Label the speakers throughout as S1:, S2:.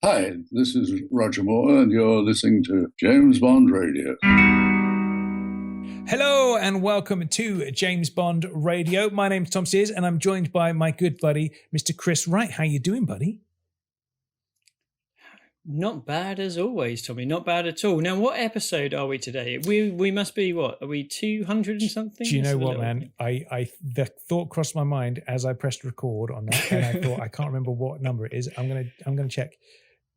S1: Hi, this is Roger Moore, and you're listening to James Bond Radio.
S2: Hello and welcome to James Bond Radio. My name's Tom Sears and I'm joined by my good buddy, Mr. Chris Wright. How you doing, buddy?
S3: Not bad as always, Tommy. Not bad at all. Now, what episode are we today? We must be, what? Are we 200 and something?
S2: Do you know what, man? The thought crossed my mind as I pressed record on that, and I thought, I can't remember what number it is. I'm gonna check.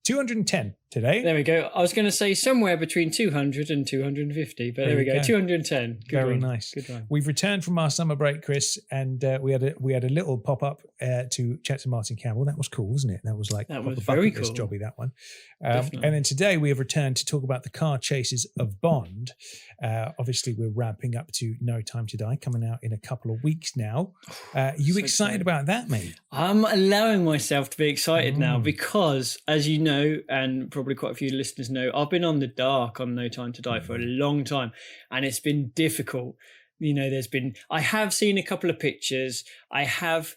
S2: 210 today.
S3: There we go. I was going to say somewhere between 200 and 250, but there we go. 210. Good
S2: Very
S3: one.
S2: nice.
S3: Good one.
S2: We've returned from our summer break, Chris, and we had a little pop up to chat to Martin Campbell. That was cool, wasn't it? That was
S3: very cool.
S2: Jobby, that one. And then today we have returned to talk about the car chases of Bond. Obviously, we're ramping up to No Time to Die, coming out in a couple of weeks now. You so excited about that, mate?
S3: I'm allowing myself to be excited now because, as you know, and probably quite a few listeners know, I've been on the dark on No Time to Die for a long time, and it's been difficult. You know, I have seen a couple of pictures. I have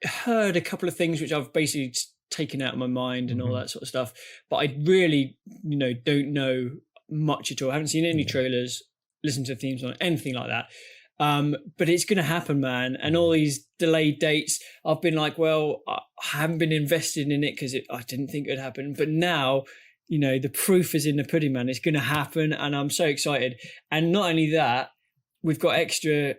S3: heard a couple of things which I've basically taken out of my mind and all that sort of stuff. But I really, don't know much at all. I haven't seen any trailers, listened to the themes on anything like that. But it's going to happen, man. And all these delayed dates, I've been like, well, I haven't been invested in it because I didn't think it would happen. But now, the proof is in the pudding, man. It's going to happen. And I'm so excited. And not only that, we've got extra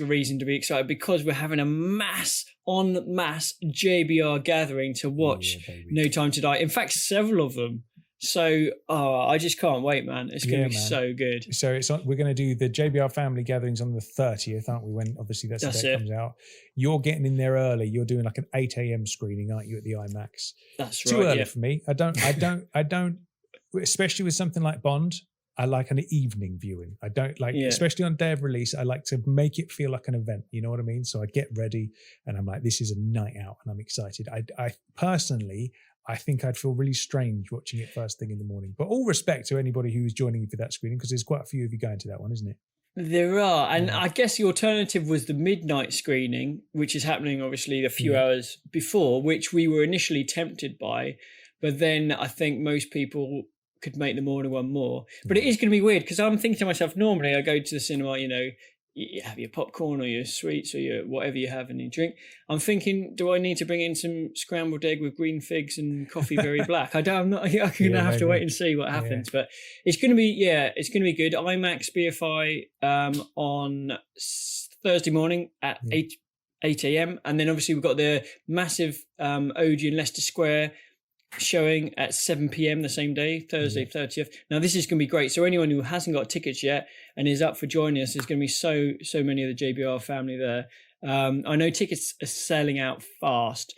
S3: reason to be excited because we're having a mass JBR gathering to watch No Time to Die. In fact, several of them. So, I just can't wait, man. It's going to be so good.
S2: So we're going to do the JBR family gatherings on the 30th, aren't we? When obviously that's the day it comes out. You're getting in there early. You're doing like an 8 a.m. screening, aren't you, at the IMAX?
S3: That's
S2: Too early for me. I don't, especially with something like Bond. I like an evening viewing. I don't like, especially on day of release, I like to make it feel like an event. You know what I mean? So I get ready and I'm like, this is a night out and I'm excited. I personally, I think I'd feel really strange watching it first thing in the morning. But all respect to anybody who is joining you for that screening, because there's quite a few of you going to that one, isn't it?
S3: There are. And I guess the alternative was the midnight screening, which is happening obviously a few hours before, which we were initially tempted by. But then I think most people could make the morning one more. But it is going to be weird because I'm thinking to myself, normally I go to the cinema, you have your popcorn or your sweets or your whatever you have and you drink. I'm thinking, do I need to bring in some scrambled egg with green figs and coffee very black? I'm going to have to wait and see what happens. But it's going to be, it's going to be good. IMAX BFI on Thursday morning at 8 a.m. And then obviously we've got the massive Odeon Leicester Square showing at 7 p.m. the same day, Thursday 30th. Now this is going to be great. So anyone who hasn't got tickets yet and is up for joining us, there's going to be so many of the JBR family there. I know tickets are selling out fast.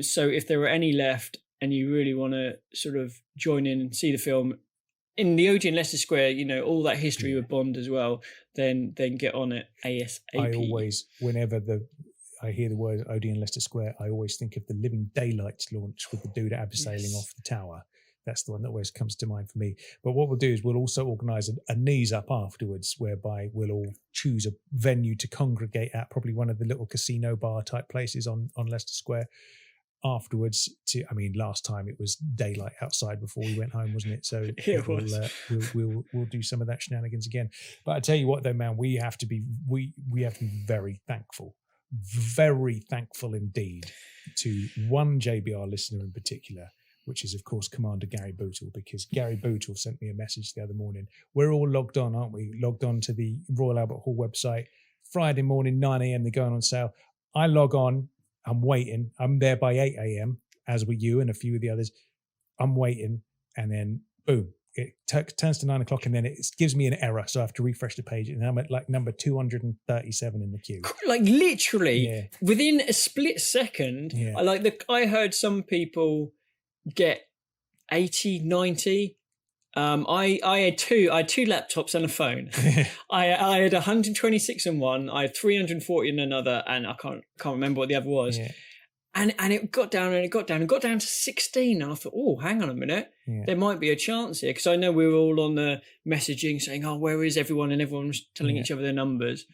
S3: So if there are any left and you really want to sort of join in and see the film in the Odeon Leicester Square, all that history with Bond as well, then get on it ASAP.
S2: I always, whenever I hear the word Odeon Leicester Square, I always think of the Living Daylights launch with the dude abseiling off the tower. That's the one that always comes to mind for me. But what we'll do is we'll also organise a knees up afterwards, whereby we'll all choose a venue to congregate at, probably one of the little casino bar type places on Leicester Square afterwards. Last time it was daylight outside before we went home, wasn't it? So we'll do some of that shenanigans again. But I tell you what, though, man, we have to be very thankful indeed to one JBR listener in particular, which is, of course, Commander Gary Bootle, because Gary Bootle sent me a message the other morning. We're all logged on, aren't we? Logged on to the Royal Albert Hall website. Friday morning, 9 a.m, they're going on sale. I log on. I'm waiting. I'm there by 8 a.m, as were you and a few of the others. I'm waiting. And then, boom, it turns to 9 o'clock and then it gives me an error. So I have to refresh the page and I'm at like number 237 in the queue.
S3: Like literally within a split second. I heard some people get 80, 90. I had two laptops and a phone. I had 126 in one. I had 340 in another, and I can't remember what the other was. And it got down to 16. And I thought, oh, hang on a minute. There might be a chance here. Because I know we were all on the messaging saying, oh, where is everyone? And everyone was telling each other their numbers.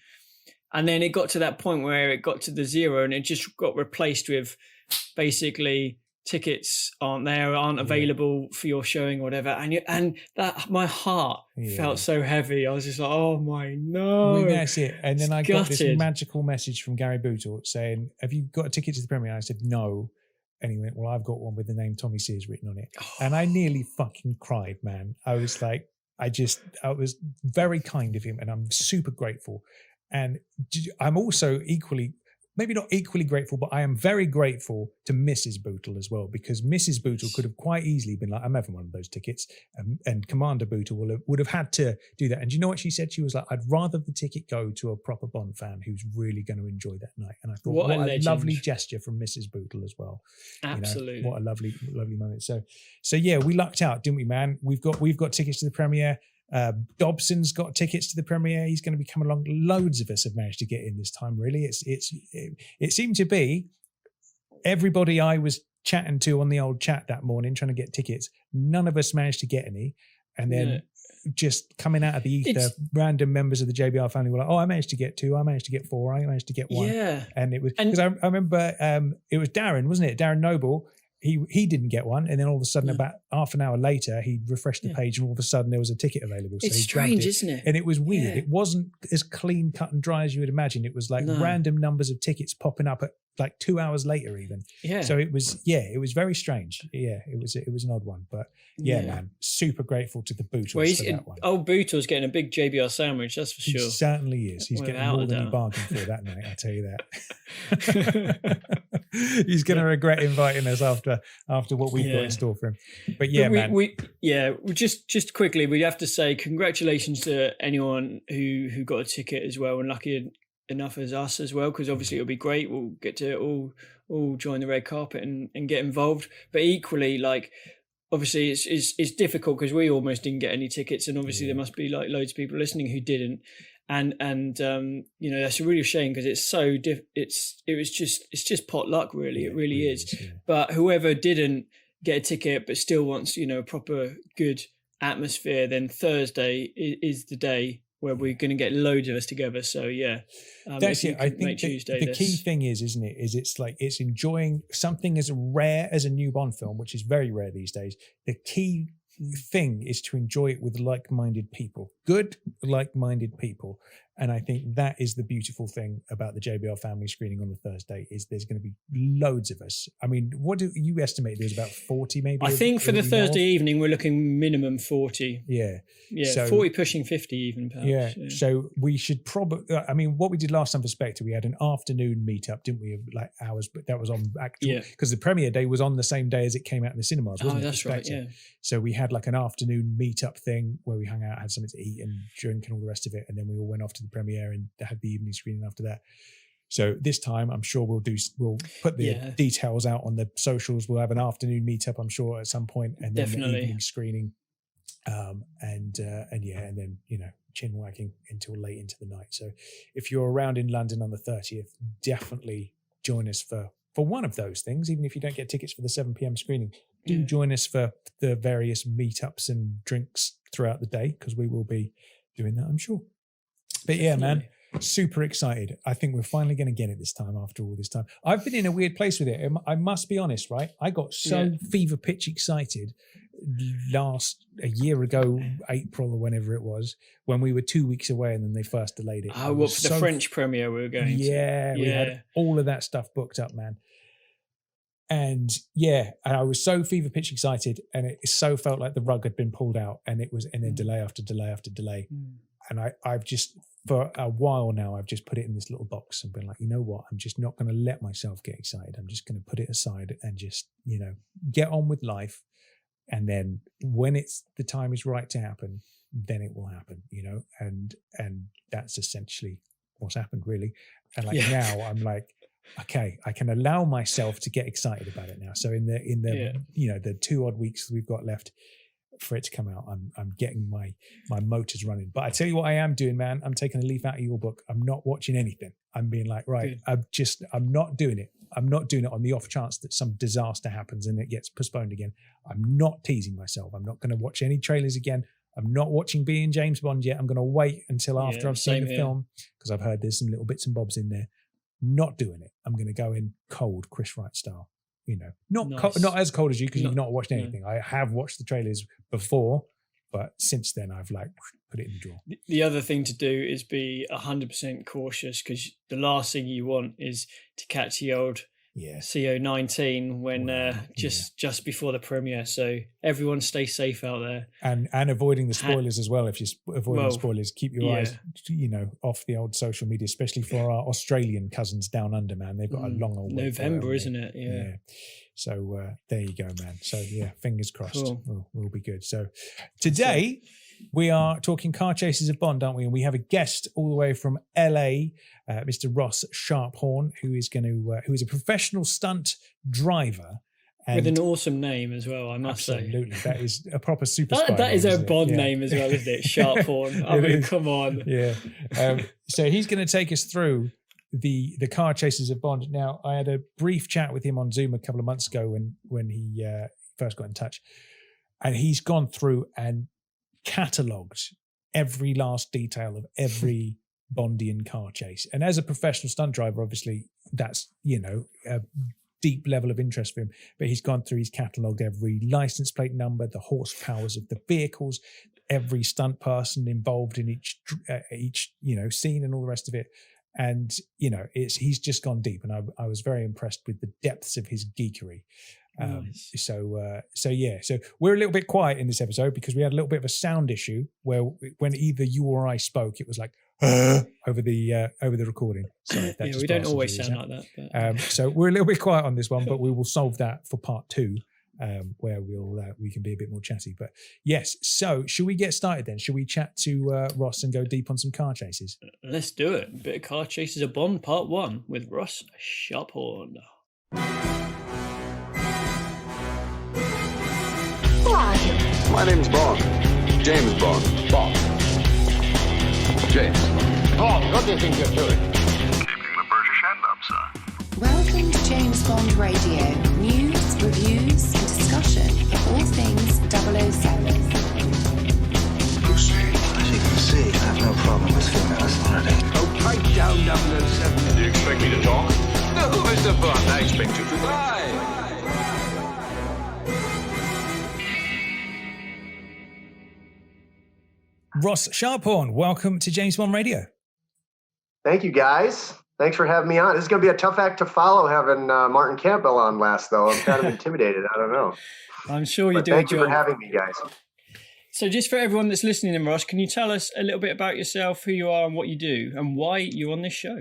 S3: And then it got to that point where it got to the 0 and it just got replaced with basically tickets aren't available for your showing or whatever, and that my heart felt so heavy. I was just like, oh my no.
S2: Well, that's it. And then I got this
S3: gutted.
S2: magical message from Gary Bootle saying, have you got a ticket to the premiere? I said no. And he went, well, I've got one with the name Tommy Sears written on it. And I nearly fucking cried, man. I was like, I was very kind of him, and I'm super grateful. And I'm also maybe not equally grateful, but I am very grateful to Mrs. Bootle as well, because Mrs. Bootle could have quite easily been like, I'm having one of those tickets. And Commander Bootle would have had to do that. And do you know what she said? She was like, I'd rather the ticket go to a proper Bond fan who's really going to enjoy that night. And I thought, what a lovely gesture from Mrs. Bootle as well.
S3: Absolutely.
S2: You know, what a lovely, lovely moment. So yeah, we lucked out, didn't we, man? We've got tickets to the premiere. Dobson's got tickets to the premiere. He's going to be coming along. Loads of us have managed to get in this time. Really, it seemed to be everybody I was chatting to on the old chat that morning trying to get tickets. None of us managed to get any, and then just coming out of the ether, random members of the JBR family were like, "Oh, I managed to get 2. I managed to get 4. I managed to get 1."
S3: Yeah,
S2: and it was because I remember it was Darren, wasn't it? Darren Noble. He didn't get one, and then all of a sudden, about half an hour later, he refreshed the page, and all of a sudden there was a ticket available. So
S3: it's strange, isn't it?
S2: And it was weird. It wasn't as clean cut and dry as you would imagine. It was like random numbers of tickets popping up at like 2 hours later, even. Yeah. So it was very strange. Yeah, it was an odd one, but man, super grateful to the Bootles for that one.
S3: Old Bootles getting a big JBR sandwich, that's for sure.
S2: He certainly is. He's getting more than he bargained for that night. I tell you that. He's going to regret inviting us after what we've got in store for him. But man. Just quickly, we have to say congratulations to anyone who got a ticket as well, and lucky enough as us as well, because obviously it'll be great. We'll get to all join the red carpet and get involved. But equally, like, obviously it's difficult because we almost didn't get any tickets, and obviously there must be like loads of people listening who didn't. And you know, that's a really shame because it's so it's just pot luck, really. It really is. Yeah. But whoever didn't get a ticket but still wants, you know, a proper good atmosphere, then Thursday is the day where we're going to get loads of us together. So that's it. I think the key thing isn't it? It's like it's enjoying something as rare as a new Bond film, which is very rare these days. The key thing is to enjoy it with like-minded people, good like-minded people. And I think that is the beautiful thing about the JBL family screening on the Thursday, is there's going to be loads of us. I mean, what do you estimate? There's about 40 maybe?
S3: I think for the Thursday evening, we're looking minimum 40.
S2: Yeah.
S3: So, 40 pushing 50 even, perhaps.
S2: Yeah. So we should probably, I mean, what we did last time for Spectre, we had an afternoon meetup, didn't we, of like hours, but that was on actual, because the premiere day was on the same day as it came out in the cinemas, wasn't it?
S3: That's right, yeah.
S2: So we had like an afternoon meetup thing where we hung out, had something to eat and drink and all the rest of it. And then we all went off to the premiere and had the evening screening after that. So this time I'm sure we'll put the details out on the socials. We'll have an afternoon meetup, I'm sure, at some point, and then the evening screening. And then, you know, chin wagging until late into the night. So if you're around in London on the 30th, definitely join us for one of those things. Even if you don't get tickets for the 7 p.m. screening, do join us for the various meetups and drinks throughout the day, because we will be doing that, I'm sure. But man, super excited. I think we're finally going to get it this time after all this time. I've been in a weird place with it. I must be honest, right? I got so fever pitch excited a year ago, April or whenever it was, when we were 2 weeks away and then they first delayed it.
S3: Oh, what, for the French premiere we were going to?
S2: Yeah, we had all of that stuff booked up, man. And I was so fever pitch excited, and it so felt like the rug had been pulled out, and it was in a delay after delay after delay. And I've just, for a while now, I've just put it in this little box and been like, you know what? I'm just not going to let myself get excited. I'm just going to put it aside and just, you know, get on with life. And then when the time is right to happen, then it will happen, you know? And that's essentially what's happened, really. And now I'm like, okay, I can allow myself to get excited about it now. So in the you know, the 2 odd weeks we've got left for it to come out, I'm getting my motors running. But I tell you what I am doing, man. I'm taking a leaf out of your book. I'm not watching anything. I'm being like, right, I'm not doing it. I'm not doing it on the off chance that some disaster happens and it gets postponed again. I'm not teasing myself. I'm not going to watch any trailers again. I'm not watching Being James Bond yet. I'm going to wait until after I've seen the film, because I've heard there's some little bits and bobs in there. Not doing it. I'm going to go in cold, Chris Wright style. not
S3: Nice.
S2: not as cold as you because you've
S3: No,
S2: not watched anything. I have watched the trailers before, but since then I've put it in the drawer.
S3: The other thing to do is be 100% cautious, because the last thing you want is to catch the old CO19 when just before the premiere. So everyone stay safe out there,
S2: and avoiding the spoilers as well. If you're avoiding spoilers, keep your eyes off the old social media, especially for our Australian cousins down under, man. They've got a long old
S3: November, isn't it? Yeah.
S2: So there you go, man. So fingers crossed.
S3: Cool.
S2: We'll be good. So today we are talking car chases of Bond, aren't we? And we have a guest all the way from LA, Mr. Ross Sharphorn, who is a professional stunt driver. And
S3: with an awesome name as well, I must say.
S2: Absolutely. That is a proper super spy.
S3: That is a Bond name as well, isn't it? Sharphorn. I mean, come on.
S2: Yeah. So he's going to take us through the car chases of Bond. Now, I had a brief chat with him on Zoom a couple of months ago when he first got in touch. And he's gone through and catalogued every last detail of every Bondian car chase. And as a professional stunt driver, obviously, that's, a deep level of interest for him. But he's gone through, he's catalogued every license plate number, the horsepowers of the vehicles, every stunt person involved in each scene and all the rest of it. And, he's just gone deep. And I was very impressed with the depths of his geekery.
S3: Nice.
S2: So we're a little bit quiet in this episode because we had a little bit of a sound issue where when either you or I spoke, it was like over the recording. So
S3: we don't always sound like that. But.
S2: So we're a little bit quiet on this one, but we will solve that for part 2, where we can be a bit more chatty. But yes, so should we get started then? Should we chat to Ross and go deep on some car chases?
S3: Let's do it. A bit of car chases of Bond, part 1 with Ross Sharphorn.
S4: My name's Bond. James Bond. Bond.
S1: James.
S4: Bond, what do you think you're doing?
S5: Keeping the British end up, sir.
S6: Welcome to James Bond Radio. News, reviews, and discussion of all things 007.
S4: Lucy. As you can see, I have no problem with female authority.
S5: Oh, pipe down, 007. Do you expect me to talk?
S4: No, Mr. Bond, I expect you to lie.
S2: Ross Sharphorn, welcome to James Bond Radio.
S7: Thank you, guys. Thanks for having me on. This is going to be a tough act to follow having Martin Campbell on last, though. I'm kind of intimidated. I don't know.
S3: I'm sure you do.
S7: Thank you for having me, guys.
S3: So just for everyone that's listening, then, Ross, can you tell us a little bit about yourself, who you are and what you do, and why you're on this show?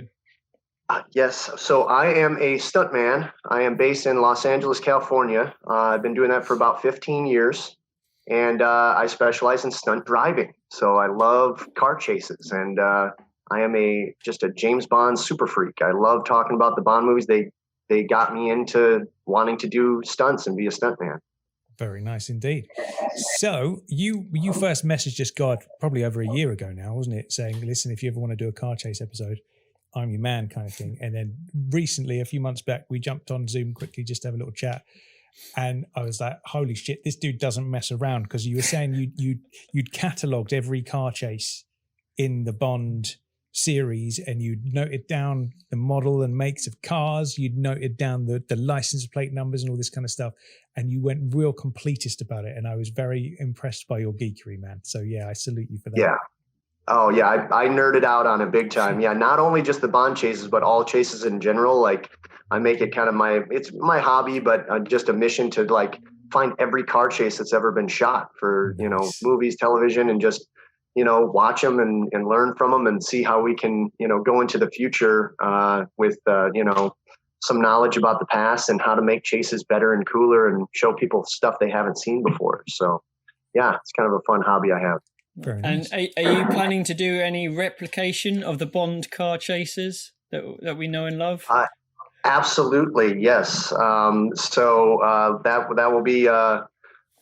S7: Yes. So I am a stuntman. I am based in Los Angeles, California. I've been doing that for about 15 years. And I specialize in stunt driving. So I love car chases, and I am just a James Bond super freak. I love talking about the Bond movies. They got me into wanting to do stunts and be a stuntman.
S2: Very nice indeed. So you first messaged us, God, probably over a year ago now, wasn't it? Saying, listen, if you ever want to do a car chase episode, I'm your man, kind of thing. And then recently, a few months back, we jumped on Zoom quickly just to have a little chat. And I was like, holy shit, this dude doesn't mess around, because you were saying you'd catalogued every car chase in the Bond series, and you'd noted down the model and makes of cars, you'd noted down the license plate numbers and all this kind of stuff, and you went real completist about it. And I was very impressed by your geekery, man. So yeah, I salute you for that.
S7: Yeah. Oh yeah, I nerded out on it big time. Yeah, not only just the Bond chases, but all chases in general. Like, I make it kind of it's my hobby, but just a mission to find every car chase that's ever been shot for, movies, television, and just, watch them and learn from them and see how we can, go into the future with, some knowledge about the past and how to make chases better and cooler and show people stuff they haven't seen before. So yeah, it's kind of a fun hobby I have.
S2: Very nice.
S3: And are you planning to do any replication of the Bond car chases that we know and love?
S7: Absolutely, yes. So that will be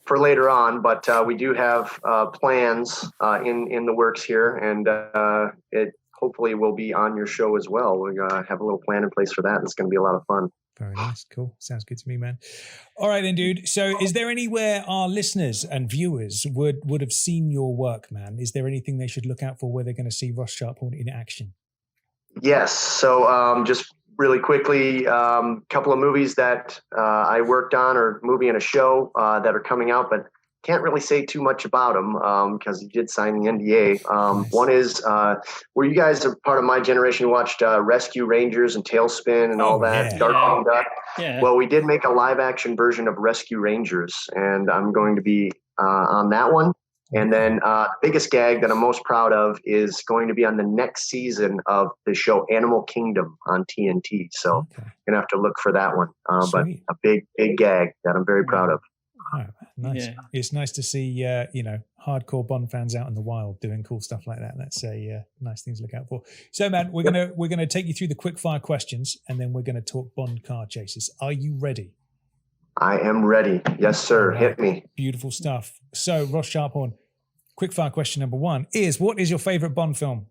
S7: for later on, but we do have plans in the works here, and it hopefully will be on your show as well. We have a little plan in place for that. It's going to be a lot of fun.
S2: Very nice. Cool. Sounds good to me, man. All right then, dude. So is there anywhere our listeners and viewers would have seen your work, man? Is there anything they should look out for where they're going to see Ross Sharphorn in action?
S7: Yes. So just really quickly, couple of movies that I worked on, or movie and a show that are coming out, but can't really say too much about them because he did sign the NDA.
S2: Nice.
S7: One is where you guys are part of my generation watched Rescue Rangers and Tailspin and all that.
S2: Yeah.
S7: Darkwing Duck.
S3: Yeah.
S7: Well, we did make a live action version of Rescue Rangers, and I'm going to be on that one. And then biggest gag that I'm most proud of is going to be on the next season of the show Animal Kingdom on TNT. So
S2: Okay.
S7: gonna have to look for that one. But
S2: Sweet.
S7: a big gag that I'm very proud of.
S2: All right, nice.
S3: Yeah.
S2: It's nice to see, hardcore Bond fans out in the wild doing cool stuff like that. That's a nice thing to look out for. So, man, we're gonna take you through the quickfire questions, and then we're gonna talk Bond car chases. Are you ready?
S7: I am ready. Yes, sir.
S2: Right.
S7: Hit me.
S2: Beautiful stuff. So, Ross Sharphorn, quickfire question number 1 is: what is your favorite Bond film?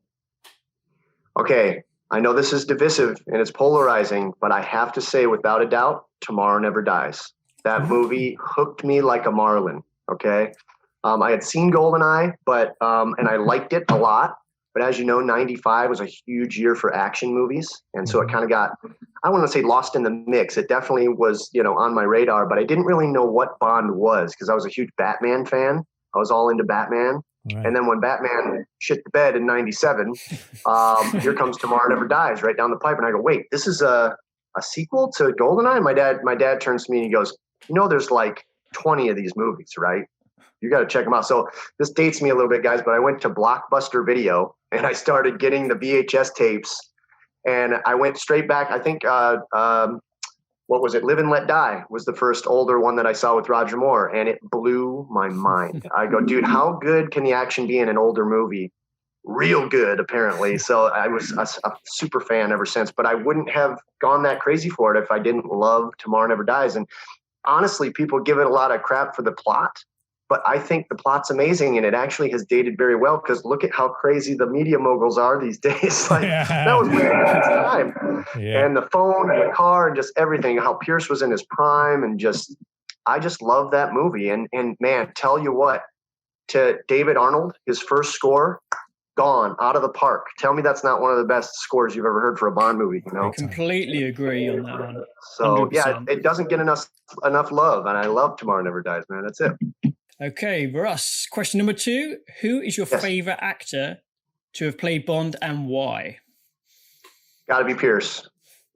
S7: Okay. I know this is divisive and it's polarizing, but I have to say, without a doubt, Tomorrow Never Dies. That movie hooked me like a marlin. Okay. I had seen GoldenEye, but and I liked it a lot. But as you know, 95 was a huge year for action movies. And so it kind of got, I want to say, lost in the mix. It definitely was, on my radar, but I didn't really know what Bond was because I was a huge Batman fan. I was all into Batman.
S2: Right.
S7: And then when Batman shit the bed in 97, here comes Tomorrow Never Dies right down the pipe. And I go, wait, this is a sequel to GoldenEye? My dad turns to me and he goes, there's like 20 of these movies, right? You got to check them out. So this dates me a little bit, guys, but I went to Blockbuster Video and I started getting the VHS tapes, and I went straight back. I think, what was it? Live and Let Die was the first older one that I saw with Roger Moore, and it blew my mind. I go, dude, how good can the action be in an older movie? Real good, apparently. So I was a super fan ever since, but I wouldn't have gone that crazy for it if I didn't love Tomorrow Never Dies. And honestly, people give it a lot of crap for the plot, but I think the plot's amazing, and it actually has dated very well because look at how crazy the media moguls are these days. That was way ahead of its time.
S2: Yeah.
S7: And the phone and the car and just everything, how Pierce was in his prime, and I just love that movie. And man, tell you what, to David Arnold, his first score, gone out of the park. Tell me that's not one of the best scores you've ever heard for a Bond movie.
S3: I completely agree on that one.
S7: So
S3: 100%.
S7: yeah, it doesn't get enough love, and I love Tomorrow Never Dies, man. That's it.
S3: Okay, Russ, question number 2. Who is your favorite actor to have played Bond and why?
S7: Got to be Pierce.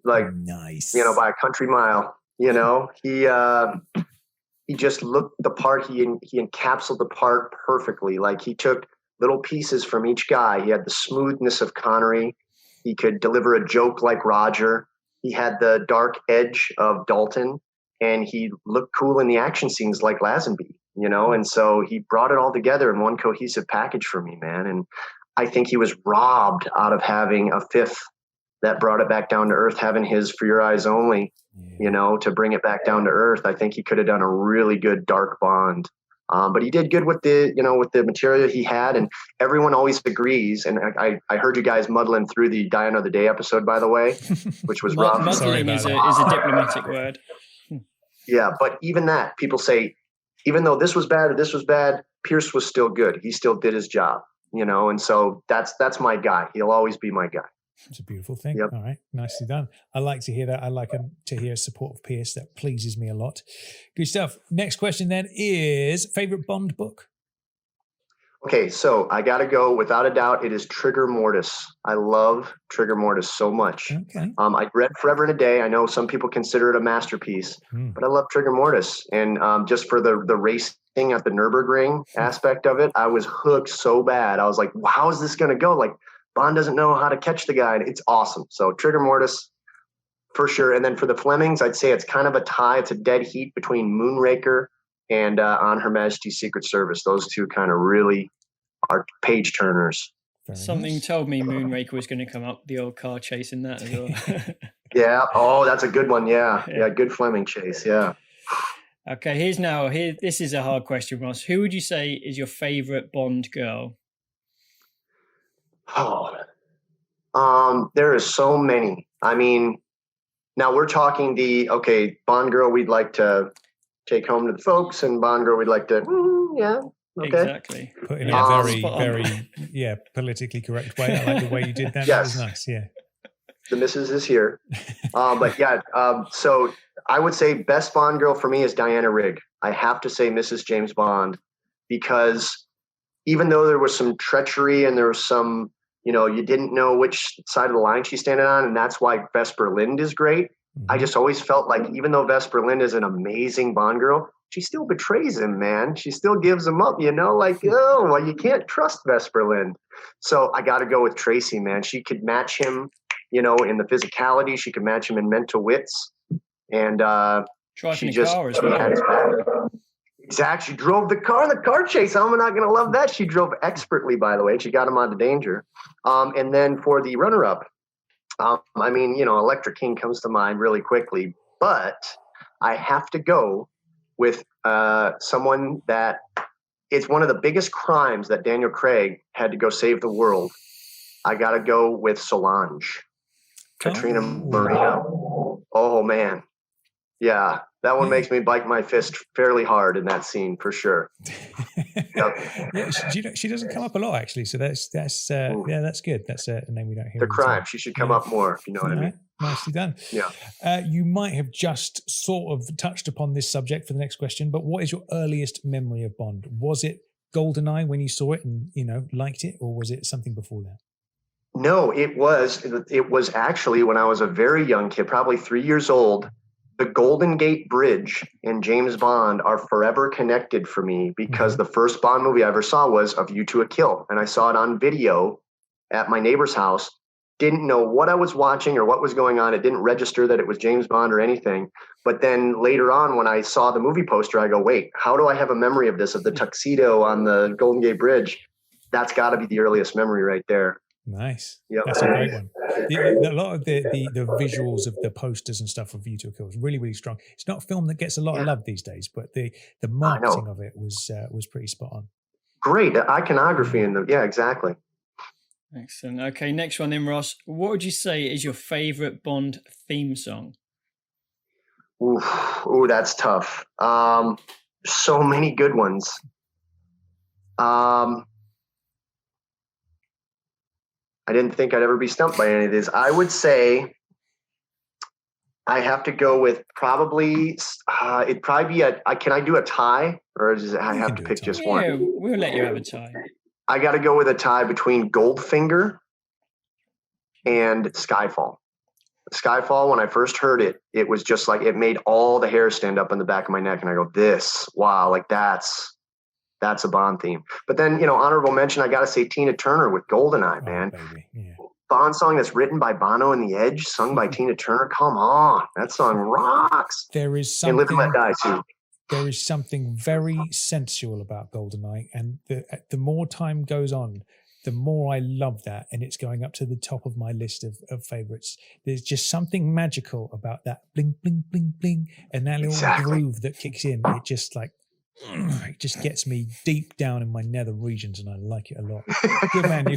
S2: Nice.
S7: By a country mile. He just looked the part. He encapsulated the part perfectly. Like, he took little pieces from each guy. He had the smoothness of Connery. He could deliver a joke like Roger. He had the dark edge of Dalton, and he looked cool in the action scenes like Lazenby, and so he brought it all together in one cohesive package for me, man. And I think he was robbed out of having a fifth that brought it back down to earth, having his For Your Eyes Only, to bring it back down to earth. I think he could have done a really good dark Bond. But he did good with the material he had, and everyone always agrees. And I heard you guys muddling through the Die Another Day episode, by the way, which was rough.
S3: Muddling is a diplomatic word.
S7: Yeah, but even that, people say, even though this was bad or this was bad, Pierce was still good. He still did his job, and so that's my guy. He'll always be my guy.
S2: It's a beautiful thing.
S7: Yep.
S2: All right. Nicely done. I like to hear that. I like to hear support of Pierce. That pleases me a lot. Good stuff. Next question then is favorite Bond book.
S7: Okay, so I got to go, without a doubt, it is Trigger Mortis. I love Trigger Mortis so much.
S2: Okay.
S7: I read Forever and a Day. I know some people consider it a masterpiece, but I love Trigger Mortis. And just for the racing at the Nürburgring aspect of it, I was hooked so bad. I was like, well, how is this going to go? Like, Bond doesn't know how to catch the guy. And it's awesome. So Trigger Mortis, for sure. And then for the Flemings, I'd say it's kind of a tie. It's a dead heat between Moonraker and On Her Majesty's Secret Service. Those two kind of really are page turners.
S3: Something told me Moonraker was going to come up, the old car chase in that as well.
S7: Yeah. Oh, that's a good one. Yeah. Good Fleming chase. Yeah.
S3: Okay. This is a hard question, Ross. Who would you say is your favorite Bond girl?
S7: Oh, there is so many. I mean, now we're talking Bond girl we'd like to take home to the folks, and Bond girl we'd like to, okay.
S3: Exactly.
S2: Put in a very, very, politically correct way. I like the way you did that.
S7: Yes.
S2: That was nice, yeah.
S7: The missus is here. But yeah, so I would say best Bond girl for me is Diana Rigg. I have to say Mrs. James Bond, because even though there was some treachery and there was some, you didn't know which side of the line she's standing on, and that's why Vesper Lynd is great. I just always felt like even though Vesper Lynd is an amazing Bond girl, she still betrays him, man. She still gives him up, like, you can't trust Vesper Lynd. So I got to go with Tracy, man. She could match him, in the physicality. She could match him in mental wits. And
S3: driving a car as well.
S7: Exactly. She drove the car chase. How am I not going to love that? She drove expertly, by the way. She got him out of danger. And then for the runner-up, Electric King comes to mind really quickly, but I have to go with someone that it's one of the biggest crimes that Daniel Craig had to go save the world. I got to go with Solange, Katrina Marino. Oh, man. Yeah, that one makes me bite my fist fairly hard in that scene for sure.
S2: Yeah, she doesn't come up a lot actually, so that's good. That's a name we don't hear.
S7: The crime. She should come up more, if you know what I mean.
S2: Nicely done.
S7: Yeah.
S2: You might have just sort of touched upon this subject for the next question, but what is your earliest memory of Bond? Was it GoldenEye when you saw it and liked it, or was it something before that?
S7: No, it was actually when I was a very young kid, probably 3 years old. The Golden Gate Bridge and James Bond are forever connected for me because the first Bond movie I ever saw was A View to a Kill. And I saw it on video at my neighbor's house. Didn't know what I was watching or what was going on. It didn't register that it was James Bond or anything. But then later on, when I saw the movie poster, I go, wait, how do I have a memory of this, of the tuxedo on the Golden Gate Bridge? That's got to be the earliest memory right there.
S2: Nice.
S7: Yep.
S2: That's a great one. A lot of the visuals of the posters and stuff of View to a Kill is really, really strong. It's not a film that gets a lot of love these days, but the marketing of it was pretty spot on.
S7: Great. The iconography in them. Yeah, exactly.
S3: Excellent. Okay, next one then, Ross. What would you say is your favorite Bond theme song?
S7: Ooh, that's tough. So many good ones. I didn't think I'd ever be stumped by any of these. I would say I have to go with probably, it'd probably be can I do a tie? Or I have to pick just one?
S3: Yeah, we'll let you have a tie.
S7: I got to go with a tie between Goldfinger and Skyfall. Skyfall, when I first heard it, it was just like, it made all the hair stand up on the back of my neck. And I go, wow, like that's a Bond theme. But then, honorable mention, I got to say Tina Turner with GoldenEye, man.
S2: Yeah.
S7: Bond song that's written by Bono and the Edge, sung by Tina Turner. Come on. That song rocks.
S2: There is something,
S7: and Live and Let Die, too.
S2: There is something very sensual about GoldenEye. And the more time goes on, the more I love that. And it's going up to the top of my list of favorites. There's just something magical about that bling, bling, bling, bling. And that little groove that kicks in. It just it just gets me deep down in my nether regions, and I like it a lot. Good man,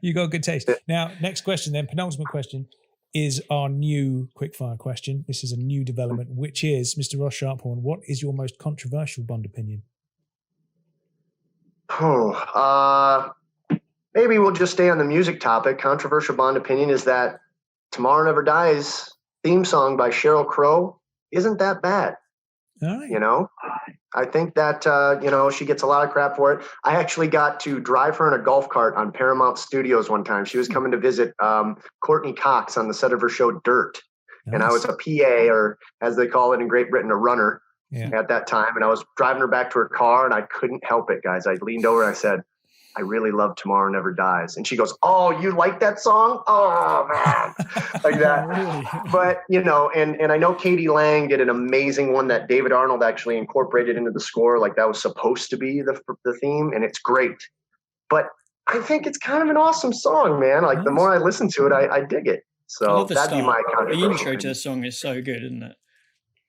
S2: you got good taste. Now, next question then, penultimate question, is our new quickfire question. This is a new development, which is, Mr. Ross Sharphorn, what is your most controversial Bond opinion?
S7: Maybe we'll just stay on the music topic. Controversial Bond opinion is that Tomorrow Never Dies theme song by Sheryl Crow isn't that bad.
S2: All right.
S7: I think that, she gets a lot of crap for it. I actually got to drive her in a golf cart on Paramount Studios one time. She was coming to visit Courtney Cox on the set of her show Dirt. Nice. And I was a PA, or as they call it in Great Britain, a runner at that time. And I was driving her back to her car, and I couldn't help it, guys. I leaned over and I said, I really love Tomorrow Never Dies. And she goes, oh, you like that song? Oh, man. Like that.
S3: Really?
S7: But, and I know Katie Lang did an amazing one that David Arnold actually incorporated into the score. Like that was supposed to be the theme, and it's great. But I think it's kind of an awesome song, man. Like the more I listen to it, I dig it. So that'd be my controversial.
S3: The intro to the song is so good, isn't it?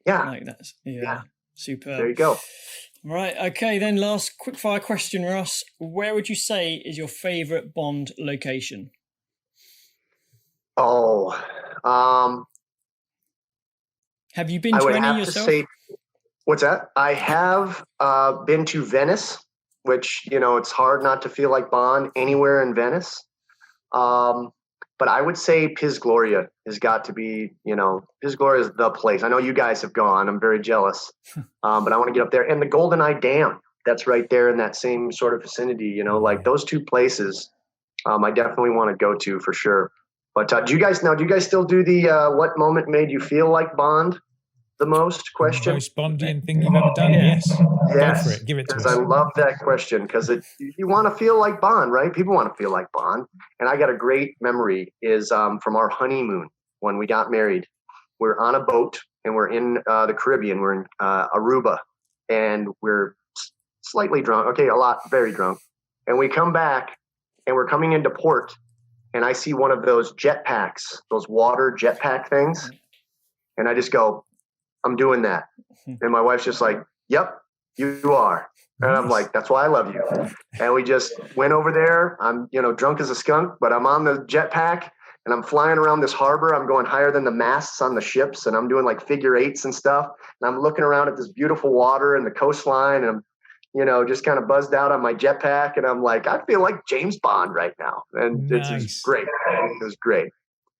S7: Yeah.
S3: Like that. Yeah. Superb.
S7: There you go.
S3: Right, okay, then last quickfire question, Ross. Where would you say is your favourite Bond location?
S7: Oh,
S3: have you been to any yourself?
S7: What's that? I have been to Venice, which, it's hard not to feel like Bond anywhere in Venice. But I would say Piz Gloria has got to be, Piz Gloria is the place. I know you guys have gone. I'm very jealous. But I want to get up there. And the Golden Eye Dam, that's right there in that same sort of vicinity, like those two places, I definitely want to go to for sure. But do you guys still do the what moment made you feel like Bond the most question?
S2: The most Bondian thing you've ever done? Yes. Go for it. Give it to us.
S7: Because I love that question, because you want to feel like Bond, right? People want to feel like Bond. And I got a great memory is from our honeymoon when we got married. We're on a boat and we're in the Caribbean. We're in Aruba and we're slightly drunk. Okay, very drunk. And we come back and we're coming into port and I see one of those jetpacks, those water jetpack things. And I just go, I'm doing that. And my wife's just like, yep, you are. And I'm like, that's why I love you. And we just went over there. I'm, drunk as a skunk, but I'm on the jetpack and I'm flying around this harbor. I'm going higher than the masts on the ships and I'm doing like figure eights and stuff. And I'm looking around at this beautiful water and the coastline and I'm, just kind of buzzed out on my jetpack. And I'm like, I feel like James Bond right now. And it's great. It was great.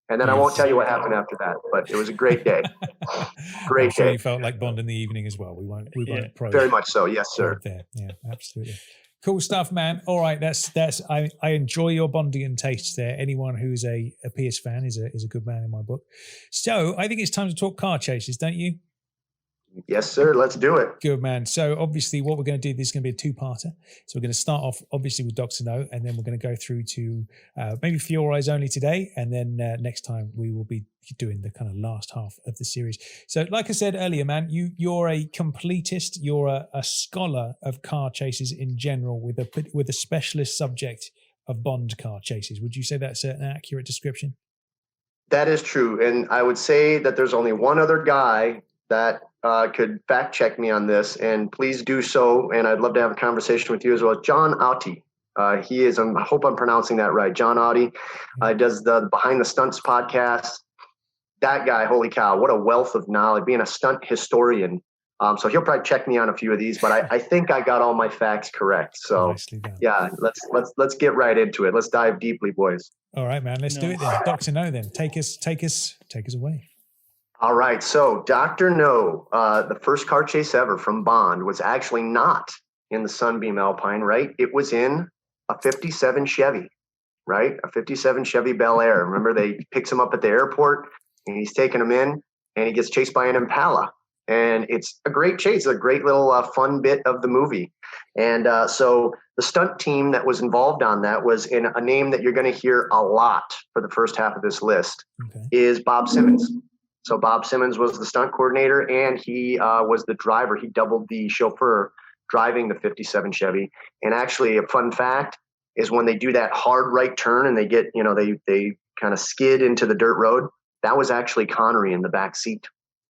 S7: And then I won't tell you what happened after that, but it was a great day. Great day.
S2: You felt like Bond in the evening as well. We won't probe.
S7: Very much so. Yes, sir.
S2: There. Yeah, absolutely. Cool stuff, man. All right. That's I enjoy your Bondian tastes there. Anyone who's a Pierce fan is a good man in my book. So I think it's time to talk car chases, don't you?
S7: Yes, sir. Let's do it.
S2: Good, man. So obviously what we're going to do, this is going to be a two-parter. So we're going to start off obviously with Dr. No, and then we're going to go through to maybe For Your Eyes Only today. And then next time we will be doing the kind of last half of the series. So like I said earlier, man, you're a completist. You're a scholar of car chases in general with a specialist subject of Bond car chases. Would you say that's an accurate description?
S7: That is true. And I would say that there's only one other guy that could fact check me on this, and please do so. And I'd love to have a conversation with you as well. John Audi. He is, I hope I'm pronouncing that right. John Audi does the Behind the Stunts podcast. That guy, holy cow, what a wealth of knowledge, being a stunt historian. So he'll probably check me on a few of these, but I think I got all my facts correct. So yeah, let's get right into it. Let's dive deeply, boys.
S2: All right, man. Let's do it then. Dr. No, then take us away.
S7: All right. So Dr. No, the first car chase ever from Bond was actually not in the Sunbeam Alpine, right? It was in a 57 Chevy, right? A 57 Chevy Bel Air. Remember, they picks him up at the airport and he's taking him in and he gets chased by an Impala. And it's a great chase, a great little fun bit of the movie. And so the stunt team that was involved on that was in a name that you're going to hear a lot for the first half of this list is Bob Simmons. So Bob Simmons was the stunt coordinator and he was the driver. He doubled the chauffeur driving the 57 Chevy. And actually a fun fact is when they do that hard right turn and they get, they kind of skid into the dirt road, that was actually Connery in the back seat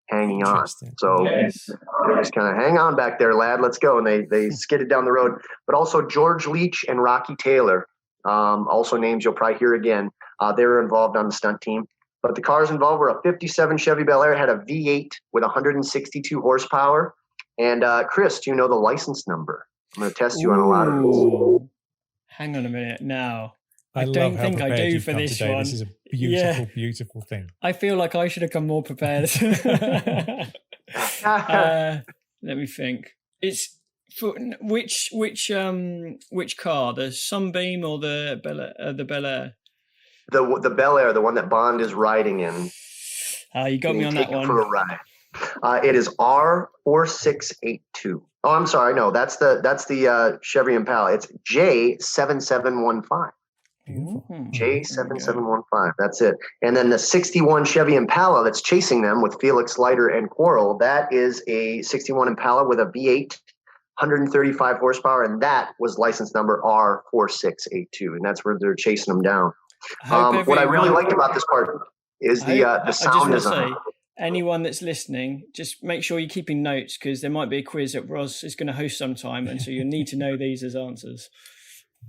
S7: hanging on. So they just kind of hang on back there, lad, let's go. And they skidded down the road. But also George Leach and Rocky Taylor, also names you'll probably hear again. They were involved on the stunt team. But the cars involved were a 57 Chevy Bel Air, had a V8 with 162 horsepower. And Chris, do you know the license number? I'm going to test you on a lot of these.
S3: Hang on a minute now.
S2: I
S3: don't think I do for this one.
S2: This is a beautiful, beautiful thing.
S3: I feel like I should have come more prepared. Let me think. It's for which car? The Sunbeam or the Bel Air?
S7: The Bel Air, the one that Bond is riding in.
S3: You got me on that one.
S7: For a ride. It is R4682. Oh, I'm sorry. No, that's the Chevy Impala. It's J7715. J7715. That's it. And then the 61 Chevy Impala that's chasing them with Felix Leiter and Quarrel, that is a 61 Impala with a V8, 135 horsepower, and that was license number R4682. And that's where they're chasing them down. What I really liked about this part is the sound design.
S3: Anyone that's listening, just make sure you're keeping notes because there might be a quiz that Ross is going to host sometime, and so you'll need to know these as answers.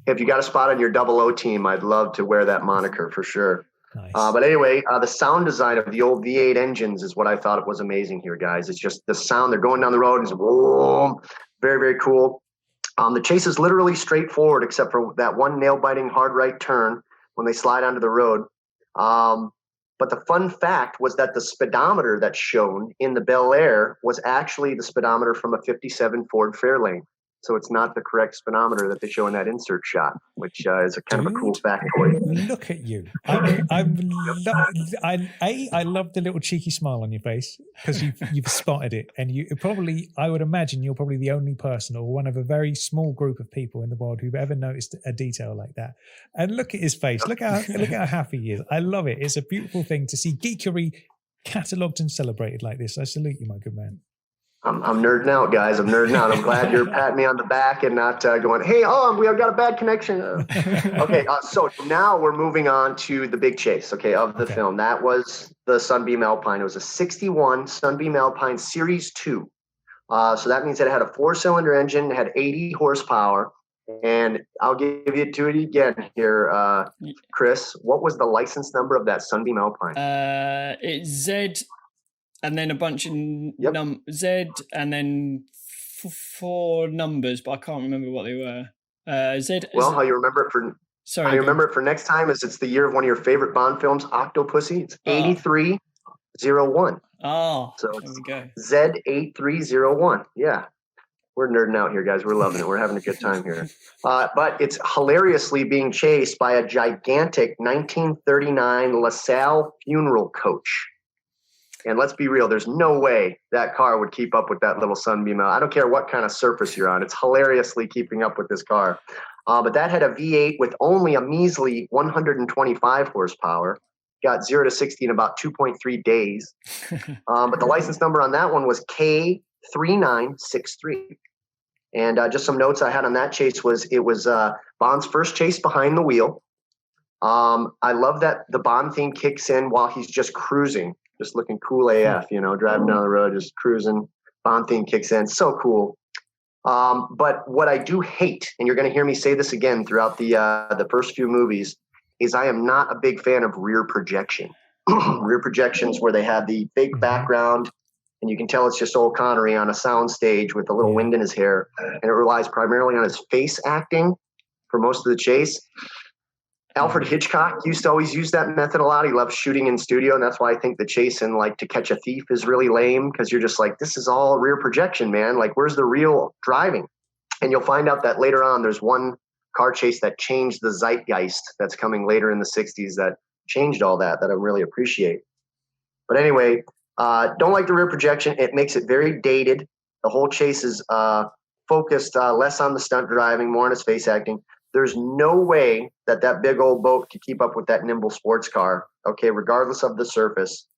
S7: If you got a spot on your 00 team, I'd love to wear that moniker for sure.
S2: Nice.
S7: But anyway, the sound design of the old V8 engines is what I thought was amazing here, guys. It's just the sound. They're going down the road and it's boom, very, very cool. The chase is literally straightforward except for that one nail-biting hard right turn when they slide onto the road. But the fun fact was that the speedometer that's shown in the Bel Air was actually the speedometer from a 57 Ford Fairlane. So it's not the correct speedometer that they show in that insert shot, which is a kind of a cool factoid.
S2: Look at you. I love the little cheeky smile on your face because you've spotted it. And I would imagine you're probably the only person or one of a very small group of people in the world who've ever noticed a detail like that. And look at his face. Look how happy he is. I love it. It's a beautiful thing to see geekery catalogued and celebrated like this. I salute you, my good man.
S7: I'm nerding out, guys. I'm nerding out. I'm glad you're patting me on the back and not going, hey, we have got a bad connection. Okay, so now we're moving on to the big chase, of the film. That was the Sunbeam Alpine. It was a 61 Sunbeam Alpine Series 2. So that means that it had a 4-cylinder engine, it had 80 horsepower. And I'll give you to it again here, Chris. What was the license number of that Sunbeam Alpine?
S3: It's Z. And then a bunch of Z, and then 4 numbers, but I can't remember what they were. Z.
S7: Well, how you remember it for? Sorry, how you remember it for next time is it's the year of one of your favorite Bond films, Octopussy. It's 8301.
S3: Oh,
S7: so
S3: there we go.
S7: Z8301. Yeah, we're nerding out here, guys. We're loving it. We're having a good time here. But it's hilariously being chased by a gigantic 1939 LaSalle funeral coach. And let's be real, there's no way that car would keep up with that little Sunbeam. I don't care what kind of surface you're on. It's hilariously keeping up with this car. But that had a V8 with only a measly 125 horsepower. Got 0 to 60 in about 2.3 days. But the license number on that one was K3963. And just some notes I had on that chase was it was Bond's first chase behind the wheel. I love that the Bond theme kicks in while he's just cruising. Just looking cool AF, driving down the road, just cruising. Bond theme kicks in. So cool. But what I do hate, and you're going to hear me say this again throughout the first few movies, is I am not a big fan of rear projection. Rear projections where they have the fake background, and you can tell it's just old Connery on a sound stage with a little wind in his hair, and it relies primarily on his face acting for most of the chase. Alfred Hitchcock used to always use that method a lot. He loves shooting in studio, and that's why I think the chase in To Catch a Thief is really lame, because you're just like, this is all rear projection, man. Like, where's the real driving? And you'll find out that later on there's one car chase that changed the zeitgeist that's coming later in the 60s that changed all that I really appreciate. But anyway, don't like the rear projection. It makes it very dated. The whole chase is focused less on the stunt driving, more on his face acting. There's no way that big old boat could keep up with that nimble sports car, regardless of the surface.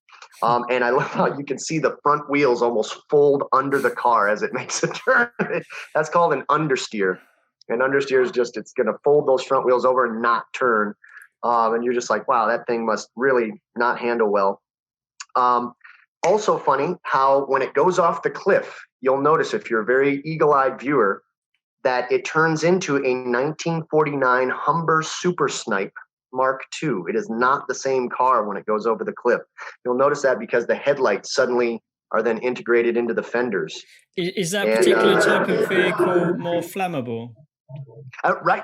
S7: And I love how you can see the front wheels almost fold under the car as it makes a turn. That's called an understeer. An understeer is just, it's going to fold those front wheels over and not turn. And you're just like, wow, that thing must really not handle well. Also funny how when it goes off the cliff, you'll notice if you're a very eagle-eyed viewer, that it turns into a 1949 Humber Super Snipe Mark II. It is not the same car when it goes over the cliff. You'll notice that because the headlights suddenly are then integrated into the fenders.
S3: Is that particular type of vehicle more flammable?
S7: Right,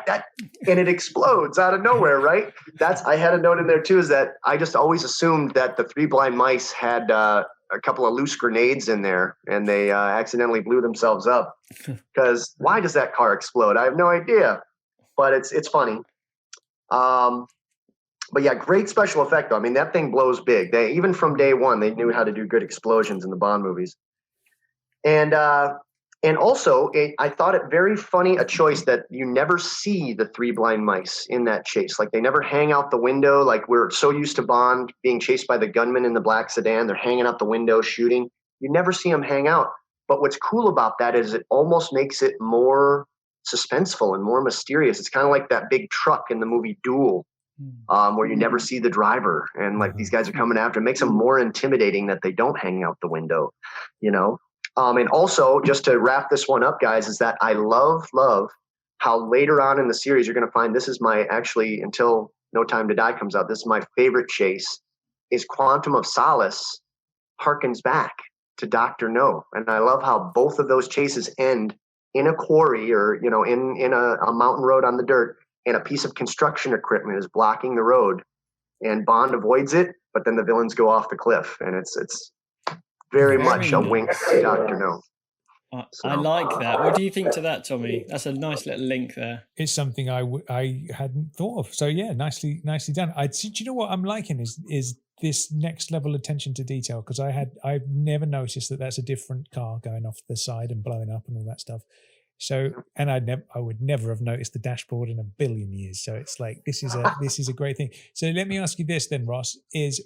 S7: and it explodes out of nowhere, right? I had a note in there too, is that I just always assumed that the Three Blind Mice had a couple of loose grenades in there, and they accidentally blew themselves up. Because why does that car explode? I have no idea, but it's funny. But yeah, great special effect though. I mean, that thing blows big. Even from day one, they knew how to do good explosions in the Bond movies. And also, I thought it very funny, a choice that you never see the Three Blind Mice in that chase. Like, they never hang out the window. Like, we're so used to Bond being chased by the gunman in the black sedan. They're hanging out the window shooting. You never see them hang out. But what's cool about that is it almost makes it more suspenseful and more mysterious. It's kind of like that big truck in the movie Duel, where you never see the driver. And, like, these guys are coming after. It makes them more intimidating that they don't hang out the window, And also, just to wrap this one up, guys, is that I love how later on in the series you're going to find this is actually, until No Time to Die comes out, this is my favorite chase, is Quantum of Solace harkens back to Dr. No. And I love how both of those chases end in a quarry or, in a mountain road on the dirt, and a piece of construction equipment is blocking the road. and Bond avoids it, but then the villains go off the cliff, and it's very much a wink to Dr. No.
S3: I like that. What do you think to that, Tommy? That's a nice little link there.
S2: It's something I hadn't thought of. So yeah, nicely done. Do you know what I'm liking is this next level attention to detail, because I've never noticed that that's a different car going off the side and blowing up and all that stuff. So, and I would never have noticed the dashboard in a billion years. So it's like this is a great thing. So let me ask you this then, Ross: is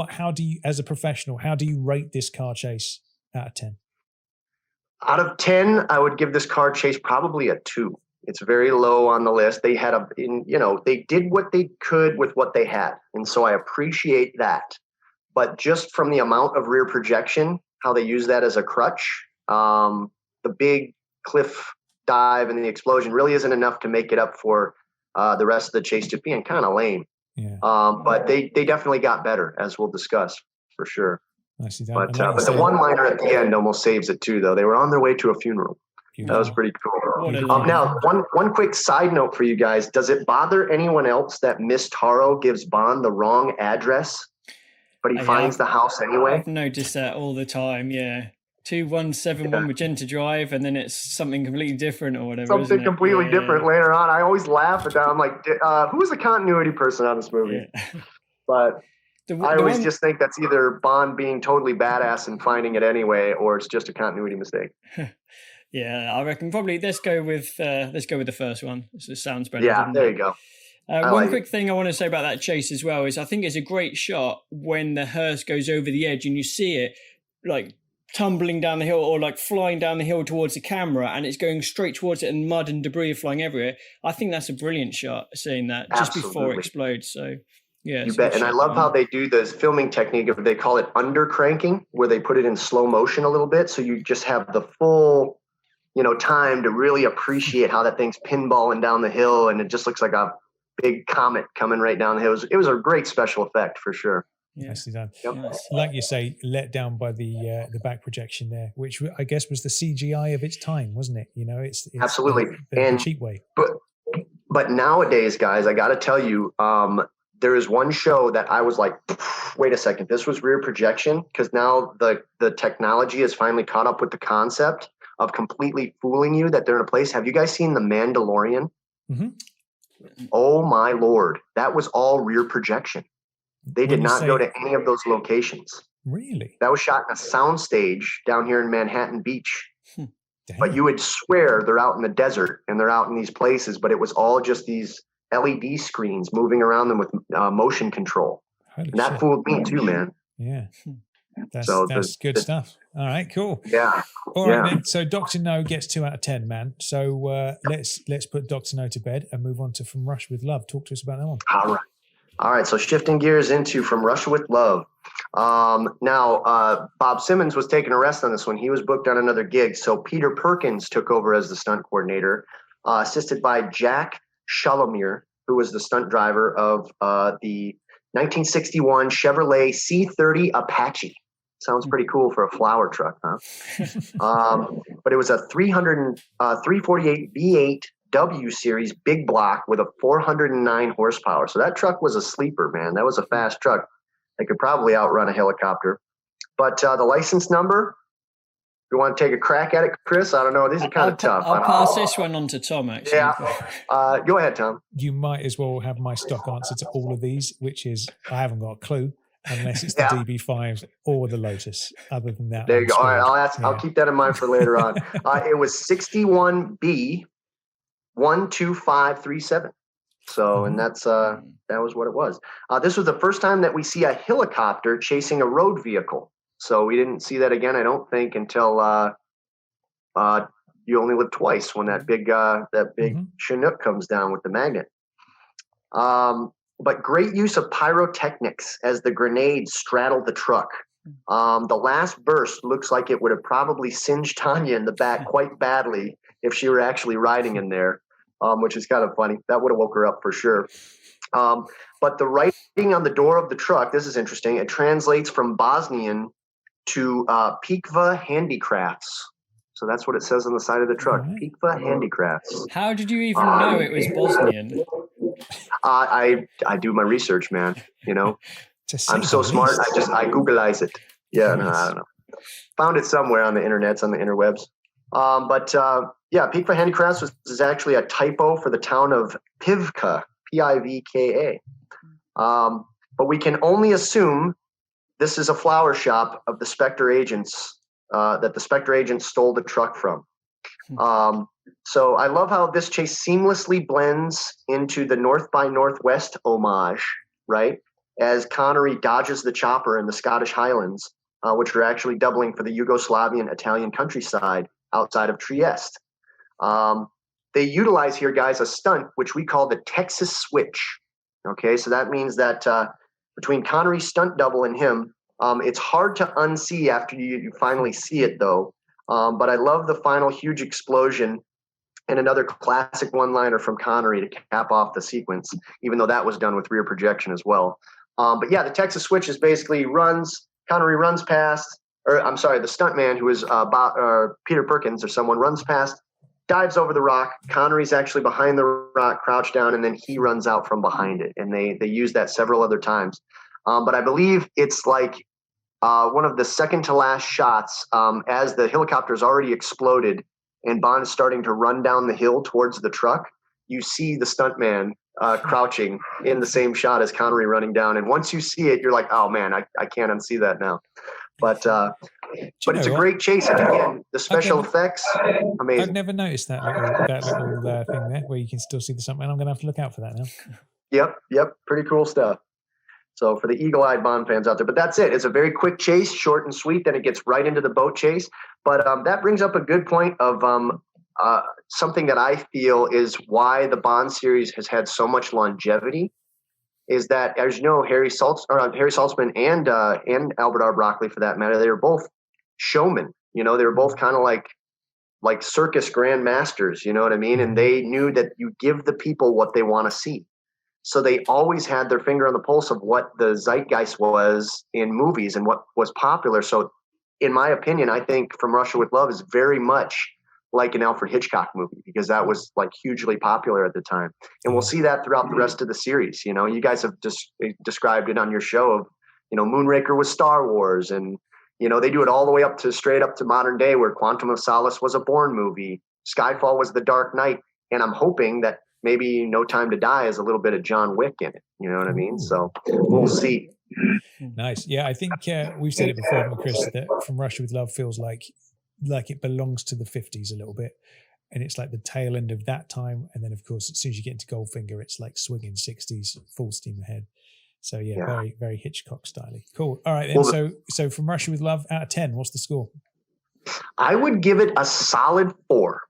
S2: how do you, as a professional, how do you rate this car chase out of 10?
S7: Out of 10, I would give this car chase probably a 2. It's very low on the list. They had they did what they could with what they had. And so I appreciate that. But just from the amount of rear projection, how they use that as a crutch, the big cliff dive and the explosion really isn't enough to make it up for the rest of the chase just being kind of lame.
S2: Yeah.
S7: But they definitely got better, as we'll discuss for sure. But the one-liner at the end almost saves it too, though. They were on their way to a funeral. That was pretty cool. Now, one quick side note for you guys. Does it bother anyone else that Miss Taro gives Bond the wrong address, but he finds the house anyway?
S3: I've noticed that all the time, yeah. 2171 Magenta Drive, and then it's something completely different or whatever.
S7: Something completely different later on. I always laugh at that. I'm like, who's the continuity person on this movie? Yeah. But I always just think that's either Bond being totally badass and finding it anyway, or it's just a continuity mistake.
S3: Yeah, I reckon probably let's go with the first one. It sounds better.
S7: Yeah, there you go.
S3: One quick thing I want to say about that chase as well is I think it's a great shot when the hearse goes over the edge and you see it like tumbling down the hill or like flying down the hill towards the camera, and it's going straight towards it and mud and debris are flying everywhere. I think that's a brilliant shot, seeing that just before it explodes. So yeah,
S7: you bet. And I love how they do this filming technique. They call it under cranking, where they put it in slow motion a little bit, so you just have the full, time to really appreciate how that thing's pinballing down the hill, and it just looks like a big comet coming right down the hill. It was a great special effect for sure.
S2: Nicely done. Yep. Like you say, let down by the back projection there, which I guess was the CGI of its time, wasn't it? It's
S7: absolutely
S2: the cheap way.
S7: But nowadays, guys, I got to tell you, there is one show that I was like, wait a second, this was rear projection, because now the technology has finally caught up with the concept of completely fooling you that they're in a place. Have you guys seen The Mandalorian?
S2: Mm-hmm.
S7: Oh my Lord, that was all rear projection. They did not go to any of those locations.
S2: Really?
S7: That was shot in a soundstage down here in Manhattan Beach. But you would swear they're out in the desert and they're out in these places, but it was all just these LED screens moving around them with motion control. And that fooled me too, man.
S2: Yeah. That's good stuff. All right, cool.
S7: Yeah.
S2: All right, then. So Dr. No gets 2 out of 10, man. So let's put Dr. No to bed and move on to From Russia with Love. Talk to us about that one.
S7: All right, so shifting gears into From Russia with Love. Now, Bob Simmons was taking a rest on this one. He was booked on another gig, so Peter Perkins took over as the stunt coordinator, assisted by Jack Shalomir, who was the stunt driver of the 1961 Chevrolet C30 Apache. Sounds pretty cool for a flower truck, huh? But it was a 348 V8 W series big block with a 409 horsepower. So that truck was a sleeper, man. That was a fast truck. They could probably outrun a helicopter. But the license number, you want to take a crack at it, Chris? I don't know. These are kind of tough.
S3: I'll pass this one on to Tom, actually.
S7: Yeah. Go ahead, Tom.
S2: You might as well have my stock answer to all of these, which is I haven't got a clue unless it's the DB5s or the Lotus. Other than that,
S7: there you go. All right, I'll keep that in mind for later on. It was 61B 12537. So, and that was what it was. This was the first time that we see a helicopter chasing a road vehicle. So we didn't see that again, I don't think, until You Only Live Twice, when that big Chinook comes down with the magnet. But great use of pyrotechnics as the grenades straddled the truck. The last burst looks like it would have probably singed Tanya in the back quite badly if she were actually riding in there, which is kind of funny. That would have woke her up for sure. But the writing on the door of the truck, this is interesting. It translates from Bosnian to Pikva Handicrafts. So that's what it says on the side of the truck. Pikva Handicrafts.
S3: How did you even know it was Bosnian?
S7: I do my research, man. You know, I'm so smart. I Googleize it. Yeah, no, I don't know. Found it somewhere on the internets, on the interwebs. Yeah, Peekva Handicrafts is actually a typo for the town of Pivka, Pivka. But we can only assume this is a flower shop of the Spectre agents that the Spectre agents stole the truck from. So I love how this chase seamlessly blends into the North by Northwest homage, right? As Connery dodges the chopper in the Scottish Highlands, which are actually doubling for the Yugoslavian Italian countryside outside of Trieste. They utilize here, guys, a stunt, which we call the Texas switch. Okay, so that means that between Connery's stunt double and him, it's hard to unsee after you finally see it, though. But I love the final huge explosion and another classic one-liner from Connery to cap off the sequence, even though that was done with rear projection as well. But yeah, the Texas switch is basically Connery runs past, or I'm sorry, the stuntman who is Peter Perkins or someone runs past, dives over the rock. Connery's actually behind the rock, crouched down, and then he runs out from behind it. And they use that several other times. But I believe it's like one of the second to last shots as the helicopter's already exploded and Bond is starting to run down the hill towards the truck. You see the stuntman crouching in the same shot as Connery running down. And once you see it, you're like, oh man, I can't unsee that now. But it's a great chase. And again, the special effects, amazing.
S2: I've never noticed that little thing there where you can still see the stuntman. I'm going to have to look out for that now.
S7: Yep. Pretty cool stuff. So for the eagle-eyed Bond fans out there, but that's it. It's a very quick chase, short and sweet. Then it gets right into the boat chase. But that brings up a good point of something that I feel is why the Bond series has had so much longevity. Is that, as you know, Harry Saltzman and Albert R. Broccoli, for that matter, they were both showmen. You know, they were both kind of like circus grandmasters. You know what I mean? And they knew that you give the people what they want to see. So they always had their finger on the pulse of what the zeitgeist was in movies and what was popular. So in my opinion, I think From Russia with Love is very much like an Alfred Hitchcock movie because that was like hugely popular at the time. And we'll see that throughout the rest of the series. You know, you guys have just described it on your show of, you know, Moonraker was Star Wars, and, you know, they do it all the way up to straight up to modern day where Quantum of Solace was a Bourne movie. Skyfall was The Dark Knight. And I'm hoping that maybe No Time to Die is a little bit of John Wick in it. You know what I mean? So we'll see.
S2: Nice. Yeah, I think we've said it before, haven't we, Chris, that From Russia with Love feels like it belongs to the 50s a little bit. And it's like the tail end of that time. And then, of course, as soon as you get into Goldfinger, it's like swinging 60s, full steam ahead. So, yeah. Very, very Hitchcock style-y. Cool. All right. Then, so From Russia with Love, out of 10, what's the score?
S7: I would give it a solid 4.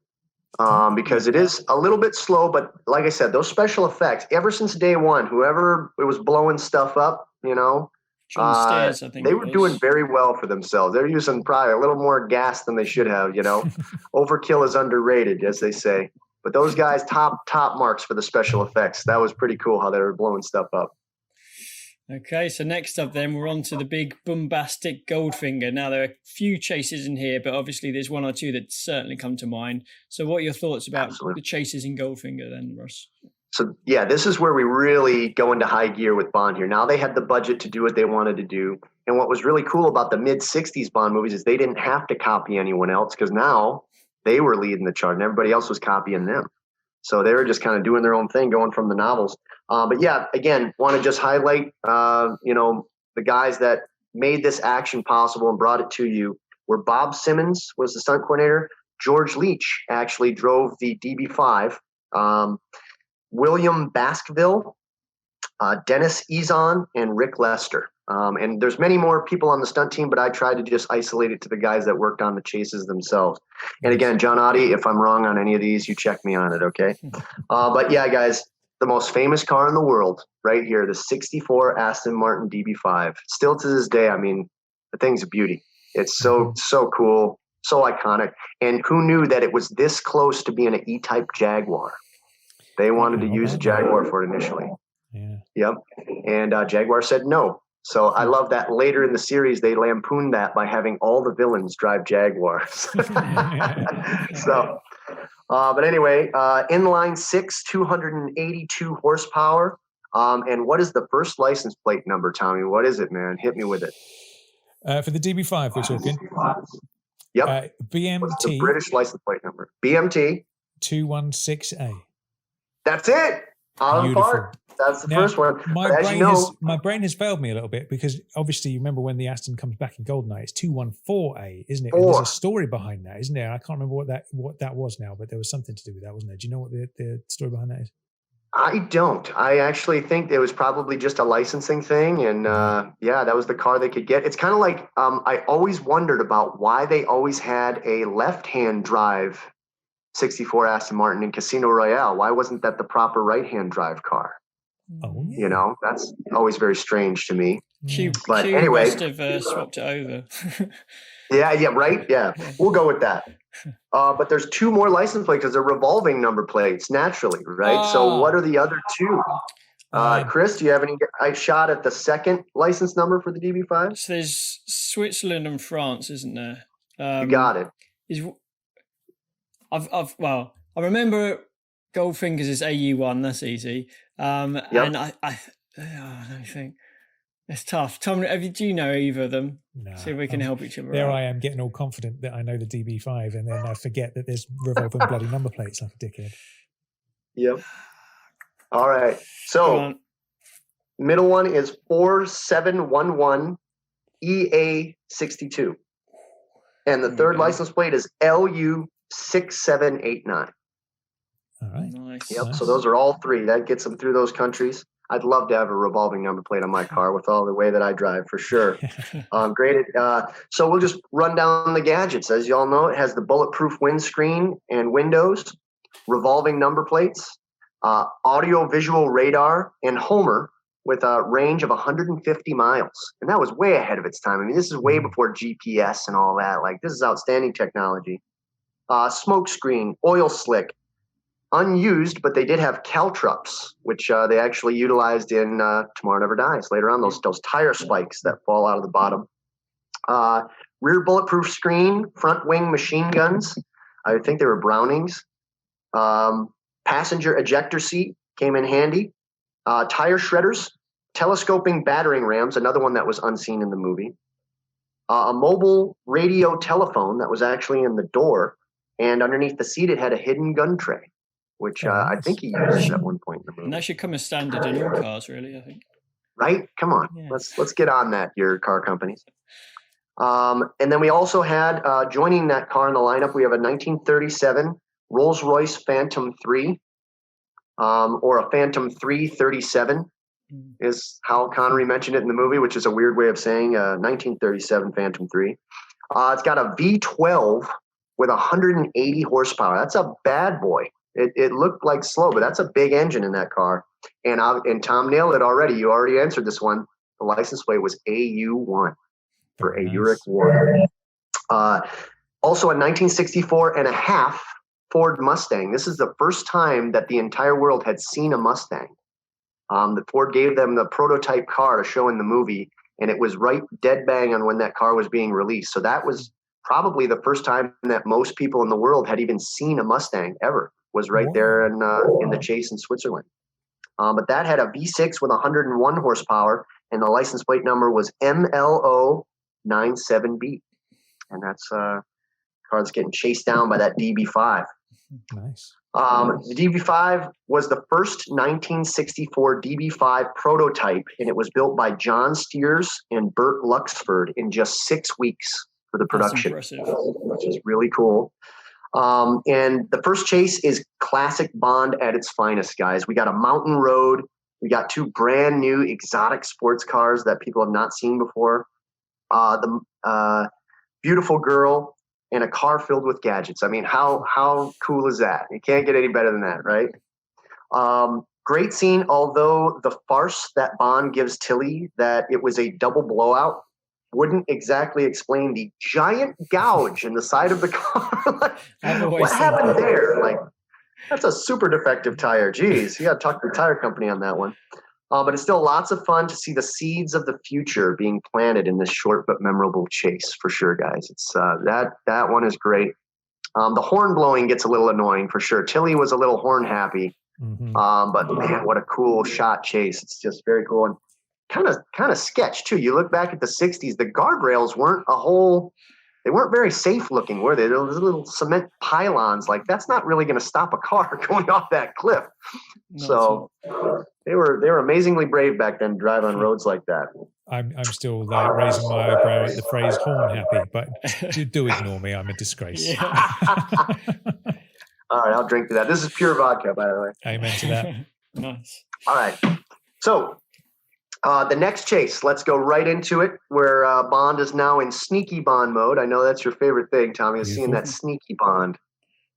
S7: Because it is a little bit slow, but like I said, those special effects, ever since day one, whoever was blowing stuff up, you know,
S3: Stairs, I think
S7: they were doing very well for themselves. They're using probably a little more gas than they should have, you know. Overkill is underrated, as they say. But those guys, top marks for the special effects. That was pretty cool how they were blowing stuff up.
S3: Okay, so next up then, we're on to the big bombastic Goldfinger. Now, there are a few chases in here, but obviously there's one or two that certainly come to mind. So what are your thoughts about the chases in Goldfinger then, Ross?
S7: So, yeah, this is where we really go into high gear with Bond here. Now they had the budget to do what they wanted to do. And what was really cool about the mid-'60s Bond movies is they didn't have to copy anyone else because now they were leading the chart and everybody else was copying them. So they were just kind of doing their own thing, going from the novels. But yeah, again, want to just highlight, you know, the guys that made this action possible and brought it to you were Bob Simmons was the stunt coordinator. George Leach actually drove the DB5. William Baskerville, Dennis Ezon, and Rick Lester. And there's many more people on the stunt team, but I tried to just isolate it to the guys that worked on the chases themselves. And again, John Oddie, if I'm wrong on any of these, you check me on it, okay? But yeah, guys, the most famous car in the world right here, the 64 Aston Martin DB5. Still to this day, I mean, the thing's a beauty. It's so cool, so iconic. And who knew that it was this close to being an E-Type Jaguar? They wanted to use a Jaguar for it initially.
S2: Yeah.
S7: Yep. And Jaguar said no. So I love that later in the series, they lampooned that by having all the villains drive Jaguars. So, But anyway, inline 6, 282 horsepower. And what is the first license plate number, Tommy? What is it, man? Hit me with it.
S2: For the DB5, we're talking.
S7: Yep.
S2: BMT.
S7: What's the British license plate number? BMT
S2: 216A.
S7: That's it. Out of the park. That's the first one.
S2: My brain has failed me a little bit because obviously you remember when the Aston comes back in GoldenEye, it's 214A, isn't it? And there's a story behind that, isn't there? I can't remember what that was now, but there was something to do with that, wasn't there? Do you know what the story behind that is?
S7: I don't. I actually think it was probably just a licensing thing. And that was the car they could get. It's kind of like I always wondered about why they always had a left-hand drive 64 Aston Martin in Casino Royale. Why wasn't that the proper right-hand drive car?
S2: Oh, yeah.
S7: You know, that's always very strange to me.
S3: Q
S7: anyway,
S3: must have swapped it over.
S7: yeah, right? Yeah, we'll go with that. But there's two more license plates because they're revolving number plates naturally, right? So what are the other two? Chris, do you have any shot at the second license number for the DB5?
S3: So there's Switzerland and France, isn't there?
S7: You got it.
S3: I remember Goldfinger's is AU1. That's easy. And I don't think it's tough. Tom, do you know either of them?
S2: No.
S3: See if we can help each other.
S2: There
S3: out.
S2: I am getting all confident that I know the DB5, and then I forget that there's revolving bloody number plates like a dickhead.
S7: Yep. All right. So middle one is 4711 EA62. And the third license plate is LU6789.
S2: All right.
S3: Nice.
S7: Yep.
S2: Nice.
S7: So those are all three. That gets them through those countries. I'd love to have a revolving number plate on my car with all the way that I drive, for sure. Great. So we'll just run down the gadgets. As you all know, it has the bulletproof windscreen and windows, revolving number plates, audio-visual radar, and Homer with a range of 150 miles. And that was way ahead of its time. I mean, this is way before GPS and all that. Like, this is outstanding technology. Smoke screen, oil slick, unused, but they did have caltrops, which they actually utilized in Tomorrow Never Dies later on, those tire spikes that fall out of the bottom. Rear bulletproof screen, front wing machine guns. I think they were Brownings. Passenger ejector seat came in handy. Tire shredders, telescoping battering rams, another one that was unseen in the movie. A mobile radio telephone that was actually in the door, and underneath the seat it had a hidden gun tray, which I think he used at one point in the movie.
S3: And that should come as standard in all cars, really, I think.
S7: Right? Come on. Yeah. Let's get on that, your car companies. And then we also had, joining that car in the lineup, we have a 1937 Rolls-Royce Phantom 3, or a Phantom 337 is how Connery mentioned it in the movie, which is a weird way of saying 1937 Phantom 3. It's got a V12 with 180 horsepower. That's a bad boy. It looked like slow, but that's a big engine in that car. And Tom nailed it already. You already answered this one. The license plate was AU1 for Auric War. Also a 1964 and a half Ford Mustang. This is the first time that the entire world had seen a Mustang. The Ford gave them the prototype car to show in the movie, and it was right dead bang on when that car was being released. So that was probably the first time that most people in the world had even seen a Mustang ever, was right there in the chase in Switzerland. But that had a V6 with 101 horsepower, and the license plate number was MLO97B. And that's car that's getting chased down by that DB5.
S2: Nice.
S7: The DB5 was the first 1964 DB5 prototype, and it was built by John Steers and Burt Luxford in just 6 weeks for the production, which is really cool. And the first chase is classic Bond at its finest, guys. We got a mountain road. We got two brand new exotic sports cars that people have not seen before. The beautiful girl and a car filled with gadgets. I mean, how cool is that? You can't get any better than that, right? Great scene, although the farce that Bond gives Tilly that it was a double blowout wouldn't exactly explain the giant gouge in the side of the car. What happened there? Like, that's a super defective tire. Jeez, you got to talk to the tire company on that one. But it's still lots of fun to see the seeds of the future being planted in this short but memorable chase, for sure, guys. It's that one is great. The horn blowing gets a little annoying for sure. Tilly was a little horn happy.
S2: Mm-hmm.
S7: But man, what a cool shot chase. It's just very cool. And kind of sketch too. You look back at the 60s, the guardrails they weren't very safe looking, were they? Those little cement pylons, like that's not really going to stop a car going off that cliff. So they were amazingly brave back then to drive on roads like that.
S2: I'm still like raising my eyebrow at the phrase horn happy, but do ignore me. I'm a disgrace.
S3: Yeah.
S7: All right, I'll drink to that. This is pure vodka, by the way.
S2: Amen to that.
S3: Nice.
S7: All right. So the next chase, let's go right into it, where Bond is now in sneaky Bond mode. I know that's your favorite thing, Tommy, is seeing that sneaky Bond.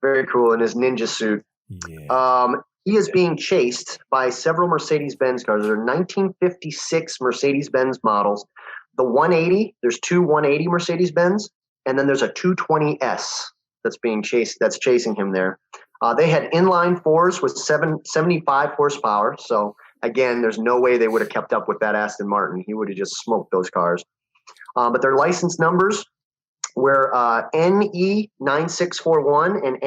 S7: Very cool in his ninja suit.
S2: Yeah.
S7: He is being chased by several Mercedes-Benz cars. There are 1956 Mercedes-Benz models. The 180, there's two 180 Mercedes-Benz, and then there's a 220S that's chasing him there. They had inline fours with 75 horsepower. So again, there's no way they would have kept up with that Aston Martin. He would have just smoked those cars. But their license numbers were NE9641 and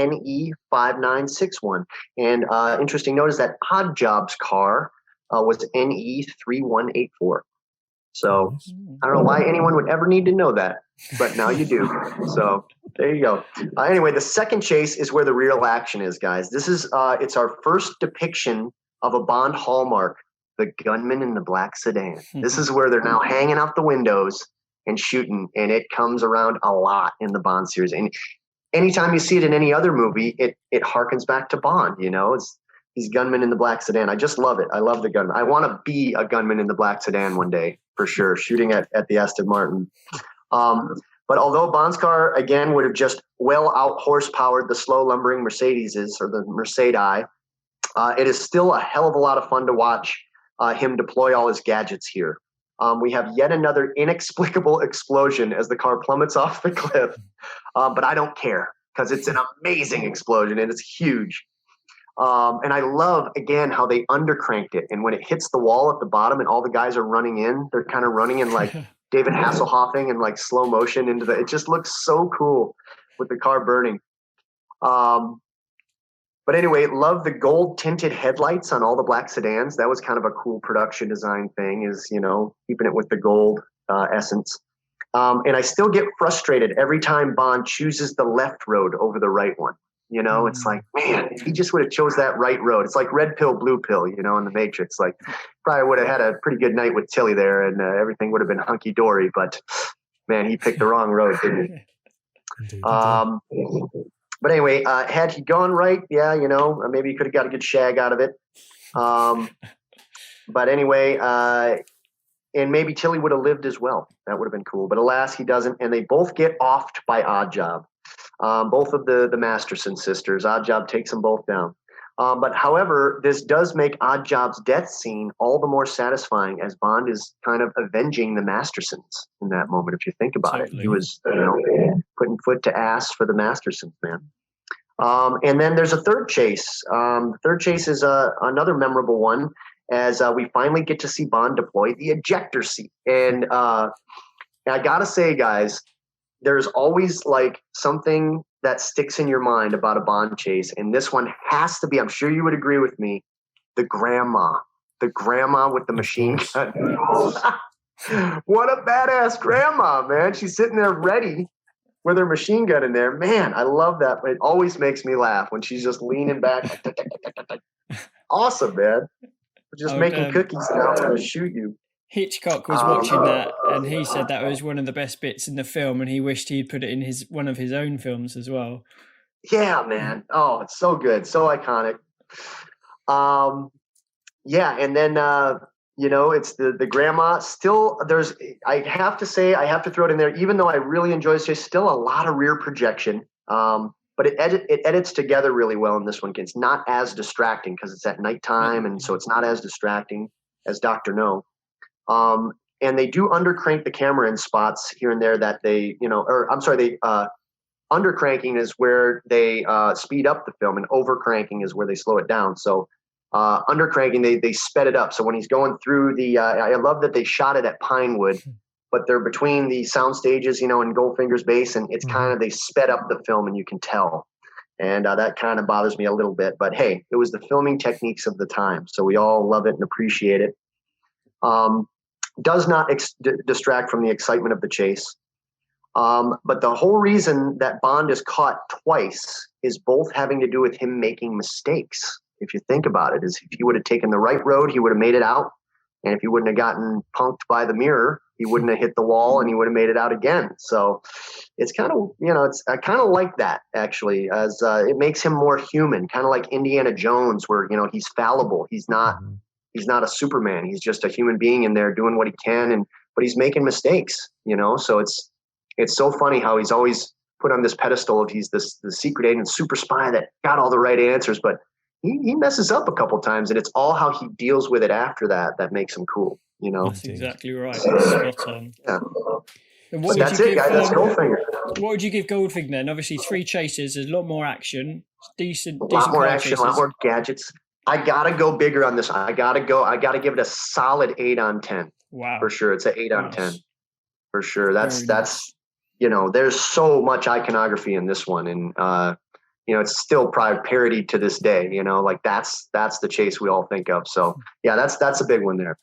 S7: NE5961. And interesting note is that Odd Job's car was NE3184. So I don't know why anyone would ever need to know that, but now you do. So there you go. Anyway, the second chase is where the real action is, guys. This is it's our first depiction of a Bond hallmark, the gunman in the black sedan. This is where they're now hanging out the windows and shooting, and it comes around a lot in the Bond series. And anytime you see it in any other movie, it harkens back to Bond. You know, it's these gunmen in the black sedan. I just love it. I love the gunman. I want to be a gunman in the black sedan one day for sure, shooting at the Aston Martin. But although Bond's car, again, would have just well out-horsepowered the slow lumbering Mercedeses or the Mercedes, it is still a hell of a lot of fun to watch him deploy all his gadgets here. We have yet another inexplicable explosion as the car plummets off the cliff. But I don't care because it's an amazing explosion and it's huge. And I love, again, how they undercranked it. And when it hits the wall at the bottom and all the guys are running in, they're kind of running in like David Hasselhoffing in like slow motion into it just looks so cool with the car burning. But anyway, love the gold tinted headlights on all the black sedans. That was kind of a cool production design thing, is, you know, keeping it with the gold essence. And I still get frustrated every time Bond chooses the left road over the right one. You know, it's like, man, if he just would have chose that right road. It's like red pill, blue pill, you know, in the Matrix. Like, probably would have had a pretty good night with Tilly there and everything would have been hunky dory. But man, he picked the wrong road, didn't he? But anyway, had he gone right, yeah, you know, maybe he could have got a good shag out of it. But anyway, and maybe Tilly would have lived as well. That would have been cool. But alas, he doesn't. And they both get offed by Odd Job. Both of the Masterson sisters. Odd Job takes them both down. But however, this does make Odd Job's death scene all the more satisfying as Bond is kind of avenging the Mastersons in that moment. If you think about it, he was, you know, putting foot to ass for the Mastersons, man. And then there's a third chase. The third chase is another memorable one as we finally get to see Bond deploy the ejector seat. And I gotta say, guys, there's always like something that sticks in your mind about a Bond chase. And this one has to be, I'm sure you would agree with me, the grandma with the machine gun. What a badass grandma, man. She's sitting there ready with her machine gun in there. Man, I love that. It always makes me laugh when she's just leaning back. Awesome, man. Just making cookies now to shoot you.
S3: Hitchcock was watching that, and he said that was one of the best bits in the film, and he wished he'd put it in one of his own films as well.
S7: Yeah, man. Oh, it's so good, so iconic. Yeah, and then you know, it's the grandma. Still, I have to say, I have to throw it in there. Even though I really enjoy this, there's still a lot of rear projection. But it edits together really well in this one. It's not as distracting because it's at nighttime, and so it's not as distracting as Dr. No. And they do undercrank the camera in spots here and there that they, you know, or I'm sorry, they undercranking is where they speed up the film, and overcranking is where they slow it down. So undercranking, they sped it up. So when he's going through I love that they shot it at Pinewood, but they're between the sound stages, you know, and Goldfinger's base, and it's kind of, they sped up the film, and you can tell. And that kind of bothers me a little bit. But hey, it was the filming techniques of the time, so we all love it and appreciate it. Does not distract from the excitement of the chase. But the whole reason that Bond is caught twice is both having to do with him making mistakes. If you think about it, is if he would have taken the right road, he would have made it out. And if he wouldn't have gotten punked by the mirror, he wouldn't have hit the wall, and he would have made it out again. So it's kind of, you know, I kind of like that, actually, as it makes him more human, kind of like Indiana Jones, where, you know, he's fallible. He's not a Superman. He's just a human being in there doing what he can, but he's making mistakes, you know. So it's so funny how he's always put on this pedestal of he's the secret agent, super spy that got all the right answers, but he messes up a couple times, and it's all how he deals with it after that makes him cool, you know.
S3: That's exactly right. Spot on.
S7: Yeah.
S3: But
S7: that's it, guys. That's Goldfinger.
S3: What would you give Goldfinger then? Obviously, 3 chases. There's a lot more action. Decent.
S7: A lot more action.
S3: Chases.
S7: A lot more gadgets. I gotta go bigger on this. I gotta give it a solid 8 on 10.
S3: Wow.
S7: For sure, it's an 8 on 10. For sure. That's you know, there's so much iconography in this one, and you know, it's still probably parodied to this day. You know, like that's the chase we all think of. So yeah, that's a big one there.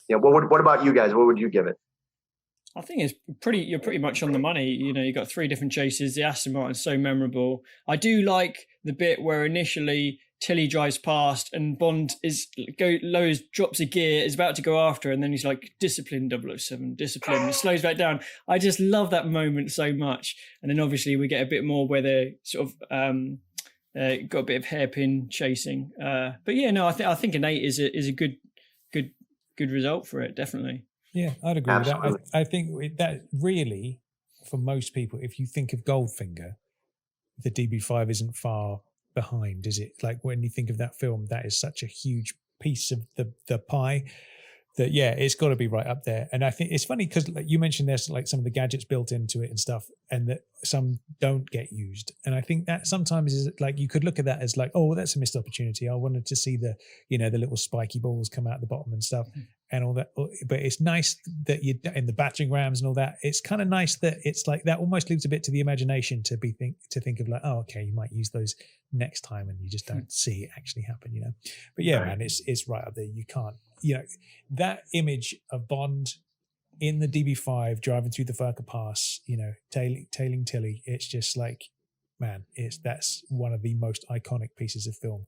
S7: Yeah. What about you guys? What would you give it?
S3: I think you're pretty much on the money. You know, you got 3 different chases. The Aston Martin's so memorable. I do like the bit where initially Tilly drives past and Bond drops a gear, is about to go after her, and then he's like, discipline 007, discipline, and slows back down. I just love that moment so much. And then obviously we get a bit more where they're sort of got a bit of hairpin chasing. But yeah, no, I think an 8 is a good result for it, definitely.
S2: Yeah, I'd agree with that. I think that really, for most people, if you think of Goldfinger, the DB5 isn't far behind, is it? Like when you think of that film, that is such a huge piece of the pie that, yeah, it's got to be right up there. And I think it's funny because, like you mentioned, there's like some of the gadgets built into it and stuff, and that some don't get used. And I think that sometimes is like, you could look at that as like, oh, well, that's a missed opportunity. I wanted to see the, you know, the little spiky balls come out the bottom and stuff and all that. But it's nice that you in the battering rams and all that. It's kind of nice that it's like that almost leaves a bit to the imagination to think of like, oh, okay, you might use those next time, and you just don't see it actually happen, you know. But yeah, man, it's right up there. You can't, you know, that image of Bond in the DB5 driving through the Furka Pass, you know, tailing Tilly. It's just like, man, that's one of the most iconic pieces of film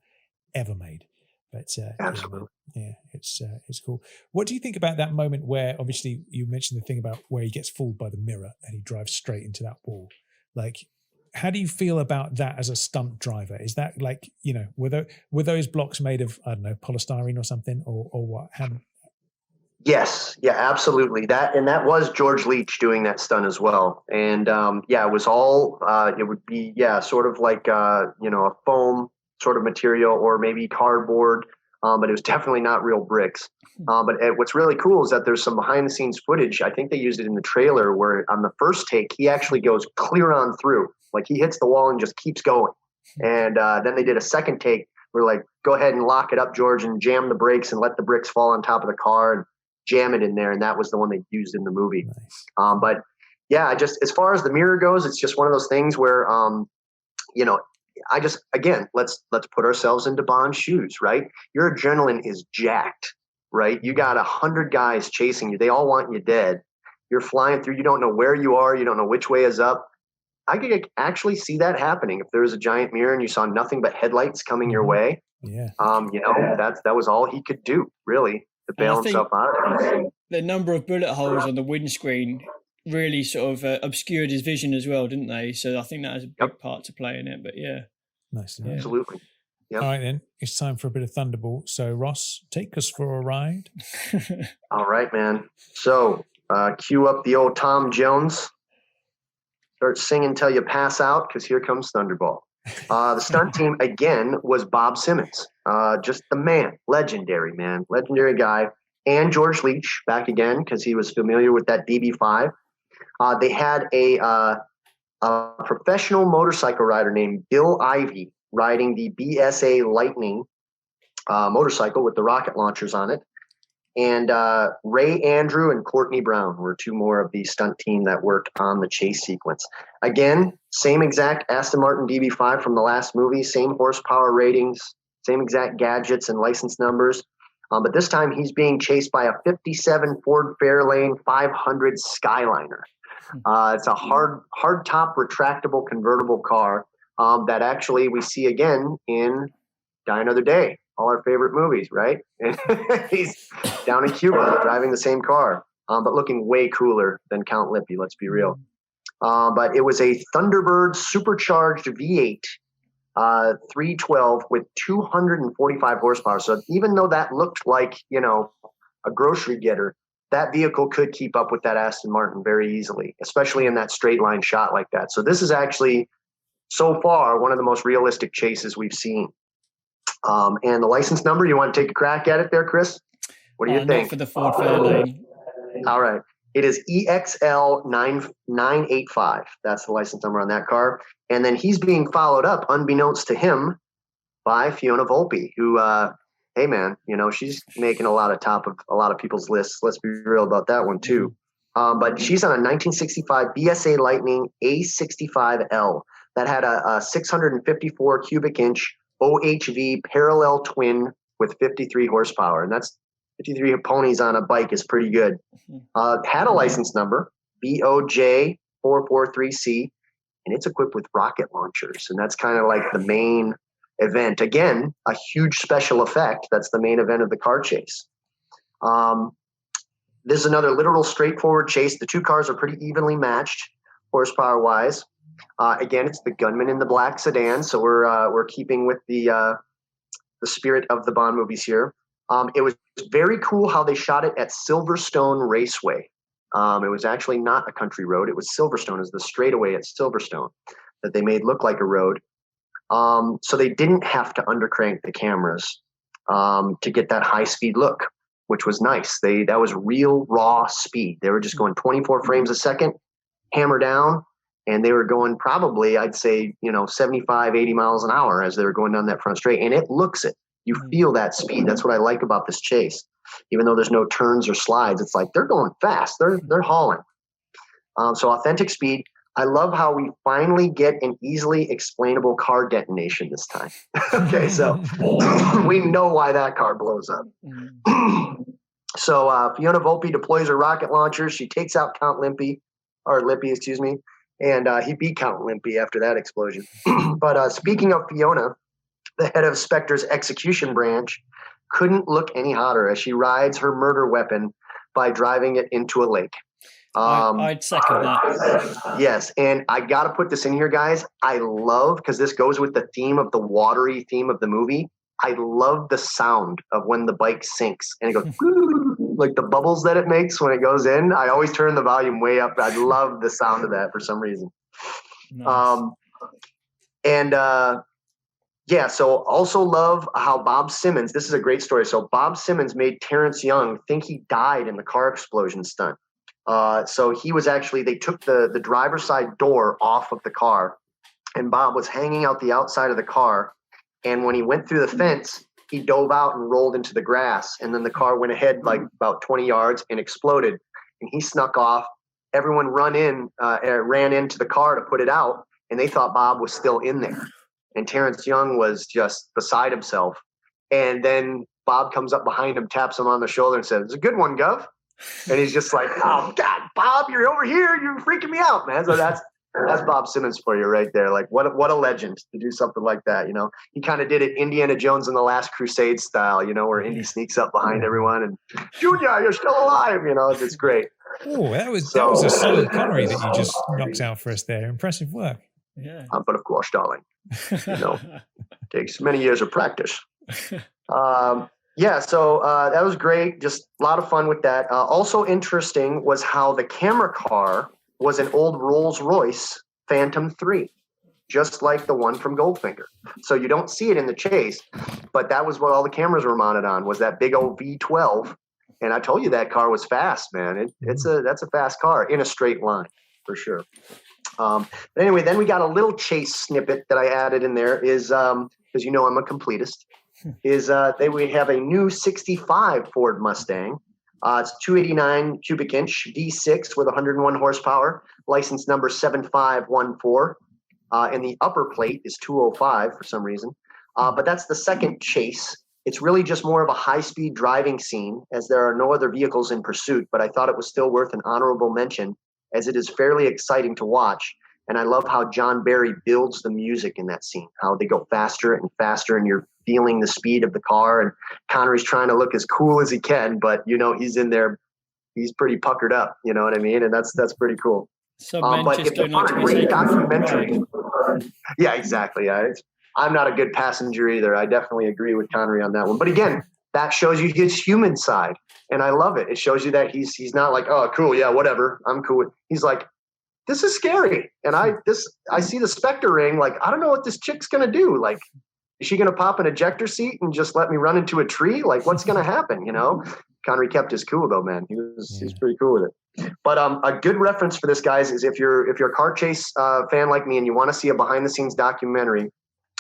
S2: ever made. But
S7: absolutely,
S2: yeah, it's cool. What do you think about that moment where, obviously, you mentioned the thing about where he gets fooled by the mirror and he drives straight into that wall? Like, how do you feel about that as a stunt driver? Is that like, you know, were those blocks made of, I don't know, polystyrene or something, or what?
S7: Yes, yeah, absolutely. That was George Leach doing that stunt as well. And yeah, it was all it would be sort of like you know, a foam sort of material or maybe cardboard, but it was definitely not real bricks. But what's really cool is that there's some behind the scenes footage. I think they used it in the trailer where on the first take he actually goes clear on through, like he hits the wall and just keeps going. And then they did a second take. We're like, go ahead and lock it up, George, and jam the brakes and let the bricks fall on top of the car and jam it in there. And that was the one they used in the movie. Nice. But yeah, just as far as the mirror goes, it's just one of those things where, you know, again, let's put ourselves into Bond's shoes, right? Your adrenaline is jacked, right? You got 100 guys chasing you. They all want you dead. You're flying through. You don't know where you are. You don't know which way is up. I could actually see that happening if there was a giant mirror and you saw nothing but headlights coming your way.
S2: Yeah.
S7: You know, that was all he could do, really, to bail himself out of it.
S3: The number of bullet holes on the windscreen really sort of obscured his vision as well, didn't they? So I think that has a big part to play in it. But yeah.
S2: Nice.
S3: Yeah.
S7: Absolutely. Yep.
S2: All right, then. It's time for a bit of Thunderball. So, Ross, take us for a ride.
S7: All right, man. So, cue up the old Tom Jones. Start singing till you pass out, because here comes Thunderball. The stunt team, again, was Bob Simmons. Just the man. Legendary, man. Legendary guy. And George Leach, back again, because he was familiar with that DB5. They had a professional motorcycle rider named Bill Ivy riding the BSA Lightning motorcycle with the rocket launchers on it. And Ray Andrew and Courtney Brown were two more of the stunt team that worked on the chase sequence. Again, same exact Aston Martin DB5 from the last movie, same horsepower ratings, same exact gadgets and license numbers. But this time he's being chased by a 57 Ford Fairlane 500 Skyliner. It's a hard top retractable convertible car that actually we see again in Die Another Day. All our favorite movies, right? And he's down in Cuba driving the same car, but looking way cooler than Count Lippy, let's be real. But it was a Thunderbird supercharged V8 312 with 245 horsepower. So even though that looked like, a grocery getter, that vehicle could keep up with that Aston Martin very easily, especially in that straight line shot like that. So this is actually, so far, one of the most realistic chases we've seen. And the license number, you want to take a crack at it there, Chris? What do you think?
S3: Not for the Ford Fairlane.
S7: All right. It is EXL985. That's the license number on that car. And then he's being followed up, unbeknownst to him, by Fiona Volpe, who, hey, man, she's making a lot of people's lists. Let's be real about that one, too. But she's on a 1965 BSA Lightning A65L that had a 654 cubic inch OHV parallel twin with 53 horsepower. And that's 53 ponies on a bike is pretty good. Had a license number, BOJ443C, and it's equipped with rocket launchers. And that's kind of like the main event. Again, a huge special effect. That's the main event of the car chase. This is another literal straightforward chase. The two cars are pretty evenly matched horsepower-wise. Again, it's the gunman in the black sedan, so we're keeping with the spirit of the Bond movies here. It was very cool how they shot it at Silverstone Raceway. It was actually not a country road; it was Silverstone, it was the straightaway at Silverstone that they made look like a road. So they didn't have to undercrank the cameras to get that high speed look, which was nice. That was real raw speed. They were just going 24 frames a second, hammer down. And they were going probably, I'd say, 75, 80 miles an hour as they were going down that front straight. And it looks it. You feel that speed. That's what I like about this chase. Even though there's no turns or slides, it's like they're going fast. They're hauling. So authentic speed. I love how we finally get an easily explainable car detonation this time. Okay, so we know why that car blows up. So Fiona Volpe deploys her rocket launcher. She takes out Count Lippy, excuse me. And he beat Count Limpy after that explosion. But speaking of Fiona, the head of Spectre's execution branch couldn't look any hotter as she rides her murder weapon by driving it into a lake.
S3: I'd second that.
S7: Yes, and I got to put this in here, guys. I love, because this goes with the theme of the watery theme of the movie, I love the sound of when the bike sinks and it goes like the bubbles that it makes when it goes in. I always turn the volume way up. I love the sound of that for some reason. Nice. So also love how Bob Simmons, this is a great story. So Bob Simmons made Terrence Young think he died in the car explosion stunt. So he was actually, they took the driver's side door off of the car and Bob was hanging out the outside of the car. And when he went through the fence, he dove out and rolled into the grass. And then the car went ahead like about 20 yards and exploded. And he snuck off. Everyone ran into the car to put it out. And they thought Bob was still in there. And Terrence Young was just beside himself. And then Bob comes up behind him, taps him on the shoulder and says, "It's a good one, Gov." And he's just like, "Oh, God, Bob, you're over here. You're freaking me out, man." So that's Bob Simmons for you right there. Like what a legend to do something like that. He kind of did it Indiana Jones and the Last Crusade style, where Indy sneaks up behind everyone and "Junior, you're still alive." It's great.
S2: Oh, that was a solid Connery that you just knocked out for us there. Impressive work.
S3: Yeah.
S7: But of course, darling, takes many years of practice. So that was great. Just a lot of fun with that. Also interesting was how the camera car was an old Rolls-Royce Phantom 3, just like the one from Goldfinger. So you don't see it in the chase, but that was what all the cameras were mounted on, was that big old V12. And I told you that car was fast, man. That's a fast car in a straight line for sure. But anyway, then we got a little chase snippet that I added in there is, because I'm a completist. is we have a new 65 Ford Mustang. It's 289 cubic inch V6 with 101 horsepower, license number 7514. And the upper plate is 205 for some reason. But that's the second chase. It's really just more of a high-speed driving scene, as there are no other vehicles in pursuit, but I thought it was still worth an honorable mention, as it is fairly exciting to watch. And I love how John Barry builds the music in that scene, how they go faster and faster, and you're feeling the speed of the car. And Connery's trying to look as cool as he can, but, he's in there. He's pretty puckered up, you know what I mean? And that's pretty cool.
S3: But if you want a great
S7: documentary, yeah, exactly. I'm not a good passenger either. I definitely agree with Connery on that one. But again, that shows you his human side, and I love it. It shows you that he's not like, oh, cool, yeah, whatever, I'm cool. He's like, this is scary, and I see the Spectre ring. Like, I don't know what this chick's gonna do. Like, is she gonna pop an ejector seat and just let me run into a tree? Like, what's gonna happen? Connery kept his cool though, man. He's pretty cool with it. But a good reference for this, guys, is if you're a car chase fan like me and you want to see a behind the scenes documentary,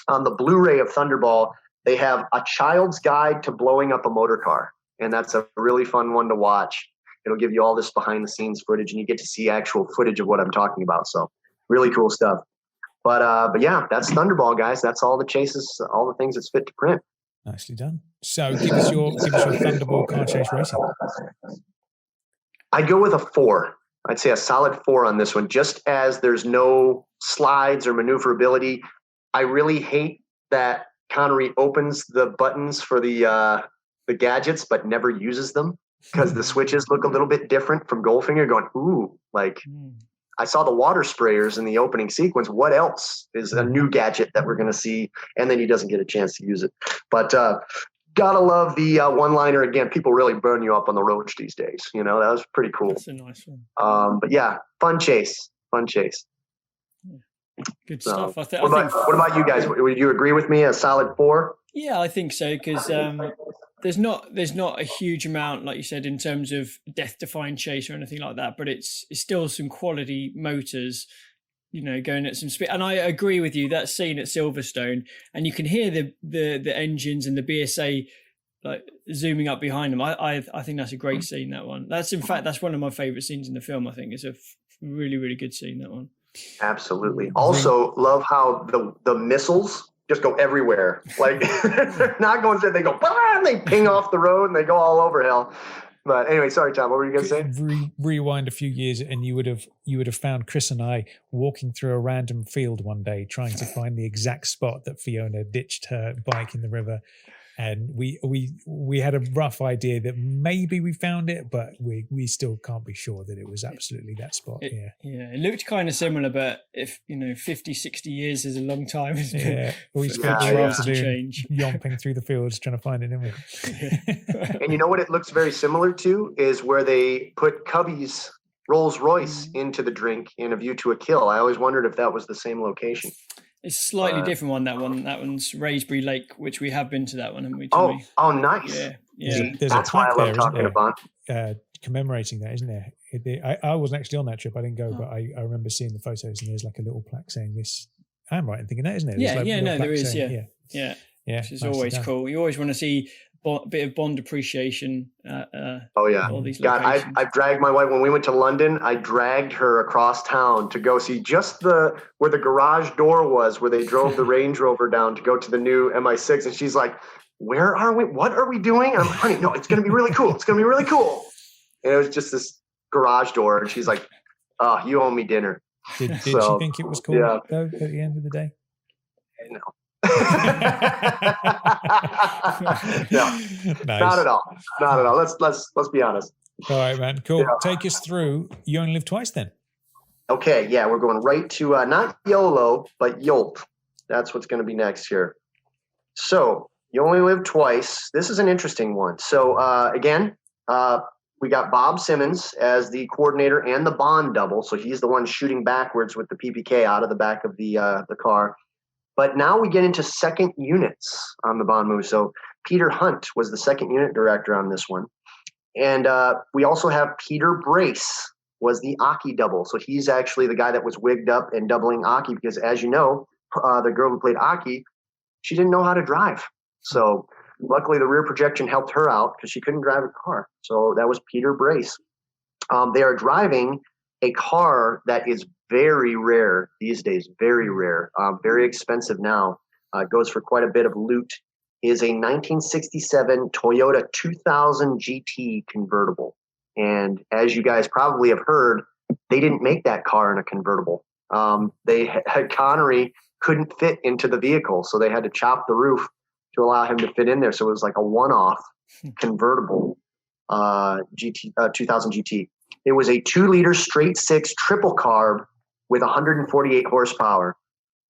S7: on the Blu-ray of Thunderball, they have a child's guide to blowing up a motor car, and that's a really fun one to watch. It'll give you all this behind the scenes footage, and you get to see actual footage of what I'm talking about. So really cool stuff. But yeah, that's Thunderball, guys. That's all the chases, all the things that's fit to print.
S2: Nicely done. So give us your Thunderball car chase racing.
S7: I go with a 4. I'd say a solid 4 on this one, just as there's no slides or maneuverability. I really hate that Connery opens the buttons for the gadgets, but never uses them, because the switches look a little bit different from Goldfinger. Going, ooh, like I saw the water sprayers in the opening sequence. What else is a new gadget that we're going to see? And then he doesn't get a chance to use it. But gotta love the one-liner again. People really burn you up on the roads these days. That was pretty cool.
S3: That's a nice one.
S7: But yeah, fun chase.
S3: Good stuff.
S7: What about you guys? Would you agree with me? A solid 4?
S3: Yeah, I think so, because there's not a huge amount, like you said, in terms of death-defying chase or anything like that, but it's still some quality motors, going at some speed. And I agree with you, that scene at Silverstone, and you can hear the engines and the BSA like zooming up behind them. I think that's a great scene, that one. That's one of my favorite scenes in the film. I think it's a really, really good scene, that one.
S7: Absolutely. Also, love how the missiles just go everywhere. Like, they're not going to, they go, and they ping off the road and they go all over hell. But anyway, sorry, Tom, what were you going to say?
S2: Rewind a few years, and you would have found Chris and I walking through a random field one day, trying to find the exact spot that Fiona ditched her bike in the river. And we had a rough idea that maybe we found it, but we still can't be sure that it was absolutely that spot.
S3: It looked kind of similar, but if 50, 60 years is a long time.
S2: We spent a lot to change, yomping through the fields trying to find it, didn't we?
S7: And you know what it looks very similar to is where they put Cubby's Rolls Royce into the drink in A View to a Kill. I always wondered if that was the same location.
S3: It's a slightly different one. That one's Raysbury Lake, which we have been to that one, haven't we?
S7: Tommy? Oh, nice.
S3: Yeah.
S2: There's
S7: That's why I love talking about
S2: commemorating that, isn't there? I wasn't actually on that trip. I didn't go, but I remember seeing the photos, and there's like a little plaque saying this. I'm right in thinking that, isn't it?
S3: There is. Yeah. Which is always cool. You always want to see a bit of Bond appreciation. All these
S7: God, I've dragged my wife when we went to London. I dragged her across town to go see just where the garage door was, where they drove the Range Rover down to go to the new MI6, and she's like, "Where are we? What are we doing?" And I'm like, "Honey, no, it's going to be really cool. It's going to be really cool." And it was just this garage door, and she's like, "Oh, you owe me dinner."
S2: Did she think it was cool though? At the end of the day,
S7: no.
S2: Nice.
S7: Not at all. Let's be honest.
S2: All right, man. Cool. Take us through You Only Live Twice then.
S7: Okay, yeah, we're going right to not YOLO, but YOLT. That's what's going to be next here. So, You Only Live Twice. This is an interesting one. So, again, we got Bob Simmons as the coordinator and the Bond double. So he's the one shooting backwards with the PPK out of the back of the car. But now we get into second units on the Bond movie. So Peter Hunt was the second unit director on this one. And we also have Peter Brace was the Aki double. So he's actually the guy that was wigged up and doubling Aki, because as you know, the girl who played Aki, she didn't know how to drive. So luckily the rear projection helped her out because she couldn't drive a car. So that was Peter Brace. They are driving a car that is very rare these days, very rare, very expensive now. Goes for quite a bit of loot. Is a 1967 Toyota 2000 GT convertible. And as you guys probably have heard, they didn't make that car in a convertible. They had Connery couldn't fit into the vehicle, so they had to chop the roof to allow him to fit in there. So it was like a one-off convertible GT 2000 GT. It was a 2-liter straight six triple carb with 148 horsepower.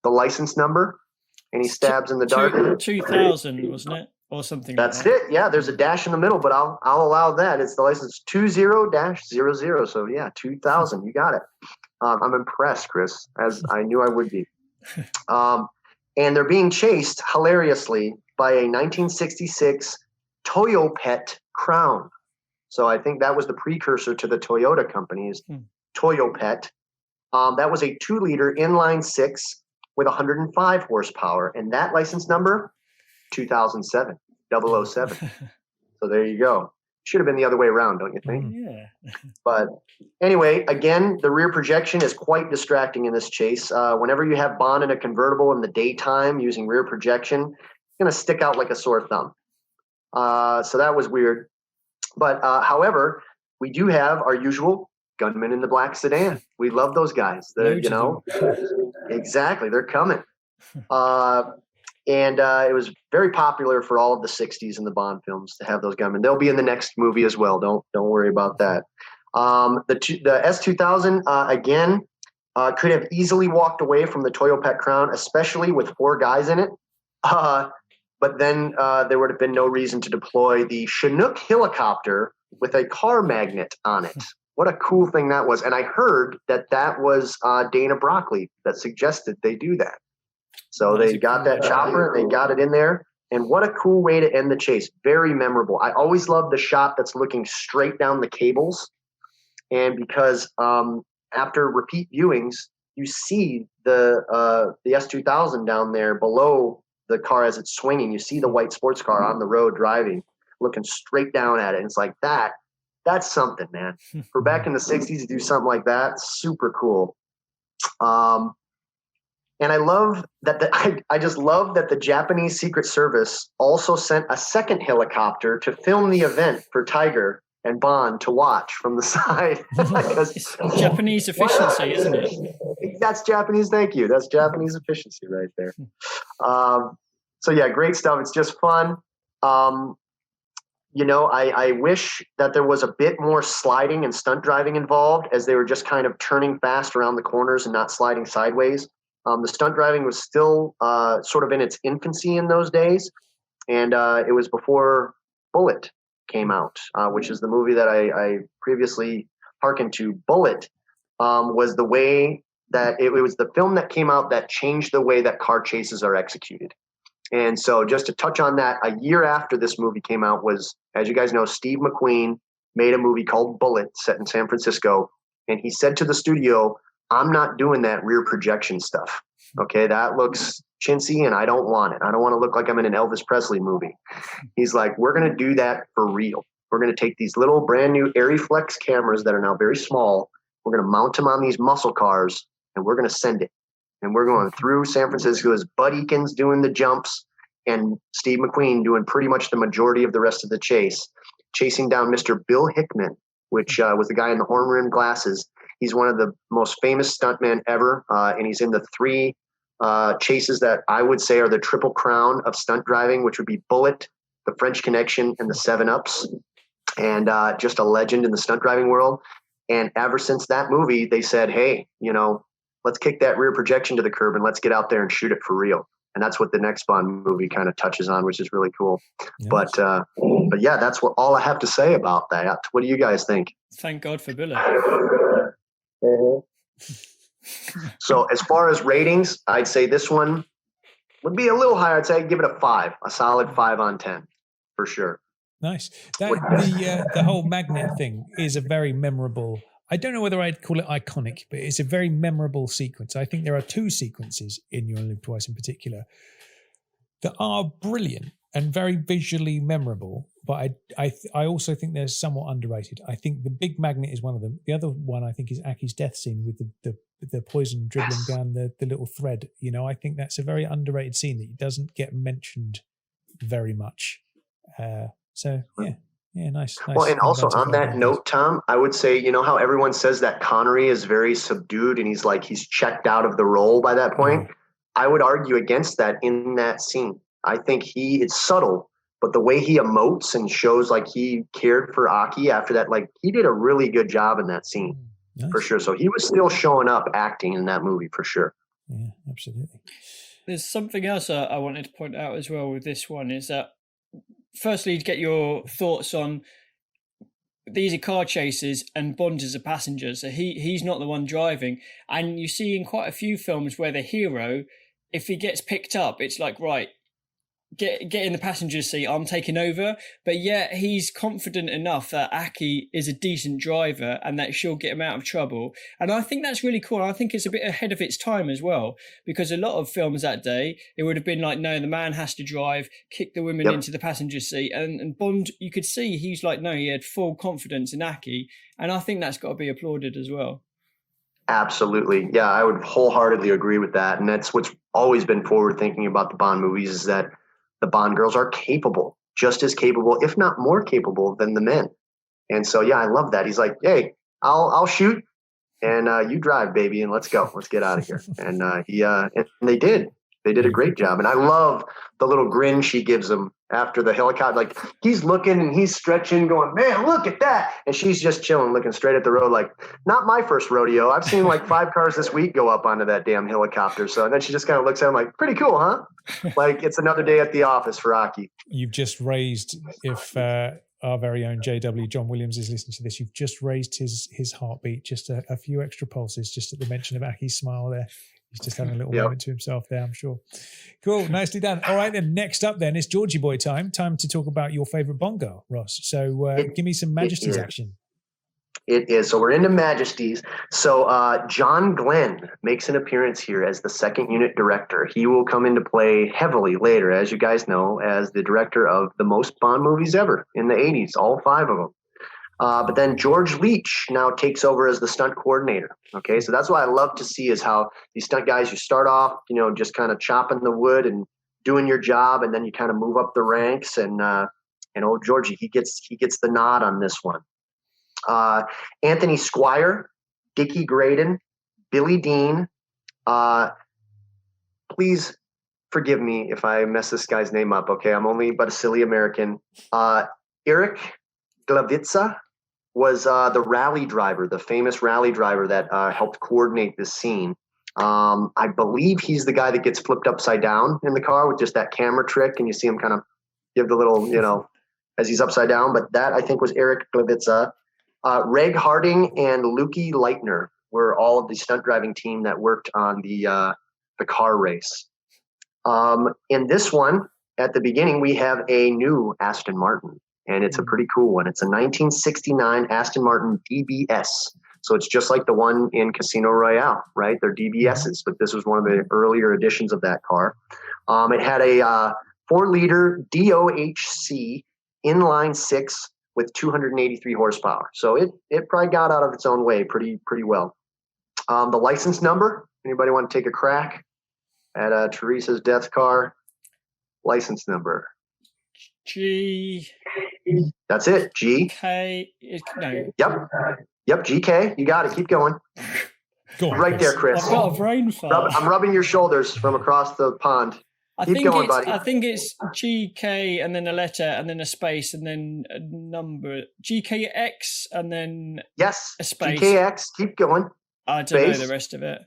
S7: The license number, any stabs in the dark?
S3: 2000, wasn't it? Or something
S7: That's
S3: like that.
S7: it. Yeah, there's a dash in the middle, but I'll allow that. It's the license 20-00. So yeah, 2000. You got it. I'm impressed, Chris, as I knew I would be. And they're being chased hilariously by a 1966 Toyopet Crown. So I think that was the precursor to the Toyota company's Toyopet. That was a 2-liter inline six with 105 horsepower. And that license number, 2007, 007. So there you go. Should have been the other way around, don't you think?
S3: Yeah.
S7: But anyway, again, the rear projection is quite distracting in this chase. Whenever you have Bond in a convertible in the daytime using rear projection, it's going to stick out like a sore thumb. So that was weird. But however, we do have our usual gunmen in the black sedan. We love those guys. Exactly. They're coming. And it was very popular for all of the 60s in the Bond films to have those gunmen. They'll be in the next movie as well. Don't worry about that. The S2000, again, could have easily walked away from the Toyopet Crown, especially with 4 guys in it. But then there would have been no reason to deploy the Chinook helicopter with a car magnet on it. What a cool thing that was. And I heard that was Dana Broccoli that suggested they do that. So they got that chopper, they got it in there. And what a cool way to end the chase. Very memorable. I always love the shot that's looking straight down the cables. And because after repeat viewings, you see the S2000 down there below the car as it's swinging. You see the white sports car on the road driving, looking straight down at it. And it's like that's something, man. For back in the 60s to do something like that, super cool. And I love that I just love that the Japanese Secret Service also sent a second helicopter to film the event for Tiger and Bond to watch from the side.
S3: It's Japanese efficiency, isn't it?
S7: That's Japanese. Thank you. That's Japanese efficiency right there. So yeah, great stuff. It's just fun. I wish that there was a bit more sliding and stunt driving involved, as they were just kind of turning fast around the corners and not sliding sideways. The stunt driving was still sort of in its infancy in those days. And it was before Bullet came out, which is the movie that I previously hearkened to. Bullet was the way that it was the film that came out that changed the way that car chases are executed. And so just to touch on that, a year after this movie came out was, as you guys know, Steve McQueen made a movie called Bullet set in San Francisco. And he said to the studio, I'm not doing that rear projection stuff. Okay, that looks chintzy and I don't want it. I don't want to look like I'm in an Elvis Presley movie. He's like, we're going to do that for real. We're going to take these little brand new Ariflex cameras that are now very small. We're going to mount them on these muscle cars and we're going to send it. And we're going through San Francisco as Bud Eakins doing the jumps and Steve McQueen doing pretty much the majority of the rest of the chase, chasing down Mr. Bill Hickman, which was the guy in the horn-rimmed glasses. He's one of the most famous stuntmen ever, and he's in the 3 chases that I would say are the triple crown of stunt driving, which would be Bullet, the French Connection, and the 7-Ups, and just a legend in the stunt driving world. And ever since that movie, they said, hey, let's kick that rear projection to the curb and let's get out there and shoot it for real. And that's what the next Bond movie kind of touches on, which is really cool. Yes. But yeah, that's all I have to say about that. What do you guys think?
S3: Thank God for Billy.
S7: So as far as ratings, I'd say this one would be a little higher. I'd say I'd give it a 5, a solid 5 on 10 for sure.
S2: Nice. The whole magnet thing is a very memorable. I don't know whether I'd call it iconic, but it's a very memorable sequence. I think there are 2 sequences in You Only Live Twice in particular that are brilliant. and very visually memorable. But I also think they're somewhat underrated. I think the big magnet is one of them. The other one I think is Aki's death scene with the poison dribbling down the little thread. You know, I think that's a very underrated scene that doesn't get mentioned very much. So yeah, nice.
S7: Well, and also on that note, Tom, I would say, you know how everyone says that Connery is very subdued and he's checked out of the role by that point? Mm-hmm. I would argue against that in that scene. I think it's subtle, but the way he emotes and shows like he cared for Aki after that, like he did a really good job in that scene. Nice. For sure. So he was still showing up acting in that movie for sure.
S2: Yeah, absolutely.
S3: There's something else I wanted to point out as well with this one is that firstly, to get your thoughts on these are car chases and Bond is a passenger. So he's not the one driving. And you see in quite a few films where the hero, if he gets picked up, it's like, right, get in the passenger seat, I'm taking over. But yet he's confident enough that Aki is a decent driver and that she'll get him out of trouble. And I think that's really cool. I think it's a bit ahead of its time as well, because a lot of films that day, it would have been like, no, the man has to drive, kick the women into the passenger seat. And Bond, you could see he's like, no, he had full confidence in Aki. And I think that's got to be applauded as well.
S7: Absolutely. Yeah, I would wholeheartedly agree with that. And that's what's always been forward thinking about the Bond movies is that the Bond girls are capable, just as capable, if not more capable than the men. And so, yeah, I love that. He's like, hey, I'll shoot and you drive, baby. And let's go. Let's get out of here. And and they did. They did a great job. And I love the little grin she gives him after the helicopter. Like he's looking and he's stretching, going, man, look at that. And she's just chilling, looking straight at the road. Like, not my first rodeo. I've seen like 5 cars this week go up onto that damn helicopter. So and then she just kind of looks at him like, pretty cool, huh? Like it's another day at the office for Aki.
S2: You've just raised, if our very own JW John Williams is listening to this, you've just raised his heartbeat, just a few extra pulses, just at the mention of Aki's smile there. He's just having a little moment to himself there, I'm sure. Cool, nicely done. All right, then next up then, it's Georgie Boy time to talk about your favourite Bond girl, Ross. So give me some Majesty's action.
S7: It is. So we're into Majesties. So John Glen makes an appearance here as the second unit director. He will come into play heavily later, as you guys know, as the director of the most Bond movies ever in the 80s, all 5 of them. But then George Leach now takes over as the stunt coordinator. Okay, so that's what I love to see is how these stunt guys, you start off, just kind of chopping the wood and doing your job, and then you kind of move up the ranks. And old Georgie, he gets the nod on this one. Anthony Squire, Dickie Graydon, Billy Dean. Please forgive me if I mess this guy's name up. Okay, I'm only but a silly American. Eric Glavitsa was the rally driver, the famous rally driver that helped coordinate this scene. I believe he's the guy that gets flipped upside down in the car with just that camera trick, and you see him kind of give the little, as he's upside down. But that, I think, was Eric Glavitsa. Reg Harding and Lukey Leitner were all of the stunt driving team that worked on the car race. In this one, at the beginning, we have a new Aston Martin. And it's a pretty cool one. It's a 1969 Aston Martin DBS. So it's just like the one in Casino Royale, right? They're DBSs, but this was one of the earlier editions of that car. It had a 4-liter DOHC inline 6 with 283 horsepower. So it probably got out of its own way pretty well. The license number, anybody want to take a crack at Teresa's death car? License number.
S3: G.
S7: That's it. G.
S3: K. No.
S7: Yep. GK. You got it. Keep going.
S2: Go on,
S7: right there, Chris.
S3: I've got a brain fart.
S7: I'm rubbing your shoulders from across the pond. Keep going, buddy.
S3: I think it's GK and then a letter and then a space and then a number. GKX and then a space.
S7: GKX. Keep going.
S3: I don't know the rest of it.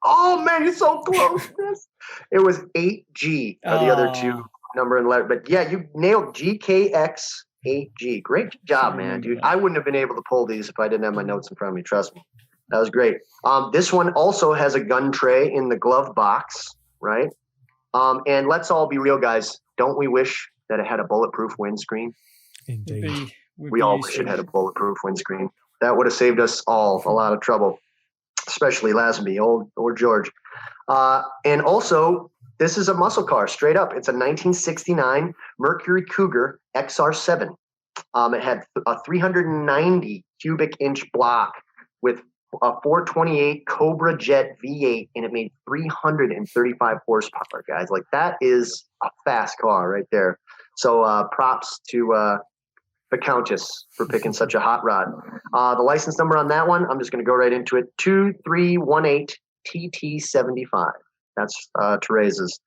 S7: Oh man, you're so close, Chris. It was 8G are the other two. Number and letter, but yeah, you nailed GKX8G. Great job, man, dude. I wouldn't have been able to pull these if I didn't have my notes in front of me. Trust me, that was great. This one also has a gun tray in the glove box, right? And let's all be real, guys. Don't we wish that it had a bulletproof windscreen?
S2: Indeed,
S7: we all wish it had a bulletproof windscreen. That would have saved us all a lot of trouble, especially Lazenby, old George. And also, This is a muscle car, straight up. It's a 1969 Mercury Cougar XR7. It had a 390 cubic inch block with a 428 Cobra Jet V8, and it made 335 horsepower, guys. Like, that is a fast car right there. So props to the Countess for picking such a hot rod. The license number on that one, I'm just going to go right into it, 2318 TT75. That's Therese's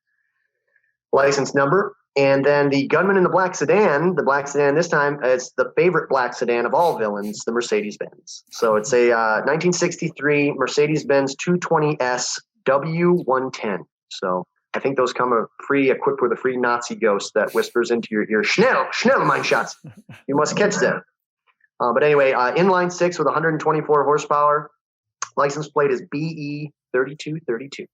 S7: license number. And then the gunman in the black sedan this time, it's the favorite black sedan of all villains, the Mercedes-Benz. So it's a 1963 Mercedes-Benz 220S W110. So I think those come equipped with a free Nazi ghost that whispers into your ear, Schnell, mein Schatz. You must catch them. But anyway, inline 6 with 124 horsepower. License plate is BE3232.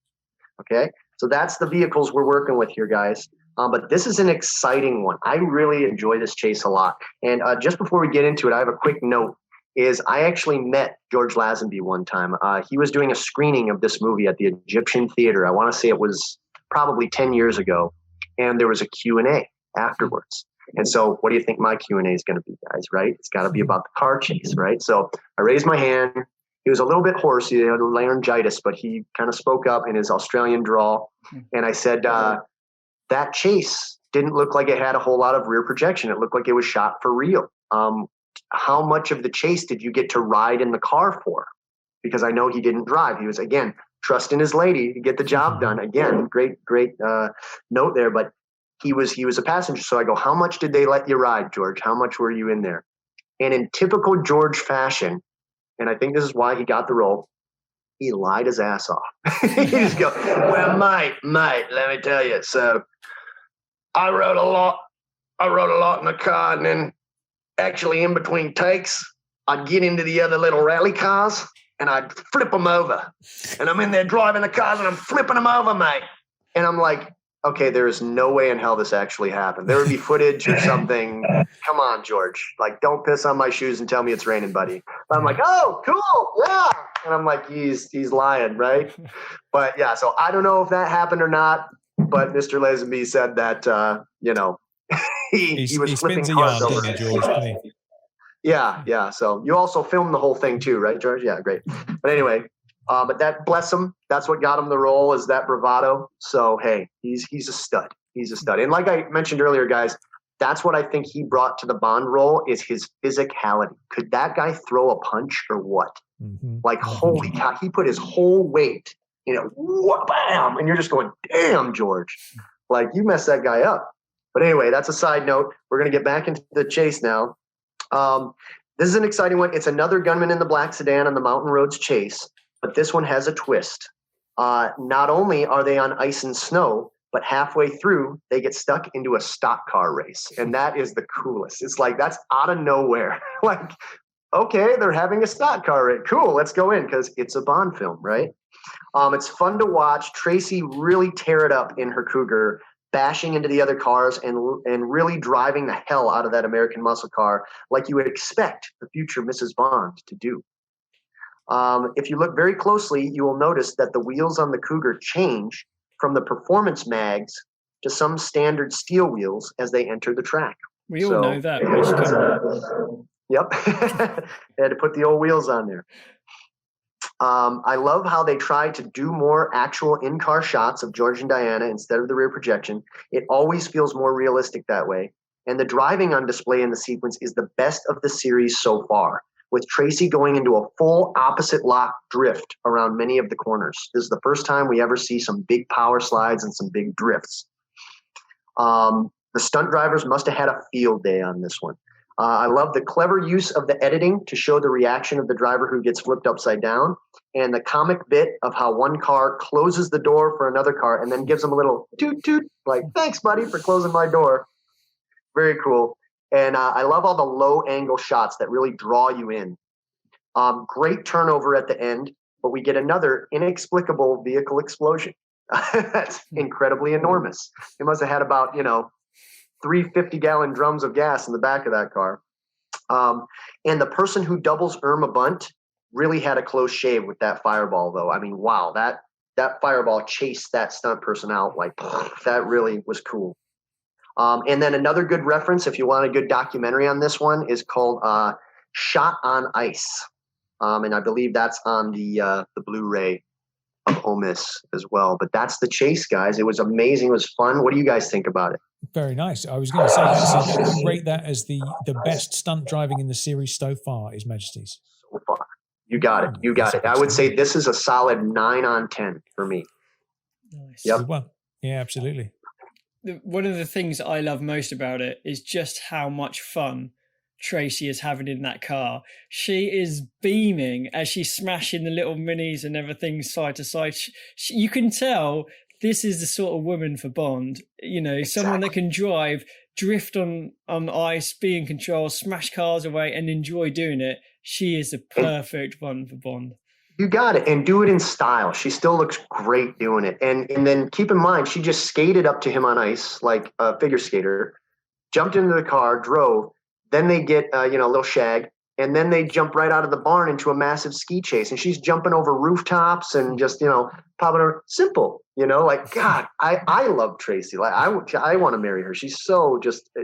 S7: Okay, so that's the vehicles we're working with here, guys. But this is an exciting one. I really enjoy this chase a lot. And just before we get into it, I have a quick note. I actually met George Lazenby one time. He was doing a screening of this movie at the Egyptian Theater. I want to say it was probably 10 years ago. And there was a Q&A afterwards. And so what do you think my Q&A is going to be, guys, right? It's got to be about the car chase, right? So I raised my hand. He was a little bit hoarse. He had laryngitis, but he kind of spoke up in his Australian drawl. And I said, that chase didn't look like it had a whole lot of rear projection. It looked like it was shot for real. How much of the chase did you get to ride in the car for? Because I know he didn't drive. He was, again, trusting his lady to get the job done. Again, great note there. But he was a passenger. So I go, how much did they let you ride, George? How much were you in there? And in typical George fashion, and I think this is why he got the role, he lied his ass off. He just go, well, mate, let me tell you. So I rode a lot in the car, and then actually in between takes, I'd get into the other little rally cars and I'd flip them over. And I'm in there driving the cars and I'm flipping them over, mate. And I'm like, okay, there is no way in hell this actually happened. There would be footage or something. Come on, George. Like, don't piss on my shoes and tell me it's raining, buddy. But I'm like, oh, cool, yeah. And I'm like, he's lying, right? But yeah, so I don't know if that happened or not. But Mr. Lazenby said that, he was flipping cars over.
S2: George,
S7: Yeah. So you also filmed the whole thing too, right, George? Yeah, great. But anyway, but that, bless him, that's what got him the role, is that bravado. So hey, he's a stud. He's a stud. And like I mentioned earlier, guys, that's what I think he brought to the Bond role, is his physicality. Could that guy throw a punch or what?
S2: Mm-hmm.
S7: Like, holy cow, he put his whole weight, bam, and you're just going, damn, George, like, you messed that guy up. But anyway, that's a side note. We're going to get back into the chase now. This is an exciting one. It's another gunman in the black sedan on the Mountain Roads chase, but this one has a twist. Not only are they on ice and snow, but halfway through, they get stuck into a stock car race. And that is the coolest. It's like, that's out of nowhere. Like, okay, they're having a stock car race. Cool, let's go in, because it's a Bond film, right? It's fun to watch. Tracy really tear it up in her Cougar, bashing into the other cars and really driving the hell out of that American muscle car, like you would expect the future Mrs. Bond to do. If you look very closely, you will notice that the wheels on the Cougar change from the performance mags to some standard steel wheels as they enter the track.
S3: We all know that.
S7: Yep. They had to put the old wheels on there. I love how they tried to do more actual in-car shots of George and Diana instead of the rear projection. It always feels more realistic that way. And the driving on display in the sequence is the best of the series so far, with Tracy going into a full opposite lock drift around many of the corners. This is the first time we ever see some big power slides and some big drifts. The stunt drivers must have had a field day on this one. I love the clever use of the editing to show the reaction of the driver who gets flipped upside down, and the comic bit of how one car closes the door for another car and then gives them a little toot toot, like, thanks, buddy, for closing my door. Very cool. And I love all the low angle shots that really draw you in. Great turnover at the end, but we get another inexplicable vehicle explosion. That's incredibly enormous. It must have had about, 3 50-gallon drums of gas in the back of that car. And the person who doubles Irma Bunt really had a close shave with that fireball, though. I mean, wow, that that fireball chased that stunt person out. Like, that really was cool. And then another good reference, if you want a good documentary on this one, is called Shot on Ice. And I believe that's on the Blu-ray of Omis as well. But that's the chase, guys. It was amazing. It was fun. What do you guys think about it?
S2: Very nice. I was going to say, actually, rate that as the best stunt driving in the series so far is Majesty's.
S7: So far. You got it. You got it. I would say this is a solid 9 on 10 for me.
S3: Nice.
S7: Yep.
S2: Well, yeah, absolutely.
S3: One of the things I love most about it is just how much fun Tracy is having in that car. She is beaming as she's smashing the little minis and everything side to side. You can tell this is the sort of woman for Bond. You know, someone that can drift on ice, be in control, smash cars away and enjoy doing it. She is the perfect one for Bond.
S7: You got it. And do it in style. She still looks great doing it. And then keep in mind, she just skated up to him on ice like a figure skater, jumped into the car, drove. Then they get, a little shag. And then they jump right out of the barn into a massive ski chase. And she's jumping over rooftops and just, popping her. Simple, like, God, I love Tracy. Like, I want to marry her. She's so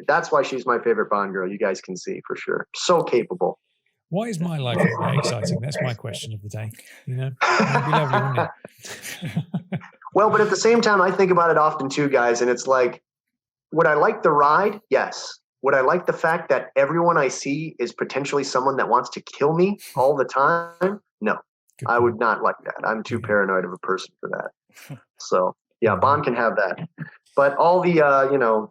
S7: that's why she's my favorite Bond girl. You guys can see for sure. So capable.
S2: Why is my life not that exciting? That's my question of the day. It'd be lovely, wouldn't it?
S7: Well, but at the same time, I think about it often too, guys. And it's like, would I like the ride? Yes. Would I like the fact that everyone I see is potentially someone that wants to kill me all the time? No, I would not like that. I'm too paranoid of a person for that. So yeah, Bond can have that. But all the,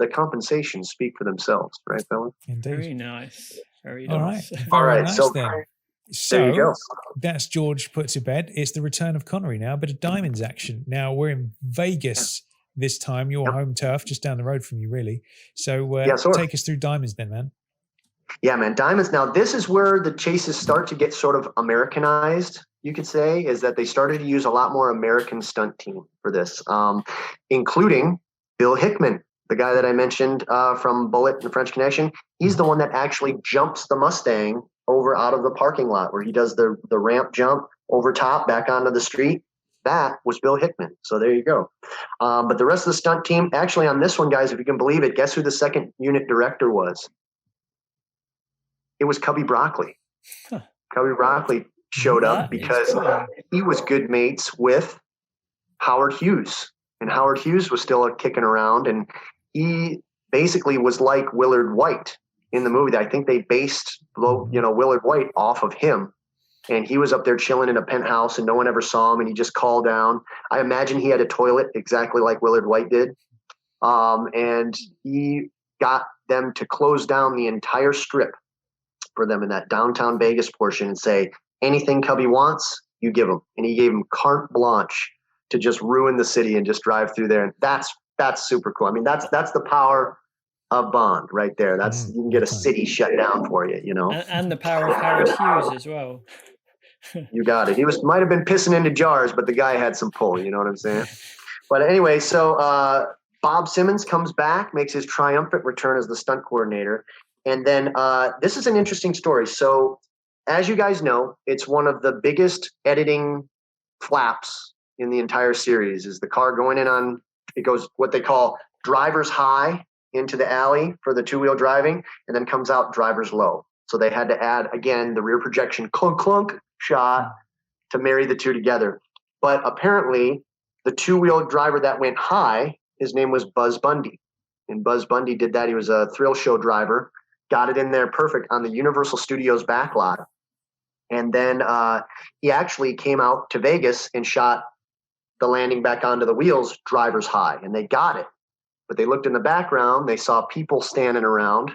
S7: the compensations speak for themselves, right, fellas?
S2: Indeed.
S3: Very nice. Very
S2: all
S3: nice.
S2: Right.
S7: All right.
S2: Nice,
S7: So
S2: then.
S7: there you go.
S2: That's George put to bed. It's the return of Connery now, a bit of Diamonds action. Now we're in Vegas this time, your home turf, just down the road from you, really. So take us through Diamonds then, man. Yeah, man. Diamonds. Now, this is where the chases start to get sort of Americanized, you could say, is that they started to use a lot more American stunt team for this, including Bill Hickman, the guy that I mentioned from Bullet and French Connection. He's the one that actually jumps the Mustang over out of the parking lot where he does the ramp jump over top back onto the street. That was Bill Hickman. So there you go. But the rest of the stunt team, actually on this one, guys, if you can believe it, guess who the second unit director was? It was Cubby Broccoli. Huh. Cubby Broccoli showed up because he was good mates with Howard Hughes. And Howard Hughes was still kicking around. And he basically was like Willard White in the movie. I think they based, Willard White off of him. And he was up there chilling in a penthouse and no one ever saw him. And he just called down. I imagine he had a toilet exactly like Willard White did. And he got them to close down the entire strip for them in that downtown Vegas portion and say, anything Cubby wants, you give him. And he gave him carte blanche to just ruin the city and just drive through there. And that's super cool. I mean, that's the power of Bond right there. That's you can get a city shut down for you,
S3: And the power of Howard Hughes as well.
S7: You got it. He might have been pissing into jars, but the guy had some pull, you know what I'm saying? But anyway, so Bob Simmons comes back, makes his triumphant return as the stunt coordinator. And then this is an interesting story. So as you guys know, it's one of the biggest editing flaps in the entire series is the car going in on, it goes what they call driver's high into the alley for the two-wheel driving and then comes out driver's low. So they had to add, again, the rear projection clunk clunk shot to marry the two together. But apparently the two-wheel driver that went high, his name was Buzz Bundy. And Buzz Bundy did that. He was a thrill show driver, got it in there perfect on the Universal Studios backlot. And then he actually came out to Vegas and shot the landing back onto the wheels driver's high. And they got it. But they looked in the background, they saw people standing around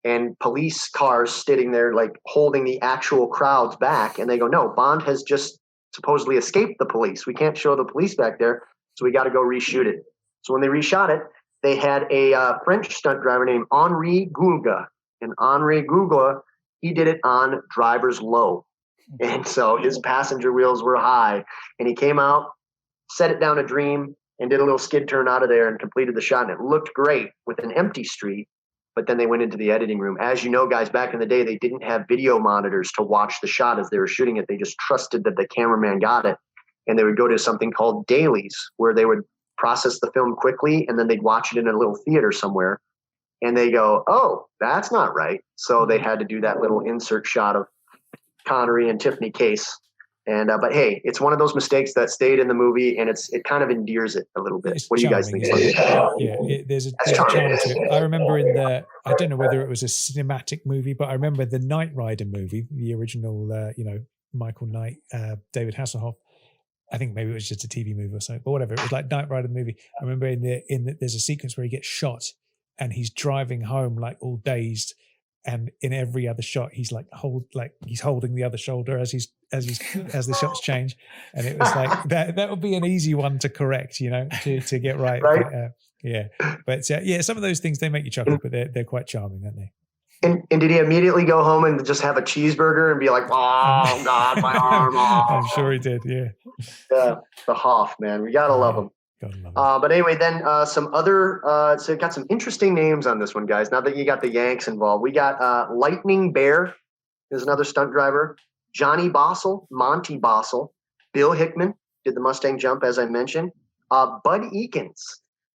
S7: and police cars sitting there like holding the actual crowds back. And they go, no, Bond has just supposedly escaped the police. We can't show the police back there. So we got to go reshoot it. So when they reshot it, they had a French stunt driver named Henri Goulga. And Henri Goulga, he did it on driver's low. And so his passenger wheels were high. And he came out, set it down a dream, and did a little skid turn out of there and completed the shot. And it looked great with an empty street. But then they went into the editing room. As you know, guys, back in the day, they didn't have video monitors to watch the shot as they were shooting it. They just trusted that the cameraman got it. and they would go to something called dailies, where they would process the film quickly, and then they'd watch it in a little theater somewhere. And they go, oh, that's not right. So they had to do that little insert shot of Connery and Tiffany Case. And but hey, it's one of those mistakes that stayed in the movie, and it kind of endears it a little bit.
S2: It's
S7: what do you guys
S2: charming,
S7: think?
S2: isn't it? Yeah, there's a charm to it. I remember I don't know whether it was a cinematic movie, but I remember the Knight Rider movie, the original, Michael Knight, David Hasselhoff. I think maybe it was just a TV movie or something, but whatever. It was like Knight Rider movie. I remember there's a sequence where he gets shot, and he's driving home like all dazed, and in every other shot he's like he's holding the other shoulder as the shots change, and it was like that would be an easy one to correct, to get right. But some of those things, they make you chuckle, but they're quite charming, aren't they?
S7: And did he immediately go home and just have a cheeseburger and be like, oh God, my arm? Oh.
S2: I'm sure he did. Yeah,
S7: the Hoff, man, we gotta love him. But anyway, then some other, so got some interesting names on this one, guys. Now that you got the Yanks involved, we got Lightning Bear is another stunt driver. Johnny Bossel, Monty Bossel, Bill Hickman did the Mustang jump, as I mentioned. Bud Eakins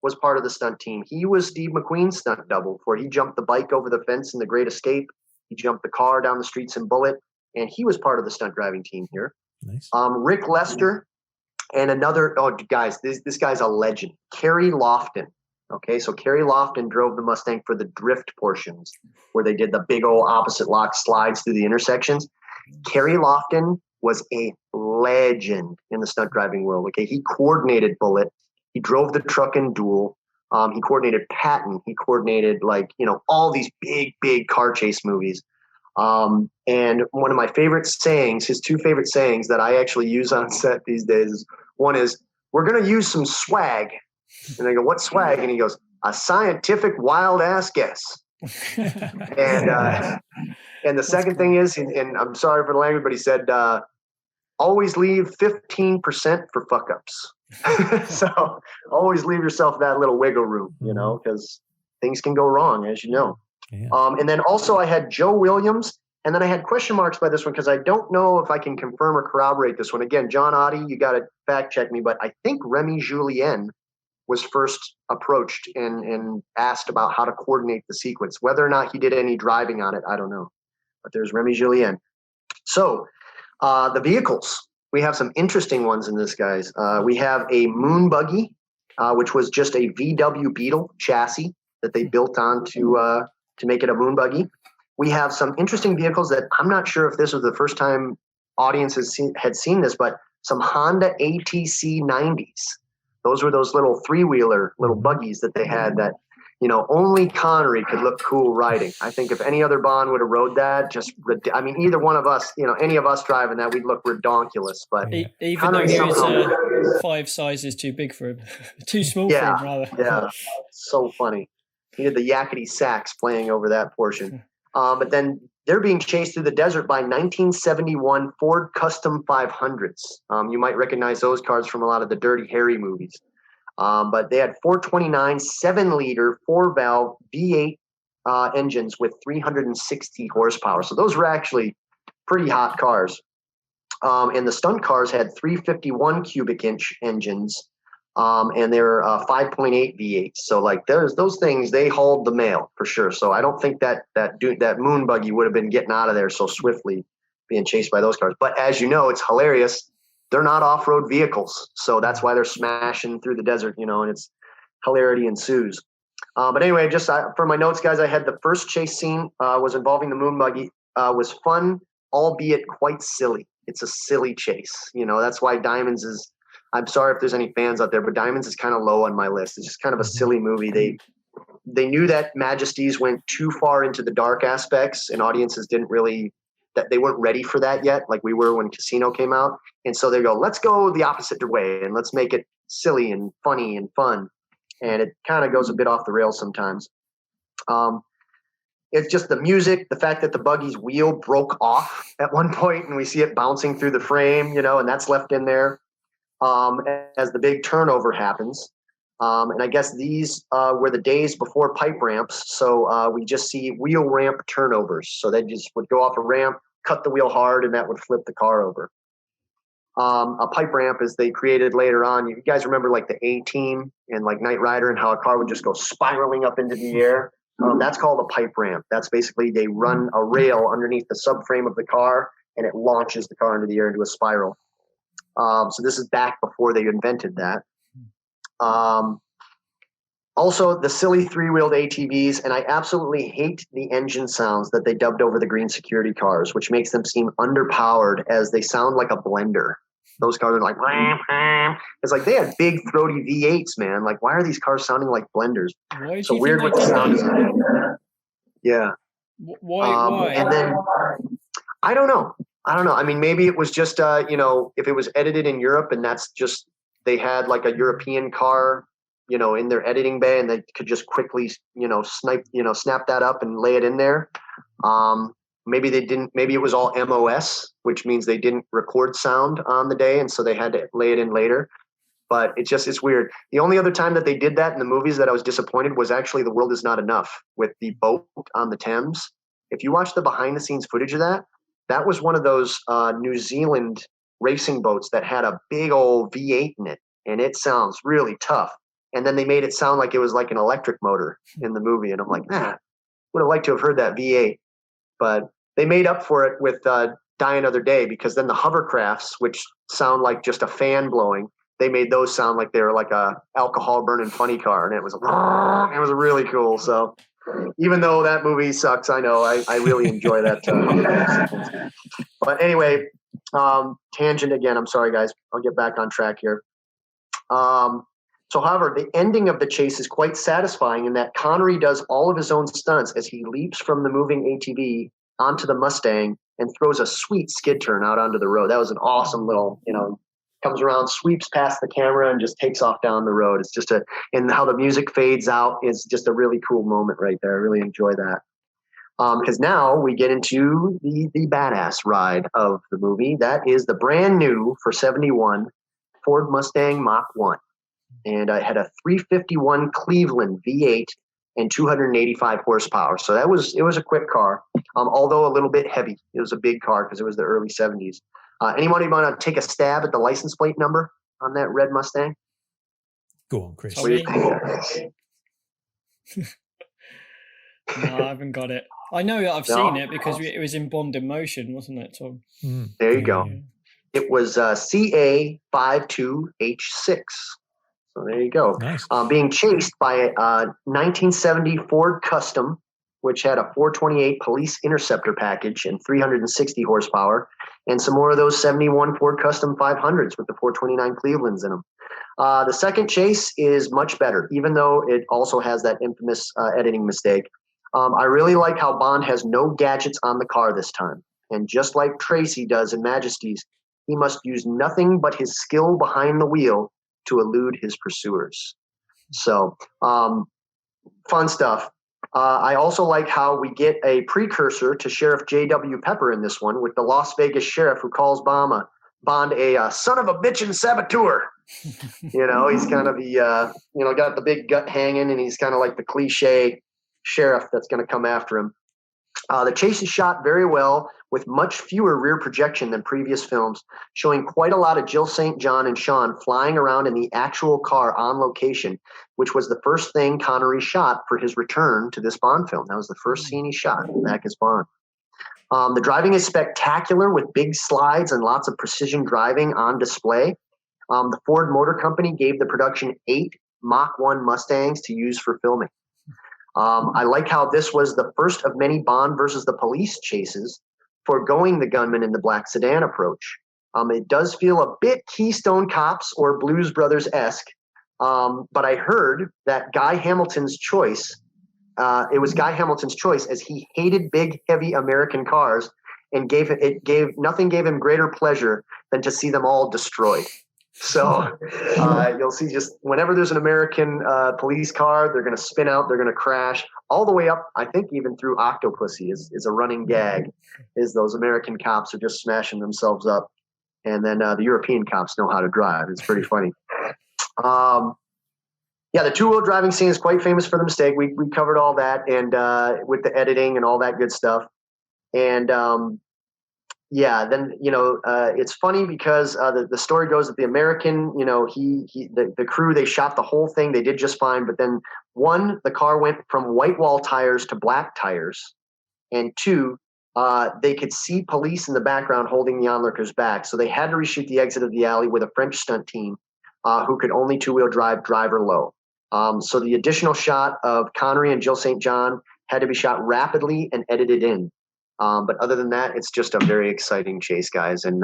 S7: was part of the stunt team. He was Steve McQueen's stunt double before he jumped the bike over the fence in The Great Escape. He jumped the car down the streets in Bullet, and he was part of the stunt driving team here.
S2: Nice.
S7: Rick Lester. And another, guys, this guy's a legend. Kerry Lofton. Okay, so Kerry Lofton drove the Mustang for the drift portions where they did the big old opposite lock slides through the intersections. Kerry Lofton was a legend in the stunt driving world. Okay, he coordinated Bullet. He drove the truck in Duel. He coordinated Patton. He coordinated all these big car chase movies. And one of my favorite sayings, his two favorite sayings that I actually use on set these days is, one is, we're going to use some swag. And I go, what swag? And he goes, a scientific wild ass guess. And the second thing is, and I'm sorry for the language, but he said, always leave 15% for fuck ups. So always leave yourself that little wiggle room, because things can go wrong, as you know.
S2: Yeah.
S7: And then also I had Joe Williams, and then I had question marks by this one because I don't know if I can confirm or corroborate this one. Again, John Oddie, you got to fact check me, but I think Remy Julien was first approached and asked about how to coordinate the sequence. Whether or not he did any driving on it, I don't know. But there's Remy Julien. So the vehicles, we have some interesting ones in this, guys. We have a moon buggy, which was just a VW Beetle chassis that they built on to make it a moon buggy. We have some interesting vehicles that I'm not sure if this was the first time audiences had seen this, but some Honda ATC 90s. Those were those little three-wheeler little buggies that they had that, only Connery could look cool riding. I think if any other Bond would have rode that, either one of us, any of us driving that, we'd look redonkulous. But
S3: even though he was 5 sizes too big for him, too small for him, rather.
S7: Yeah, so funny. He had the yakety sax playing over that portion. But then they're being chased through the desert by 1971 Ford Custom 500s. You might recognize those cars from a lot of the Dirty Harry movies. But they had 429 7-liter 4-valve V8 engines with 360 horsepower. So those were actually pretty hot cars. And the stunt cars had 351 cubic inch engines. And they're 5.8 V8. So those things, they hauled the mail for sure. So I don't think that moon buggy would have been getting out of there so swiftly being chased by those cars. But as you know, it's hilarious. They're not off-road vehicles. So that's why they're smashing through the desert, and it's hilarity ensues. But anyway, just for my notes, guys, I had the first chase scene was involving the moon buggy, was fun, albeit quite silly. It's a silly chase. That's why Diamonds is, I'm sorry if there's any fans out there, but Diamonds is kind of low on my list. It's just kind of a silly movie. They knew that Majesties went too far into the dark aspects, and audiences that they weren't ready for that yet, like we were when Casino came out. And so they go, let's go the opposite way and let's make it silly and funny and fun. And it kind of goes a bit off the rails sometimes. It's just the music, the fact that the buggy's wheel broke off at one point and we see it bouncing through the frame, and that's left in there. As the big turnover happens. And I guess these were the days before pipe ramps. So we just see wheel ramp turnovers. So they just would go off a ramp, cut the wheel hard, and that would flip the car over. a pipe ramp as they created later on. You guys remember like the A-Team and like Knight Rider and how a car would just go spiraling up into the air? That's called a pipe ramp. That's basically they run a rail underneath the subframe of the car and it launches the car into the air into a spiral. So this is back before they invented that. Also, the silly three-wheeled ATVs, and I absolutely hate the engine sounds that they dubbed over the green security cars, which makes them seem underpowered as they sound like a blender. Those cars are like, it's like they had big throaty V8s, man. Like, why are these cars sounding like blenders?
S3: Why do
S7: So
S3: you
S7: weird
S3: think
S7: what
S3: they
S7: the
S3: did
S7: sound
S3: that?
S7: is. Yeah.
S3: Why?
S7: And then I don't know. I mean, maybe it was just if it was edited in Europe and that's just they had like a European car, in their editing bay and they could just quickly, snap that up and lay it in there. Maybe they didn't. Maybe it was all MOS, which means they didn't record sound on the day, and so they had to lay it in later. But it's weird. The only other time that they did that in the movies that I was disappointed was actually The World Is Not Enough with the boat on the Thames. If you watch the behind the scenes footage of that, that was one of those New Zealand racing boats that had a big old V8 in it, and it sounds really tough. And then they made it sound like it was like an electric motor in the movie, and I'm like, would have liked to have heard that V8. But they made up for it with Die Another Day, because then the hovercrafts, which sound like just a fan blowing, they made those sound like they were like a alcohol burning funny car, and it was really cool. So even though that movie sucks, I know I really enjoy that. But anyway, tangent again. I'm sorry, guys. I'll get back on track here. So, however, the ending of the chase is quite satisfying in that Connery does all of his own stunts as he leaps from the moving ATV onto the Mustang and throws a sweet skid turn out onto the road. That was an awesome little, comes around, sweeps past the camera and just takes off down the road. It's just and how the music fades out is just a really cool moment right there. I really enjoy that. Because now we get into the badass ride of the movie. That is the brand new for 71 Ford Mustang Mach 1. And I had a 351 Cleveland V8 and 285 horsepower. So it was a quick car, although a little bit heavy. It was a big car because it was the early 70s. Anybody want to take a stab at the license plate number on that red Mustang?
S2: Go on, Chris.
S3: No, I haven't got it. I know that I've seen it because it was in Bond in Motion, wasn't it, Tom?
S7: There you go. Yeah. It was CA52H6. So there you go.
S2: Nice.
S7: Being chased by a 1970 Ford Custom, which had a 428 Police Interceptor package and 360 horsepower, and some more of those 71 Ford Custom 500s with the 429 Clevelands in them. The second chase is much better, even though it also has that infamous editing mistake. I really like how Bond has no gadgets on the car this time. And just like Tracy does in Majesty's, he must use nothing but his skill behind the wheel to elude his pursuers. So, fun stuff. I also like how we get a precursor to Sheriff J.W. Pepper in this one with the Las Vegas sheriff who calls Bond a son of a bitchin' saboteur. He's kind of the, got the big gut hanging, and he's kind of like the cliche sheriff that's going to come after him. The chase is shot very well with much fewer rear projection than previous films, showing quite a lot of Jill St. John and Sean flying around in the actual car on location, which was the first thing Connery shot for his return to this Bond film. That was the first scene he shot back as Bond. The driving is spectacular with big slides and lots of precision driving on display. The Ford Motor Company gave the production 8 Mach 1 Mustangs to use for filming. I like how this was the first of many Bond versus the police chases, foregoing the gunman in the black sedan approach. It does feel a bit Keystone Cops or Blues Brothers-esque, but I heard that Guy Hamilton's choice, it was Guy Hamilton's choice as he hated big, heavy American cars, and nothing gave him greater pleasure than to see them all destroyed. So you'll see just whenever there's an American police car, they're going to spin out, they're going to crash all the way up. I think even through Octopussy is a running gag, is those American cops are just smashing themselves up. And then the European cops know how to drive. It's pretty funny. The two-wheel driving scene is quite famous for the mistake. We covered all that, and with the editing and all that good stuff. And then, it's funny because the story goes that the American, the crew, they shot the whole thing. They did just fine. But then the car went from white wall tires to black tires. And two, they could see police in the background holding the onlookers back. So they had to reshoot the exit of the alley with a French stunt team who could only two-wheel drive driver low. So the additional shot of Connery and Jill St. John had to be shot rapidly and edited in. But other than that, it's just a very exciting chase, guys. And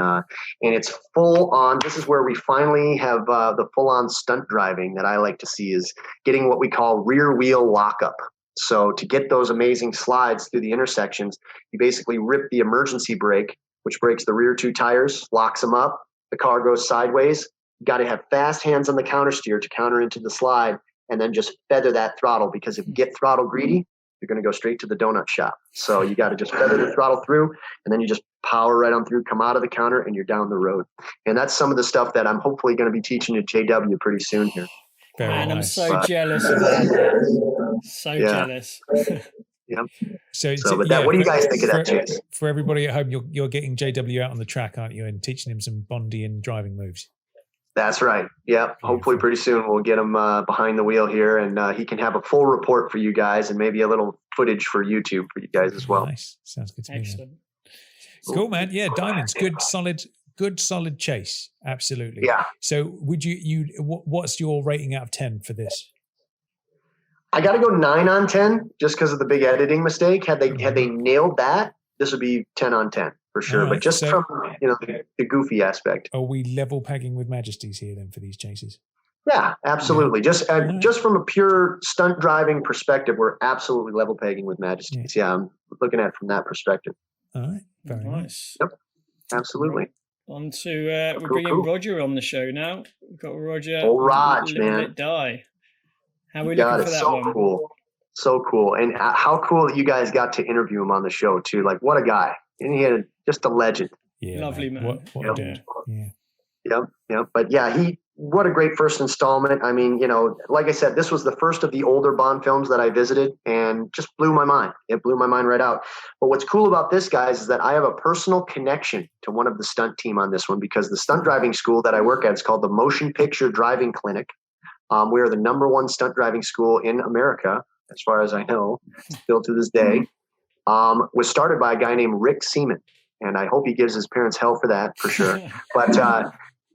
S7: it's full on. This is where we finally have the full on stunt driving that I like to see, is getting what we call rear wheel lockup. So to get those amazing slides through the intersections, you basically rip the emergency brake, which breaks the rear two tires, locks them up. The car goes sideways. You got to have fast hands on the counter steer to counter into the slide, and then just feather that throttle, because if you get throttle greedy, you're going to go straight to the donut shop. So you got to just feather the throttle through, and then you just power right on through, come out of the counter, and you're down the road. And that's some of the stuff that I'm hopefully going to be teaching at JW pretty soon here.
S3: Man, I'm so jealous of that. So jealous.
S7: Yeah.
S2: What
S7: do you guys think of that, Chase?
S2: For everybody at home, you're getting JW out on the track, aren't you, and teaching him some Bondian driving moves?
S7: That's right. Yeah. Hopefully pretty soon we'll get him behind the wheel here, and he can have a full report for you guys, and maybe a little footage for YouTube for you guys as well.
S2: Nice. Sounds good to me.
S3: Excellent.
S2: Cool, man. Yeah, diamonds. Good, solid chase. Absolutely.
S7: Yeah.
S2: So would what's your rating out of 10 for this?
S7: I got to go 9 on 10 just because of the big editing mistake. Had they nailed that, this would be 10 on 10 for sure.
S2: Right,
S7: but just from the goofy aspect.
S2: Are we level pegging with Majesties here then for these chases?
S7: Yeah, absolutely. Yeah. Just from a pure stunt driving perspective, we're absolutely level pegging with Majesties. Yeah, I'm looking at it from that perspective.
S2: All right. Very nice.
S7: Yep. Absolutely.
S3: On to we're bringing Roger on the show now. We've got Roger.
S7: Oh, Raj, man.
S3: Let Die. How are we looking for that one?
S7: Cool. So cool. And how cool that you guys got to interview him on the show too. Like, what a guy. And he had just a legend.
S2: Yeah.
S3: Lovely man.
S2: What a dude. Yeah.
S7: Yep. But yeah, what a great first installment. I mean, like I said, this was the first of the older Bond films that I visited, and just blew my mind. It blew my mind right out. But what's cool about this, guys, is that I have a personal connection to one of the stunt team on this one, because the stunt driving school that I work at is called the Motion Picture Driving Clinic. We are the #1 stunt driving school in America, as far as I know, still to this day. Was started by a guy named Rick Seaman, and I hope he gives his parents hell for that, for sure. But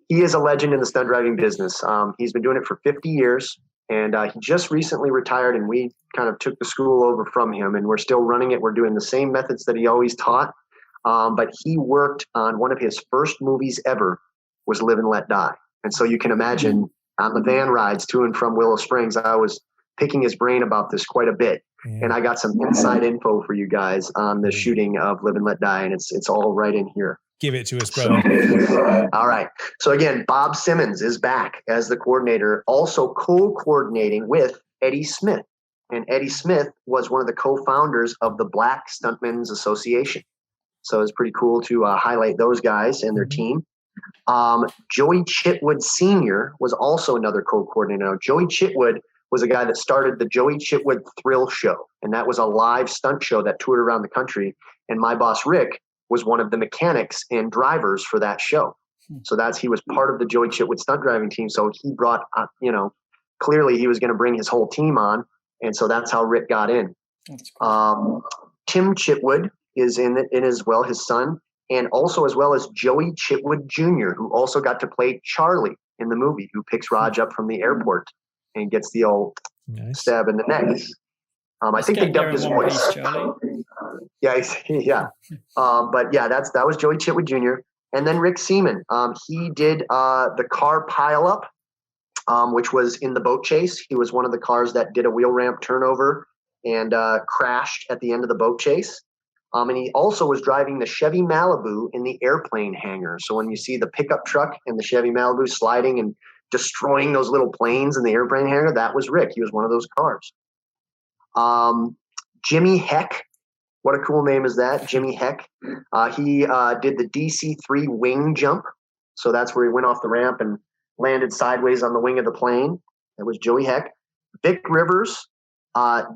S7: he is a legend in the stunt driving business. He's been doing it for 50 years, and he just recently retired, and we kind of took the school over from him, and we're still running it. We're doing the same methods that he always taught. But he worked on one of his first movies ever, was Live and Let Die. And so you can imagine on the van rides to and from Willow Springs, I was picking his brain about this quite a bit. Yeah. And I got some inside info for you guys on the shooting of Live and Let Die, and it's all right in here.
S2: Give it to us, brother.
S7: So, all right. So again, Bob Simmons is back as the coordinator, also co-coordinating with Eddie Smith. And Eddie Smith was one of the co-founders of the Black Stuntmen's Association. So it's pretty cool to highlight those guys and their team. Joey Chitwood Sr. was also another co-coordinator. Now, Joey Chitwood was a guy that started the Joey Chitwood Thrill Show, and that was a live stunt show that toured around the country. And my boss, Rick, was one of the mechanics and drivers for that show. So he was part of the Joey Chitwood stunt driving team. So he brought, clearly he was going to bring his whole team on. And so that's how Rick got in. Tim Chitwood is in it as well, his son, and also as well as Joey Chitwood Jr., who also got to play Charlie in the movie, who picks Raj up from the airport and gets the old stab in the neck. I think they dubbed his voice. Yeah. But yeah, that was Joey Chitwood Jr. And then Rick Seaman. He did the car pileup, which was in the boat chase. He was one of the cars that did a wheel ramp turnover and crashed at the end of the boat chase. And he also was driving the Chevy Malibu in the airplane hangar. So when you see the pickup truck and the Chevy Malibu sliding and destroying those little planes in the airplane hangar, that was Rick. He was one of those cars. Jimmy Heck. What a cool name is that, Jimmy Heck. He did the DC-3 wing jump. So that's where he went off the ramp and landed sideways on the wing of the plane. That was Joey Heck. Vic Rivers,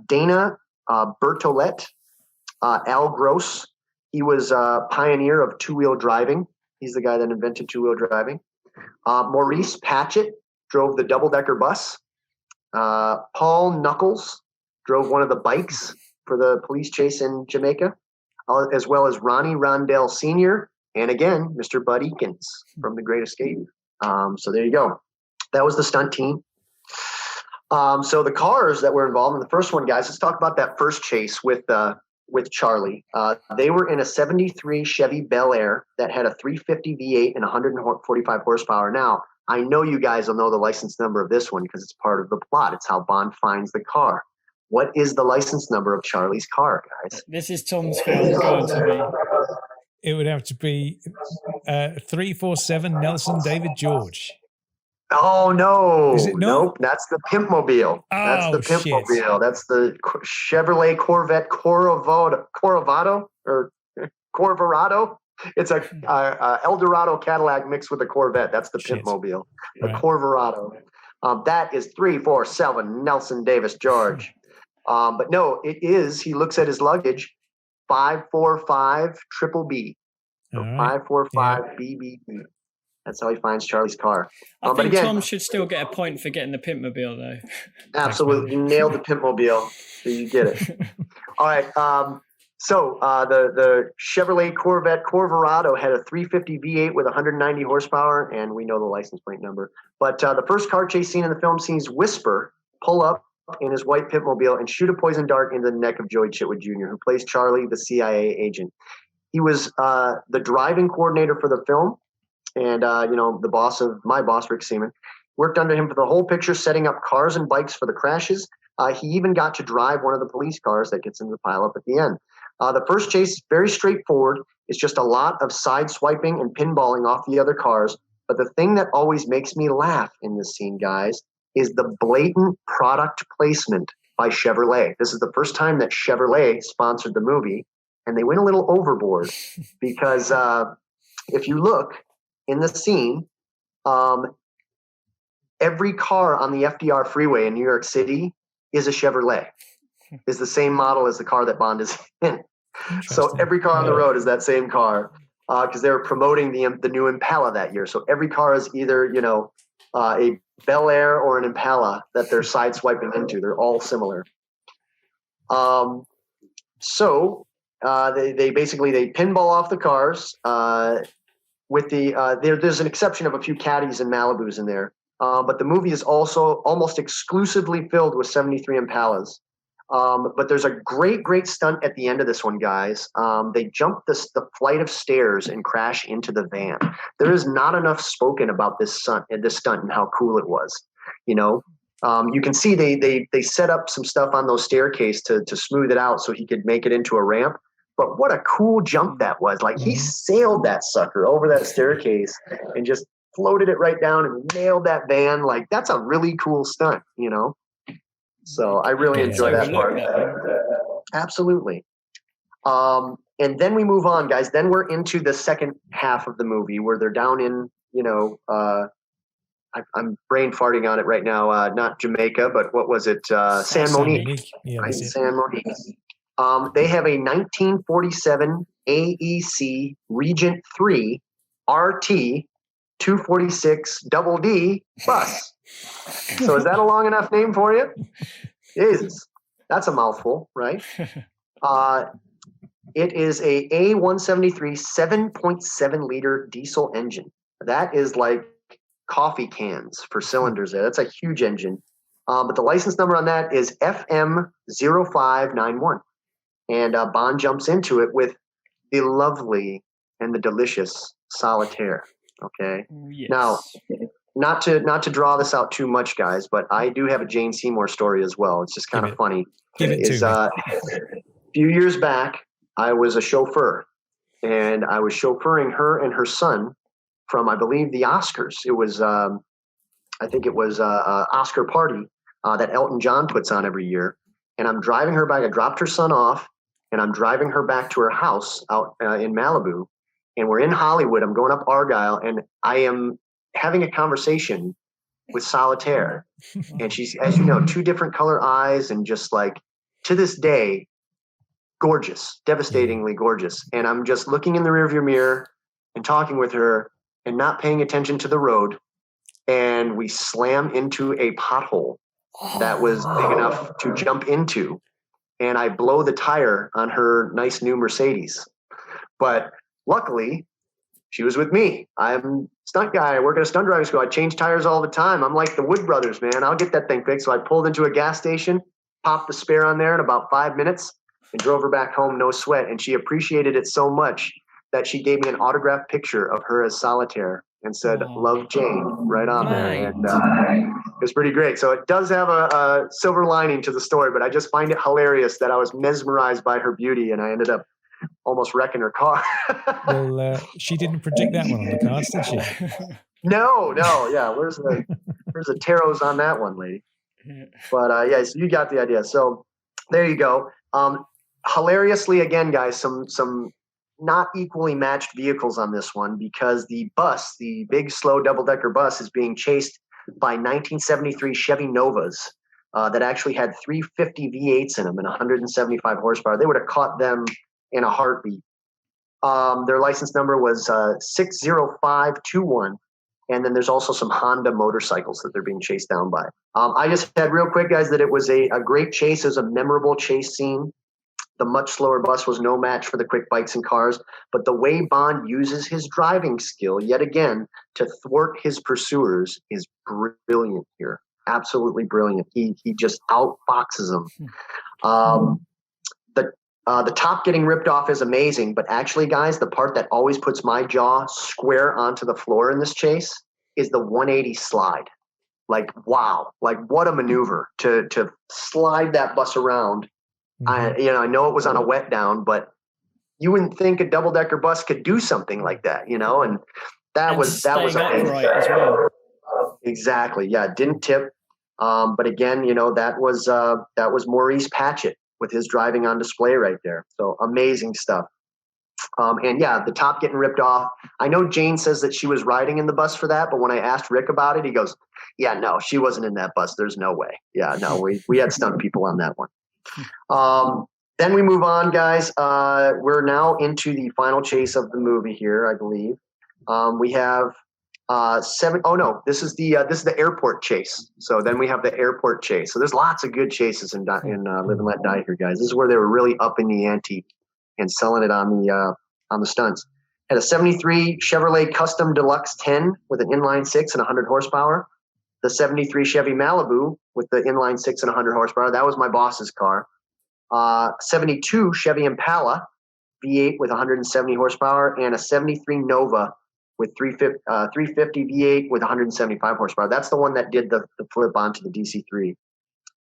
S7: Dana Bertolette, Al Gross, He was a pioneer of two-wheel driving. He's the guy that invented two-wheel driving. Maurice Patchett drove the double-decker bus. Paul Knuckles drove one of the bikes for the police chase in Jamaica, as well as Ronnie Rondell Sr. and again, Mr. Bud Eakins from The Great Escape. So there you go. That was the stunt team. So the cars that were involved in the first one, guys, let's talk about that first chase with Charlie. They were in a 73 Chevy Bel Air that had a 350 V8 and 145 horsepower. Now, I know you guys will know the license number of this one because it's part of the plot. It's how Bond finds the car. What is the license number of Charlie's car, guys?
S3: This is Tom's film. Go on to me.
S2: It would have to be 347 Nelson David George.
S7: Oh, no.
S2: Is it not?
S7: Nope. That's the Pimpmobile. That's the Pimpmobile. That's the Chevrolet Corvette Corvado or Corvorado. It's a Eldorado Cadillac mixed with a Corvette. That's the Pimpmobile. The Corvorado. That is 347 Nelson Davis George. But no, it is. He looks at his luggage. 545 triple B. So 545 BBB. That's how he finds Charlie's car.
S3: I think Tom should still get a point for getting the Pimpmobile, though.
S7: Absolutely. You nailed the Pimpmobile. So you get it. All right. So the Chevrolet Corvette Corvorado had a 350 V8 with 190 horsepower, and we know the license plate number. But the first car chase scene in the film sees Whisper pull up in his white Pimpmobile and shoot a poison dart into the neck of Joey Chitwood Jr., who plays Charlie, the CIA agent. He was the driving coordinator for the film. And, the boss of my boss, Rick Seaman, worked under him for the whole picture, setting up cars and bikes for the crashes. He even got to drive one of the police cars that gets in the pileup at the end. The first chase is very straightforward. It's just a lot of side swiping and pinballing off the other cars. But the thing that always makes me laugh in this scene, guys, is the blatant product placement by Chevrolet. This is the first time that Chevrolet sponsored the movie, and they went a little overboard because if you look, in the scene, every car on the FDR freeway in New York City is a Chevrolet, is the same model as the car that Bond is in. So every car on the road is that same car because they were promoting the new Impala that year. So every car is either, a Bel Air or an Impala that they're side swiping into. They're all similar. So they pinball off the cars. With there's an exception of a few caddies and Malibus in there, but the movie is also almost exclusively filled with 73 Impalas. But there's a great stunt at the end of this one, guys. They jump the flight of stairs and crash into the van. There is not enough spoken about this stunt and how cool it was. You can see they set up some stuff on those staircase to smooth it out so he could make it into a ramp. But what a cool jump that was. Like, he sailed that sucker over that staircase and just floated it right down and nailed that van. Like, that's a really cool stunt, So I really enjoy that part. Absolutely. And then we move on, guys. Then we're into the second half of the movie where they're down in, I'm brain farting on it right now. Not Jamaica, but what was it? San Monique.
S2: Yeah,
S7: right? San Monique. They have a 1947 AEC Regent 3 RT 246 double D bus. So is that a long enough name for you? Jesus, that's a mouthful, right? It is a A173 7.7 liter diesel engine. That is like coffee cans for cylinders there. That's a huge engine. But the license number on that is FM0591. And Bond jumps into it with the lovely and the delicious Solitaire. Okay.
S3: Yes.
S7: Now, not to draw this out too much, guys, but I do have a Jane Seymour story as well. It's just kind of funny.
S2: Give it to me.
S7: A few years back, I was a chauffeur, and I was chauffeuring her and her son from, I believe, the Oscars. It was, I think it was a Oscar party that Elton John puts on every year. And I'm driving her back. I dropped her son off, and I'm driving her back to her house out in Malibu. And we're in Hollywood. I'm going up Argyle, and I am having a conversation with Solitaire. And she's, as you know, two different color eyes, and just like, to this day, gorgeous, devastatingly gorgeous. And I'm just looking in the rearview mirror and talking with her and not paying attention to the road. And we slam into a pothole that was big enough to jump into. And I blow the tire on her nice new Mercedes. But luckily, she was with me. I'm a stunt guy. I work at a stunt driving school. I change tires all the time. I'm like the Wood brothers, man. I'll get that thing fixed. So I pulled into a gas station, popped the spare on there in about 5 minutes, and drove her back home, no sweat. And she appreciated it so much that she gave me an autographed picture of her as Solitaire and said, "Love Jane," right on there. And it was pretty great. So it does have a silver lining to the story, but I just find it hilarious that I was mesmerized by her beauty and I ended up almost wrecking her car.
S2: Well, she didn't predict that one on the cards, did she?
S7: No. Yeah. Where's the tarots on that one, lady? But yeah, so you got the idea. So there you go. Hilariously, again, guys, some not equally matched vehicles on this one because the bus, the big slow double-decker bus, is being chased by 1973 Chevy Novas that actually had 350 V8s in them and 175 horsepower. They would have caught them in a heartbeat. Their license number was 60521. And then there's also some Honda motorcycles that they're being chased down by. I just said real quick, guys, that it was a great chase. It was a memorable chase scene. The much slower bus was no match for the quick bikes and cars, but the way Bond uses his driving skill yet again to thwart his pursuers is brilliant here. Absolutely brilliant. He just outfoxes them. The top getting ripped off is amazing, but actually, guys, the part that always puts my jaw square onto the floor in this chase is the 180 slide. Like, wow, like what a maneuver to slide that bus around. I know it was on a wet down, but you wouldn't think a double-decker bus could do something like that, and that was
S3: upright as well.
S7: Exactly. Yeah, it didn't tip. But again, that was Maurice Patchett with his driving on display right there. So amazing stuff. And yeah, the top getting ripped off. I know Jane says that she was riding in the bus for that, but when I asked Rick about it, he goes, "Yeah, no, she wasn't in that bus. There's no way." Yeah, no, we had stunt people on that one. Then we move on, guys. We're now into the final chase of the movie here, I believe. We have seven. Oh no, this is the airport chase. So then we have the airport chase. So there's lots of good chases in Live and Let Die here, guys. This is where they were really upping the ante and selling it on the stunts. Had a 73 Chevrolet Custom Deluxe 10 with an inline 6 and 100 horsepower. The 73 Chevy Malibu with the inline 6 and 100 horsepower. That was my boss's car. 72 Chevy Impala V8 with 170 horsepower, and a 73 Nova with 350 V8 with 175 horsepower. That's the one that did the flip onto the DC-3.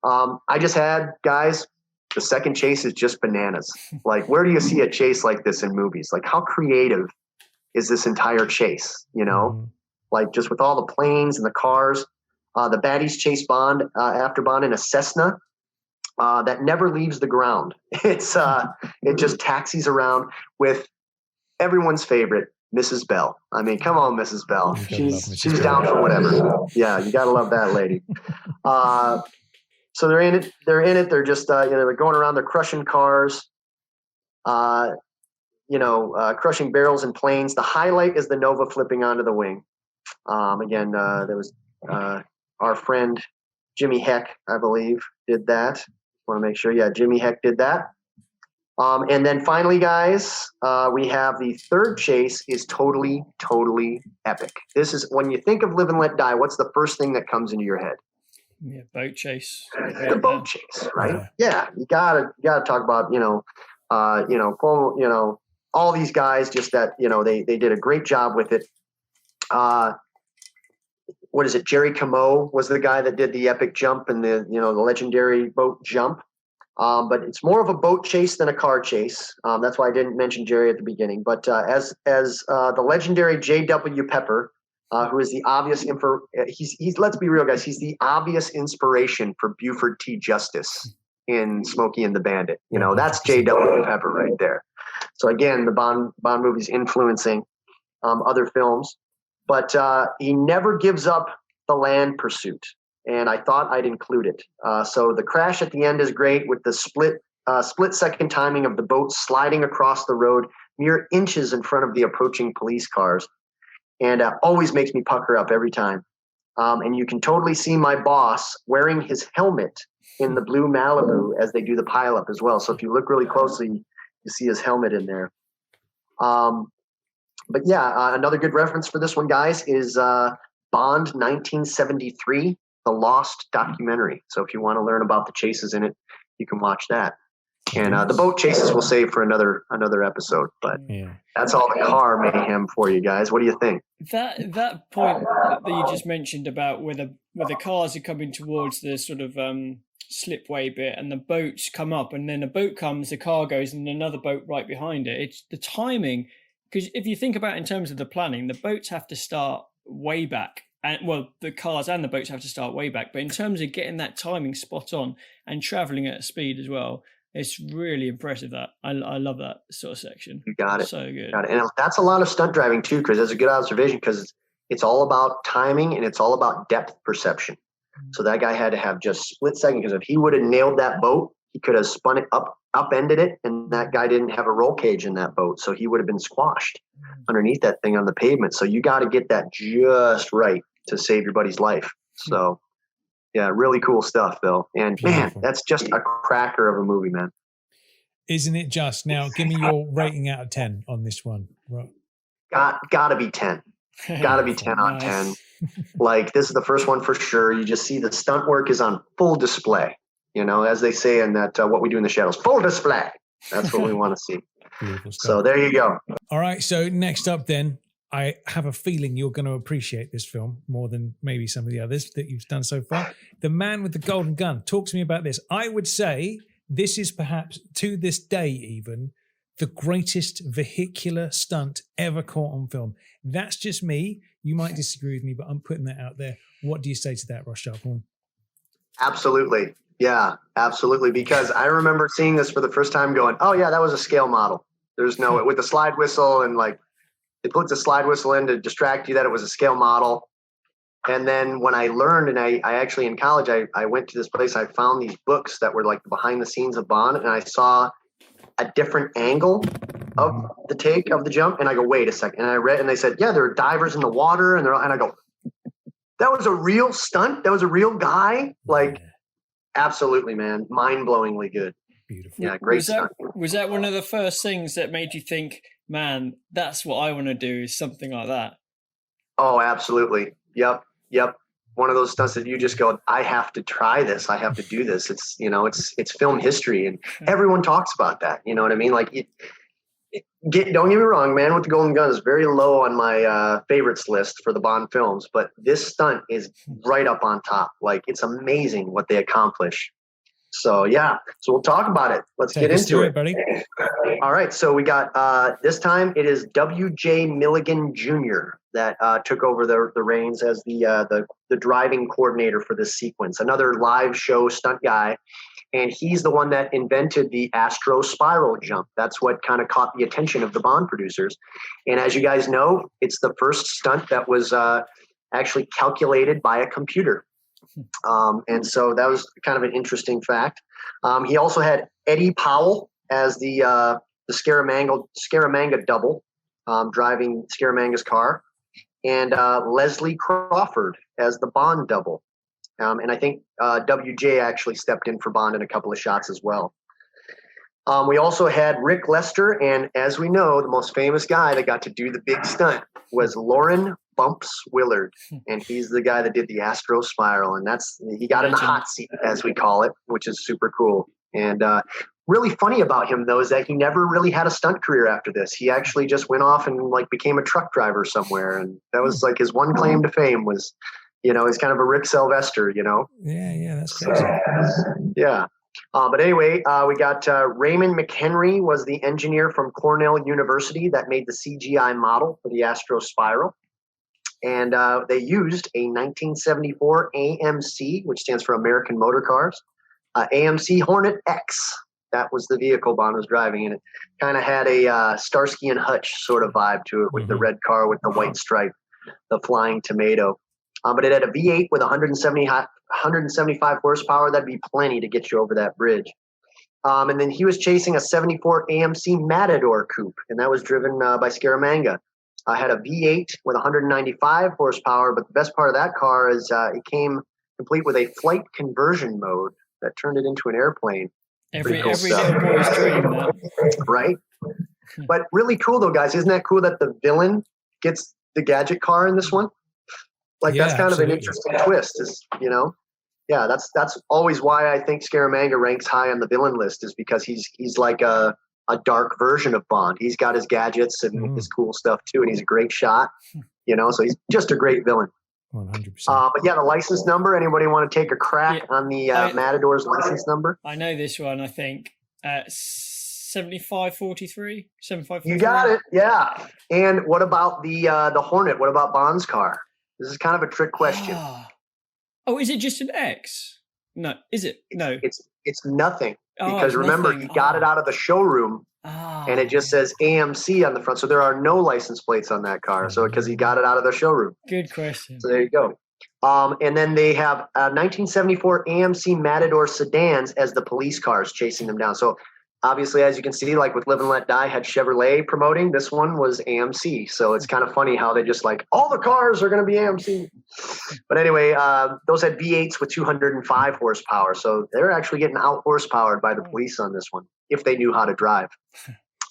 S7: I just had, guys, the second chase is just bananas. Like, where do you see a chase like this in movies? Like, how creative is this entire chase, Like, just with all the planes and the cars. The baddies chase Bond after Bond in a Cessna that never leaves the ground. It just taxis around with everyone's favorite, Mrs. Bell. I mean, come on, Mrs. Bell. She's down for whatever. Yeah, you gotta love that lady. So they're in it. They're just they're going around. They're crushing cars. Crushing barrels and planes. The highlight is the Nova flipping onto the wing. Again, there was our friend Jimmy Heck, I believe, did that. Want to make sure. Yeah, Jimmy Heck did that. And then finally, guys, we have the third chase is totally, totally epic. This is when you think of Live and Let Die, what's the first thing that comes into your head?
S3: Yeah, boat chase.
S7: The boat chase, right? Yeah, you gotta talk about all these guys. Just that they did a great job with it. What is it? Jerry Camo was the guy that did the epic jump and the legendary boat jump. But it's more of a boat chase than a car chase. That's why I didn't mention Jerry at the beginning. But as the legendary J.W. Pepper, who is the obvious he's let's be real, guys. He's the obvious inspiration for Buford T. Justice in Smokey and the Bandit. That's J.W. Pepper right there. So again, the Bond movies influencing other films. But he never gives up the land pursuit, and I thought I'd include it. So the crash at the end is great with the split split-second timing of the boat sliding across the road mere inches in front of the approaching police cars. And always makes me pucker up every time. And you can totally see my boss wearing his helmet in the blue Malibu as they do the pileup as well. So if you look really closely, you see his helmet in there. But yeah, another good reference for this one, guys, is Bond 1973, The Lost documentary. So if you want to learn about the chases in it, you can watch that. And the boat chases we'll save for another episode. But that's all the car mayhem for you guys. What do you think?
S3: That point that you just mentioned about where the cars are coming towards the sort of slipway bit, and the boats come up, and then a boat comes, the car goes, and another boat right behind it. It's the timing, because if you think about it in terms of the planning, the boats have to start way back. And well, the cars and the boats have to start way back. But in terms of getting that timing spot on and traveling at speed as well, it's really impressive. That I love that sort of section.
S7: You got it.
S3: So good.
S7: Got it. And that's a lot of stunt driving too, Chris. That's a good observation, because it's all about timing and it's all about depth perception. So that guy had to have just split second, because if he would have nailed that boat, he could have spun it upended it, and that guy didn't have a roll cage in that boat, so he would have been squashed underneath that thing on the pavement. So you got to get that just right to save your buddy's life. So yeah, really cool stuff, Bill. And man, that's just a cracker of a movie, man.
S2: Isn't it just? Now, give me your rating out of 10 on this one. Right.
S7: Got to be 10. Got to be 10 on 10. Like, this is the first one for sure. You just see the stunt work is on full display. You know, as they say in that What We Do in the Shadows, full display. That's what we want to see. So there you go.
S2: All right. So next up then, I have a feeling you're going to appreciate this film more than maybe some of the others that you've done so far. The Man with the Golden Gun. Talk to me about this. I would say this is perhaps, to this day even, the greatest vehicular stunt ever caught on film. That's just me. You might disagree with me, but I'm putting that out there. What do you say to that, Ross Sharphorn?
S7: Absolutely. Yeah, absolutely. Because I remember seeing this for the first time going, oh yeah, that was a scale model. There's no, with the slide whistle, and like, they put the slide whistle in to distract you that it was a scale model. And then when I learned, and I actually in college, I went to this place, I found these books that were like behind the scenes of Bond, and I saw a different angle of the take of the jump. And I go, wait a second. And I read, and they said, yeah, there are divers in the water. And I go, that was a real stunt. That was a real guy. Like, absolutely, man. Mind-blowingly good.
S2: Beautiful.
S7: Yeah, great stunt.
S3: Was that one of the first things that made you think, man, that's what I want to do, is something like that?
S7: Oh, absolutely. Yep. One of those stunts that you just go, I have to try this. I have to do this. It's, you know, it's film history, and everyone talks about that. You know what I mean? Like, don't get me wrong, Man with the Golden Gun is very low on my favorites list for the Bond films, but this stunt is right up on top. Like, it's amazing what they accomplish. So yeah, so we'll talk about it. Let's get into it,
S2: buddy.
S7: All right, so we got this time it is W.J. Milligan Jr. that took over the reins as the driving coordinator for this sequence. Another live show stunt guy, and he's the one that invented the Astro Spiral jump. That's what kind of caught the attention of the Bond producers. And as you guys know, it's the first stunt that was actually calculated by a computer. And so that was kind of an interesting fact. He also had Eddie Powell as the Scaramanga double, driving Scaramanga's car, and Leslie Crawford as the Bond double. And I think WJ actually stepped in for Bond in a couple of shots as well. We also had Rick Lester, and as we know, the most famous guy that got to do the big stunt was Lauren Bumps Willard, and he's the guy that did the Astro Spiral, and he got in the hot seat, as we call it, which is super cool. And really funny about him, though, is that he never really had a stunt career after this. He actually just went off and like became a truck driver somewhere, and that was like his one claim to fame was, you know, he's kind of a Rick Sylvester, you know.
S2: Yeah, that's crazy.
S7: Yeah. But anyway, we got Raymond McHenry was the engineer from Cornell University that made the CGI model for the Astro Spiral. And they used a 1974 AMC, which stands for American Motor Cars, AMC Hornet X. That was the vehicle Bond was driving, and it kind of had a Starsky and Hutch sort of vibe to it, with the red car with the white stripe, the flying tomato. But it had a V8 with 175 horsepower. That'd be plenty to get you over that bridge. And then he was chasing a 74 AMC Matador coupe, and that was driven by Scaramanga. Had a V8 with 195 horsepower, but the best part of that car is it came complete with a flight conversion mode that turned it into an airplane.
S3: Every little boy's dream, that.
S7: Right? But really cool, though, guys. Isn't that cool that the villain gets the gadget car in this one? Like, that's kind of an interesting twist, Yeah, that's always why I think Scaramanga ranks high on the villain list, is because he's like a dark version of Bond. He's got his gadgets and his cool stuff too, and he's a great shot, so he's just a great villain.
S2: 100%.
S7: But yeah, the license number, anybody want to take a crack on the Matador's license number?
S3: I know this one, I think. 7543? 7543?
S7: You got it, yeah. And what about the Hornet? What about Bond's car? This is kind of a trick question.
S3: Oh, is it just an X? No, is it? No.
S7: It's nothing. Because remember, he got it out of the showroom, and it just says AMC on the front. So there are no license plates on that car. So because he got it out of the showroom.
S3: Good question.
S7: So there you go. And then they have 1974 AMC Matador sedans as the police cars chasing them down. So obviously, as you can see, like with Live and Let Die had Chevrolet promoting, this one was AMC. So it's kind of funny how they just like, all the cars are going to be AMC. But anyway, those had V8s with 205 horsepower. So they're actually getting out horsepowered by the police on this one, if they knew how to drive.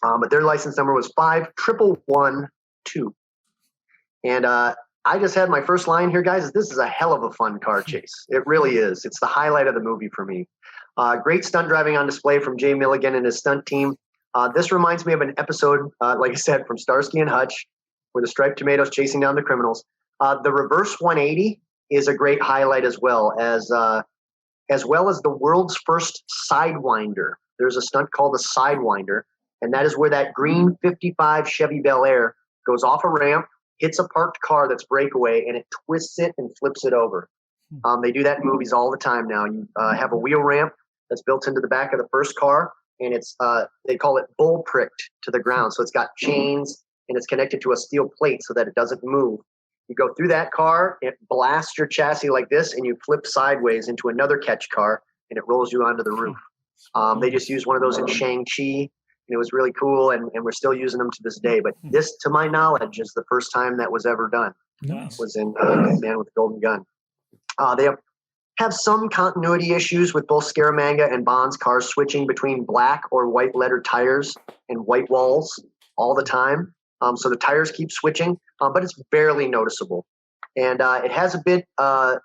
S7: But their license number was 5112. And I just had my first line here, guys. This is a hell of a fun car chase. It really is. It's the highlight of the movie for me. Great stunt driving on display from Jay Milligan and his stunt team. This reminds me of an episode, like I said, from Starsky and Hutch, where the striped tomatoes chasing down the criminals. The reverse 180 is a great highlight as well as the world's first Sidewinder. There's a stunt called the Sidewinder, and that is where that green 55 Chevy Bel Air goes off a ramp, hits a parked car that's breakaway, and it twists it and flips it over. They do that in movies all the time now. You have a wheel ramp that's built into the back of the first car, and it's they call it bull pricked to the ground. So it's got chains, and it's connected to a steel plate so that it doesn't move. You go through that car, it blasts your chassis like this, and you flip sideways into another catch car, and it rolls you onto the roof. They just used one of those in Shang-Chi, and it was really cool, and we're still using them to this day. But this, to my knowledge, is the first time that was ever done.
S2: Nice.
S7: Was in Man with the Golden Gun. They have some continuity issues with both Scaramanga and Bond's cars switching between black or white letter tires and white walls all the time. So the tires keep switching, but it's barely noticeable. And it has a bit, and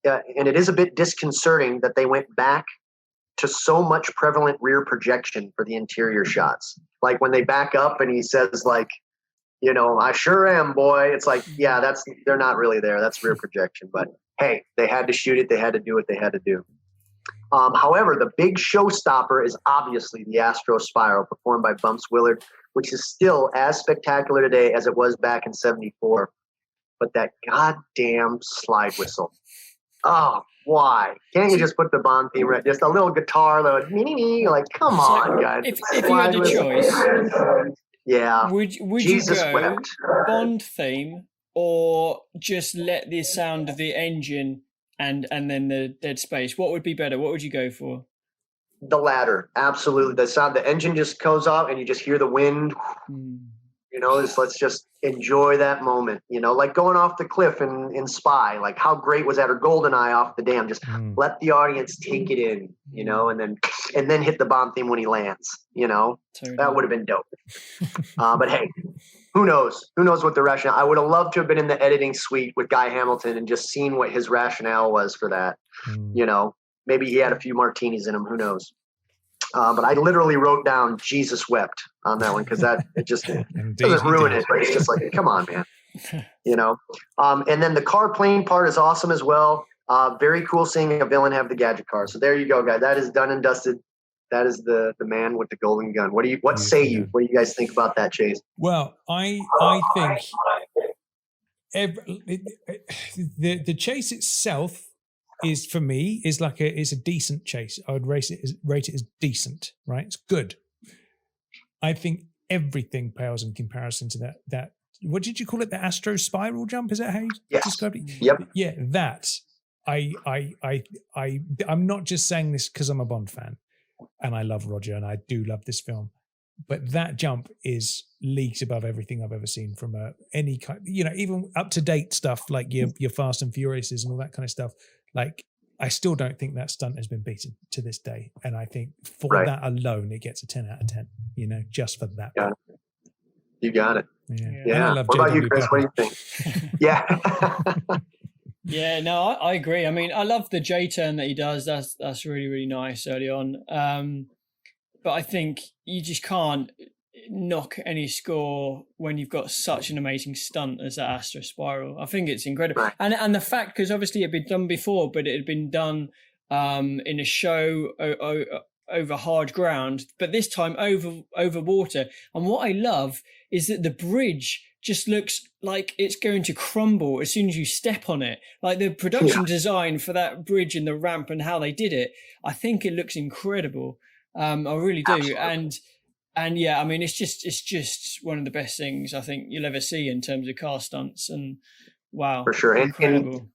S7: it is a bit disconcerting that they went back to so much prevalent rear projection for the interior shots. Like when they back up and he says like, I sure am, boy. It's like, yeah, they're not really there. That's rear projection, but hey, they had to shoot it. They had to do what they had to do. However, the big showstopper is obviously the Astro Spiral performed by Bumps Willard, which is still as spectacular today as it was back in '74. But that goddamn slide whistle. Oh, why? Can't you just put the Bond theme right? Just a little guitar, like, come on, guys.
S3: If you had a choice,
S7: yeah.
S3: Would
S7: Jesus
S3: you go
S7: wept.
S3: Bond theme or just let the sound of the engine and then the dead space? What would be better? What would you go for?
S7: The latter, absolutely. The sound, the engine just goes off, and you just hear the wind. Let's just enjoy that moment. Like going off the cliff in Spy. Like how great was that? Or GoldenEye off the dam. Just let the audience take it in. And then hit the Bond theme when he lands.
S3: Totally.
S7: That would have been dope. But hey, who knows? Who knows what the rationale? I would have loved to have been in the editing suite with Guy Hamilton and just seen what his rationale was for that. Maybe he had a few martinis in him. Who knows? But I literally wrote down Jesus wept on that one because it just doesn't ruin it. But it's just like, come on, man. And then the car plane part is awesome as well. Very cool seeing a villain have the gadget car. So there you go, guys. That is done and dusted. That is the man with the golden gun. What say you? What do you guys think about that, Chase?
S2: Well, I think the chase itself is, for me, is a decent chase. I would rate it as decent, right? It's good. I think everything pales in comparison to that. What did you call it? The Astro Spiral jump? Is that how you described it?
S7: Yep.
S2: Yeah, that. I'm not just saying this because I'm a Bond fan. and I love Roger, and I do love this film. But that jump is leagues above everything I've ever seen from any kind, even up to date stuff like your Fast and Furiouses and all that kind of stuff. Like, I still don't think that stunt has been beaten to this day. And I think for that alone, it gets a 10 out of 10, just for that.
S7: Got it. You got it.
S2: Yeah.
S7: What about you, Chris? What do you think? Yeah.
S3: Yeah, no, I agree. I mean, I love the J turn that he does. That's really, really nice early on. But I think you just can't knock any score when you've got such an amazing stunt as that Astra Spiral. I think it's incredible. Right. And the fact, because obviously it had been done before, but it had been done in a show over hard ground, but this time over water. And what I love is that the bridge just looks like it's going to crumble as soon as you step on it. Like the production design for that bridge and the ramp and how they did it, I think it looks incredible. I really do. Absolutely. And yeah, I mean, it's just one of the best things I think you'll ever see in terms of car stunts. And wow,
S7: for sure. And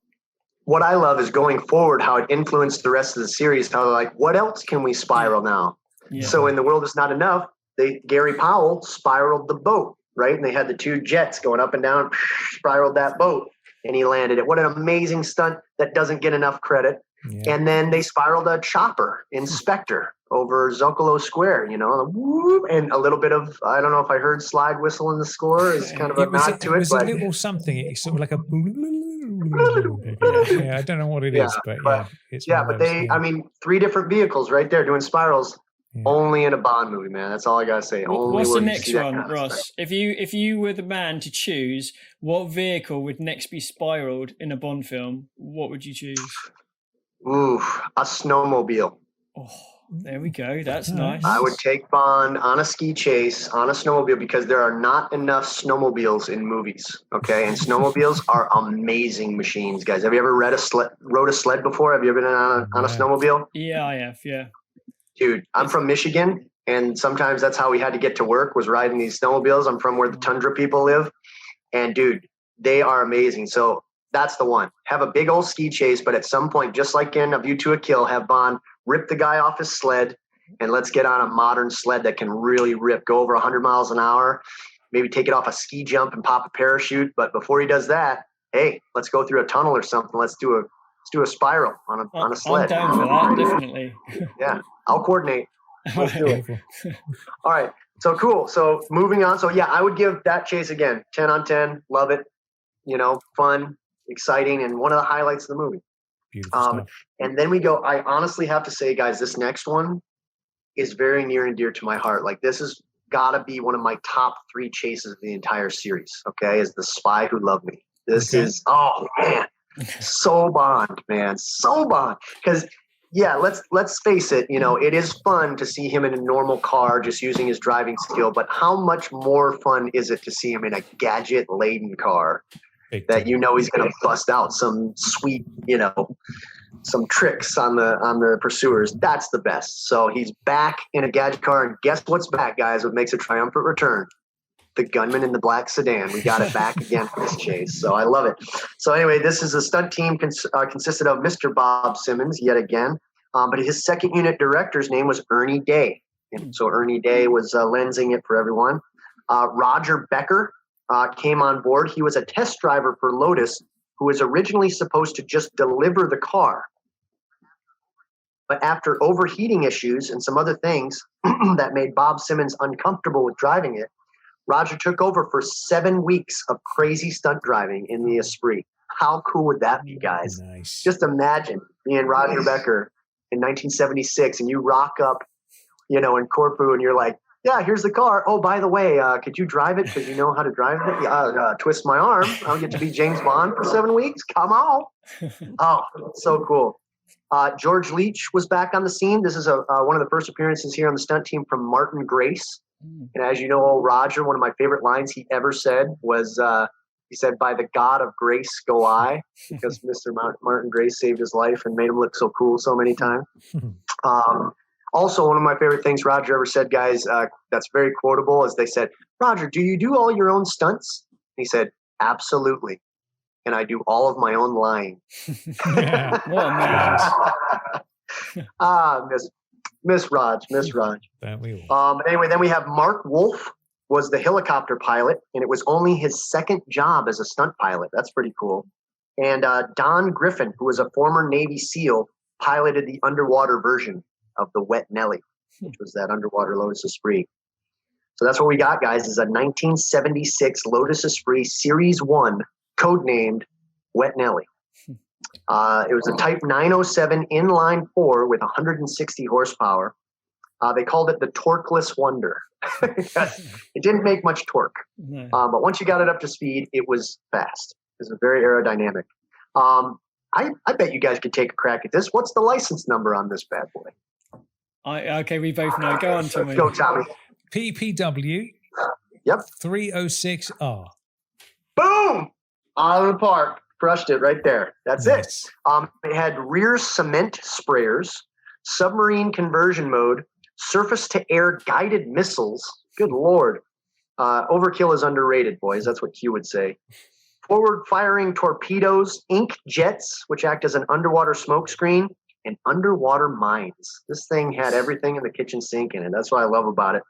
S7: what I love is going forward, how it influenced the rest of the series. How they're like, what else can we spiral now? Yeah. So in The World Is Not Enough, Gary Powell spiraled the boat, right? And they had the two jets going up and down, spiraled that boat, and he landed it. What an amazing stunt that doesn't get enough credit. Yeah. And then they spiraled a chopper in Spectre over Zocalo Square, and a little bit of, I don't know if I heard slide whistle in the score is kind of a nod to it. It was
S2: a little something. It's sort of like a I don't know what it is, but it's
S7: but I mean, 3 different vehicles right there doing spirals. Yeah. Only in a Bond movie, man. That's all I gotta say.
S3: What's the next one, Ross? If you were the man to choose, what vehicle would next be spiraled in a Bond film? What would you choose?
S7: Ooh, a snowmobile.
S3: Oh, there we go. That's nice.
S7: I would take Bond on a ski chase on a snowmobile because there are not enough snowmobiles in movies. Okay, and snowmobiles are amazing machines, guys. Have you ever rode a sled before? Have you ever been on a snowmobile?
S3: Yeah, I have. Yeah.
S7: Dude, I'm from Michigan, and sometimes that's how we had to get to work, was riding these snowmobiles. I'm from where the tundra people live, and dude, they are amazing. So that's the one. Have a big old ski chase, but at some point, just like in A View to a Kill, have Bond rip the guy off his sled, and let's get on a modern sled that can really go over 100 miles an hour, maybe take it off a ski jump and pop a parachute. But before he does that, hey, let's go through a tunnel or something. Let's do a spiral on a sled.
S3: I'm down for that, definitely.
S7: Yeah, I'll coordinate. Let's do it. All right. So cool. So moving on. So yeah, I would give that chase again 10 on 10. Love it. Fun, exciting, and one of the highlights of the movie.
S2: Beautiful.
S7: And then we go. I honestly have to say, guys, this next one is very near and dear to my heart. Like, this has got to be one of my top 3 chases of the entire series. Okay, is The Spy Who Loved Me. This is, oh man, so Bond, man, so Bond. Because yeah, let's face it. It is fun to see him in a normal car, just using his driving skill. But how much more fun is it to see him in a gadget-laden car that he's going to bust out some sweet, some tricks on the pursuers? That's the best. So he's back in a gadget car, and guess what's back, guys? What makes a triumphant return? The gunman in the black sedan. We got it back again for this chase. So I love it. So anyway, this is a stunt team consisted of Mr. Bob Simmons yet again, but his second unit director's name was Ernie Day. And so Ernie Day was lensing it for everyone. Roger Becker came on board. He was a test driver for Lotus, who was originally supposed to just deliver the car. But after overheating issues and some other things that made Bob Simmons uncomfortable with driving it, Roger took over for 7 weeks of crazy stunt driving in the Esprit. How cool would that be, guys?
S2: Nice.
S7: Just imagine being Roger Becker in 1976, and you rock up, in Corfu, and you're like, yeah, here's the car. Oh, by the way, could you drive it? Because you know how to drive it? Yeah, twist my arm. I'll get to be James Bond for 7 weeks. Come on. Oh, so cool. George Leach was back on the scene. This is one of the first appearances here on the stunt team from Martin Grace. And as you know, old Roger, one of my favorite lines he ever said was, he said, "By the God of grace go I," because Mr. Martin Grace saved his life and made him look so cool so many times. Also, one of my favorite things Roger ever said, guys, that's very quotable, is they said, "Roger, do you do all your own stunts?" And he said, "Absolutely. And I do all of my own lying."
S2: Yeah. Well, nice.
S7: Miss Raj.
S2: Don't we all?
S7: Anyway, then we have Mark Wolf was the helicopter pilot, and it was only his second job as a stunt pilot. That's pretty cool. And Don Griffin, who was a former Navy SEAL, piloted the underwater version of the Wet Nelly, which was that underwater Lotus Esprit. So that's what we got, guys, is a 1976 Lotus Esprit Series 1, codenamed Wet Nelly. It was a Type 907 inline 4 with 160 horsepower. They called it the torqueless wonder. It didn't make much torque.
S3: No.
S7: But once you got it up to speed, it was fast. It was very aerodynamic. I bet you guys could take a crack at this. What's the license number on this bad boy?
S3: Okay, we both know. Go on, Tommy.
S7: Go, Tommy.
S2: PPW.
S7: Yep.
S2: 306R.
S7: Boom! Out of the park. Crushed it right there. That's
S2: Nice.
S7: it. It had rear cement sprayers, submarine conversion mode, surface-to-air guided missiles. Good Lord. Overkill is underrated, boys. That's what Q would say. Forward-firing torpedoes, ink jets, which act as an underwater smoke screen, and underwater mines. This thing had everything in the kitchen sink in it. That's what I love about it.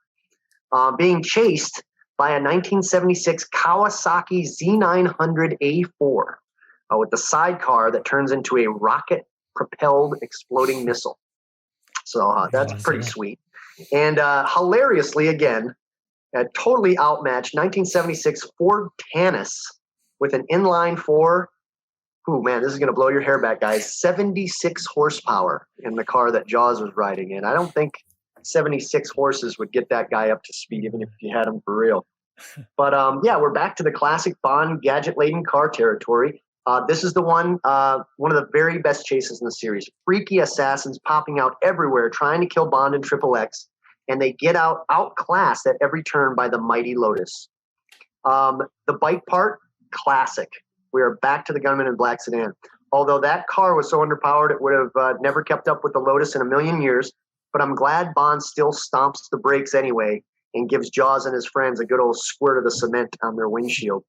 S7: Being chased by a 1976 Kawasaki Z900A4 with the sidecar that turns into a rocket-propelled exploding missile. So that's pretty sweet. And hilariously, again, a totally outmatched 1976 Ford Tanis with an inline 4. Ooh, man, this is going to blow your hair back, guys. 76 horsepower in the car that Jaws was riding in. I don't think 76 horses would get that guy up to speed, even if you had him for real. But yeah, we're back to the classic Bond gadget-laden car territory. This is the one of the very best chases in the series. Freaky assassins popping out everywhere, trying to kill Bond and Triple X, and they get outclassed at every turn by the mighty Lotus. The bike part, classic. We are back to the Gunman in Black sedan. Although that car was so underpowered, it would have never kept up with the Lotus in a million years. But I'm glad Bond still stomps the brakes anyway and gives Jaws and his friends a good old squirt of the cement on their windshield.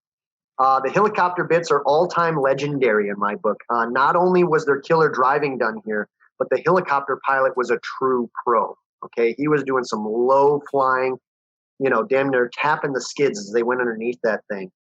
S7: The helicopter bits are all-time legendary in my book. Not only was there killer driving done here, but the helicopter pilot was a true pro. Okay, he was doing some low flying, damn near tapping the skids as they went underneath that thing.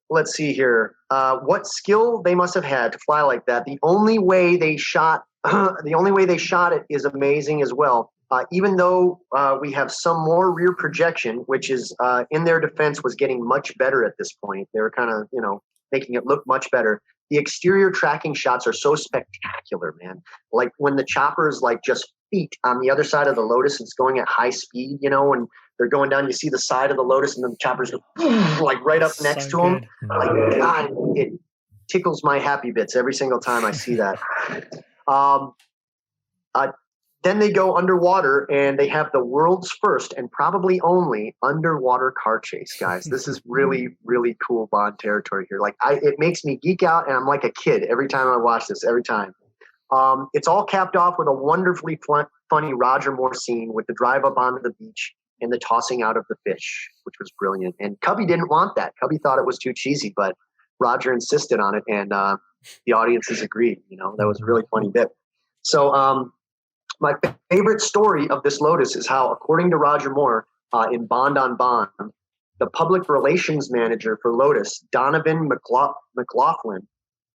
S7: Let's see here. What skill they must have had to fly like that. The only way they shot it is amazing as well. Even though we have some more rear projection, which is in their defense was getting much better at this point. They were kind of, making it look much better. The exterior tracking shots are so spectacular, man. Like when the chopper is like just feet on the other side of the Lotus, it's going at high speed, and they're going down, you see the side of the Lotus and then the choppers go like right up next to them. Like, God, it tickles my happy bits every single time I see that. Then they go underwater and they have the world's first and probably only underwater car chase, guys. This is really, really cool Bond territory here. Like it makes me geek out and I'm like a kid every time I watch this, every time. It's all capped off with a wonderfully funny Roger Moore scene with the drive up onto the beach and the tossing out of the fish, which was brilliant. And Cubby didn't want that. Cubby thought it was too cheesy, but Roger insisted on it and the audiences agreed. That was a really funny bit. So, my favorite story of this Lotus is how, according to Roger Moore, in Bond on Bond, the public relations manager for Lotus, Donovan McLaughlin,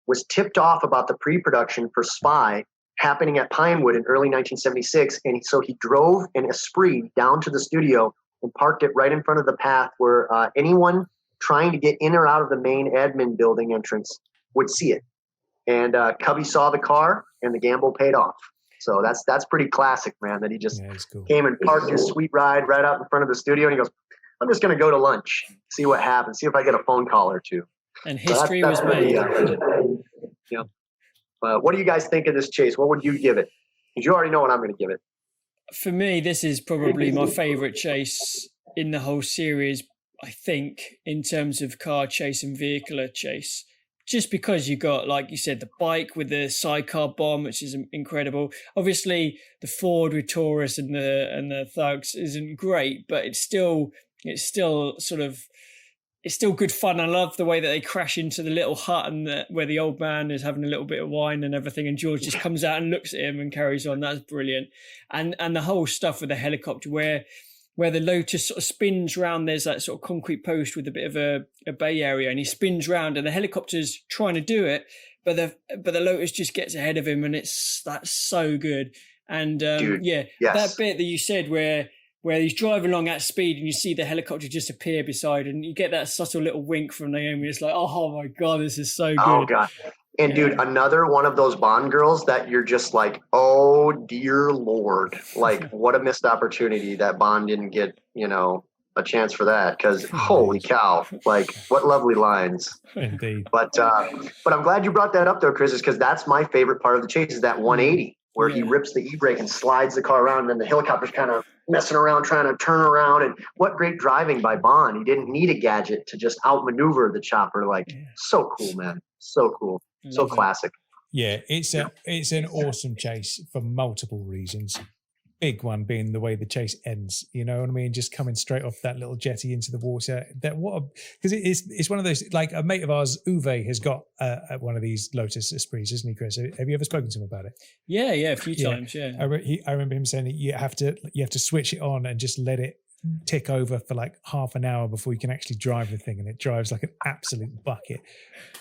S7: was tipped off about the pre-production for Spy happening at Pinewood in early 1976. And so he drove an Esprit down to the studio and parked it right in front of the path where anyone trying to get in or out of the main admin building entrance would see it. And Cubby saw the car and the gamble paid off. So that's pretty classic, man, that he just came and parked his sweet ride right out in front of the studio. And he goes, I'm just going to go to lunch, see what happens, see if I get a phone call or two.
S3: And history was made.
S7: Yeah. What do you guys think of this chase? What would you give it? Because you already know what I'm going to give it.
S3: For me, this is probably my favorite chase in the whole series, I think, in terms of car chase and vehicular chase. Just because you got, like you said, the bike with the sidecar bomb, which is incredible. Obviously, the Ford with Taurus and the thugs isn't great, but it's still sort of it's still good fun. I love the way that they crash into the little hut and where the old man is having a little bit of wine and everything, and George just comes out and looks at him and carries on. That's brilliant. And the whole stuff with the helicopter where the Lotus sort of spins round. There's that sort of concrete post with a bit of a bay area, and he spins round, and the helicopter's trying to do it, but the Lotus just gets ahead of him, and that's so good. And
S7: Dude, yes.
S3: That bit that you said where he's driving along at speed and you see the helicopter just appear beside, and you get that subtle little wink from Naomi. It's like, oh my God, this is so good.
S7: Oh God. And dude, another one of those Bond girls that you're just like, oh dear Lord, like what a missed opportunity that Bond didn't get, a chance for that. Cause holy cow, like what lovely lines.
S2: Indeed.
S7: But I'm glad you brought that up though, Chris, is because that's my favorite part of the chase is that 180 where he rips the e-brake and slides the car around, and then the helicopter's kind of messing around, trying to turn around. And what great driving by Bond. He didn't need a gadget to just outmaneuver the chopper. So cool, man. So cool. So classic.
S2: Yeah, it's an awesome chase for multiple reasons. Big one being the way the chase ends. You know what I mean? Just coming straight off that little jetty into the water. Because it's one of those, like a mate of ours, Uwe, has got one of these Lotus Esprits, isn't he, Chris? Have you ever spoken to him about it?
S3: Yeah, a few times. Yeah,
S2: I remember him saying that you have to switch it on and just let it tick over for like half an hour before you can actually drive the thing, and it drives like an absolute bucket,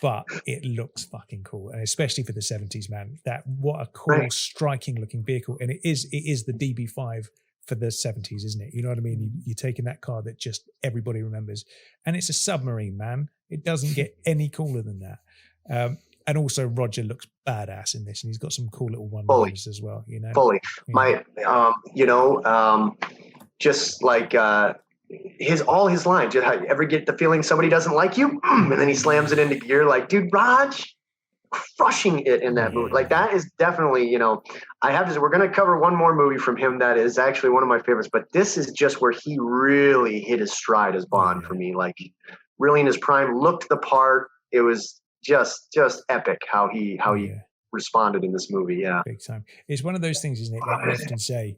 S2: but it looks fucking cool, and especially for the 70s, man. What a cool, striking looking vehicle, and it is the DB5 for the 70s, isn't it? You know what I mean? You're taking that car that just everybody remembers, and it's a submarine, man. It doesn't get any cooler than that. And also Roger looks badass in this, and he's got some cool little one-liners as well.
S7: Fully.
S2: Yeah.
S7: Just like all his lines. You ever get the feeling somebody doesn't like you, and then he slams it into gear? Like, dude, Raj crushing it in that movie. Like that is definitely, I have to say, we're going to cover one more movie from him that is actually one of my favorites. But this is just where he really hit his stride as Bond for me. Like, really in his prime, looked the part. It was just epic how he responded in this movie. Yeah,
S2: big time. It's one of those things, isn't it? Like I often say.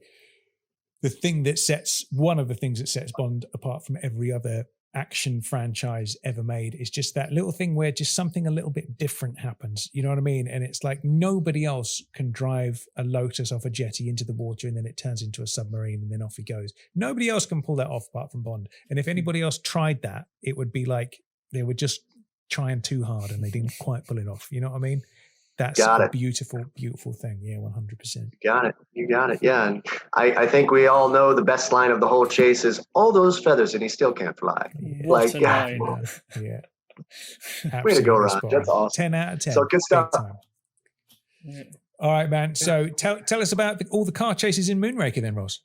S2: One of the things that sets Bond apart from every other action franchise ever made is just that little thing where just something a little bit different happens. You know what I mean? And it's like nobody else can drive a Lotus off a jetty into the water and then it turns into a submarine and then off he goes. Nobody else can pull that off apart from Bond. And if anybody else tried that, it would be like they were just trying too hard and they didn't quite pull it off. You know what I mean? That's a beautiful, beautiful thing. Yeah, 100%.
S7: You got it. Yeah. And I think we all know the best line of the whole chase is all those feathers and he still can't fly.
S2: Yeah.
S7: Like,
S2: yeah.
S7: Way to go, Ron. That's awesome.
S2: 10 out of 10.
S7: So good stuff.
S2: Yeah. All right, man. So tell us about all the car chases in Moonraker then, Ross.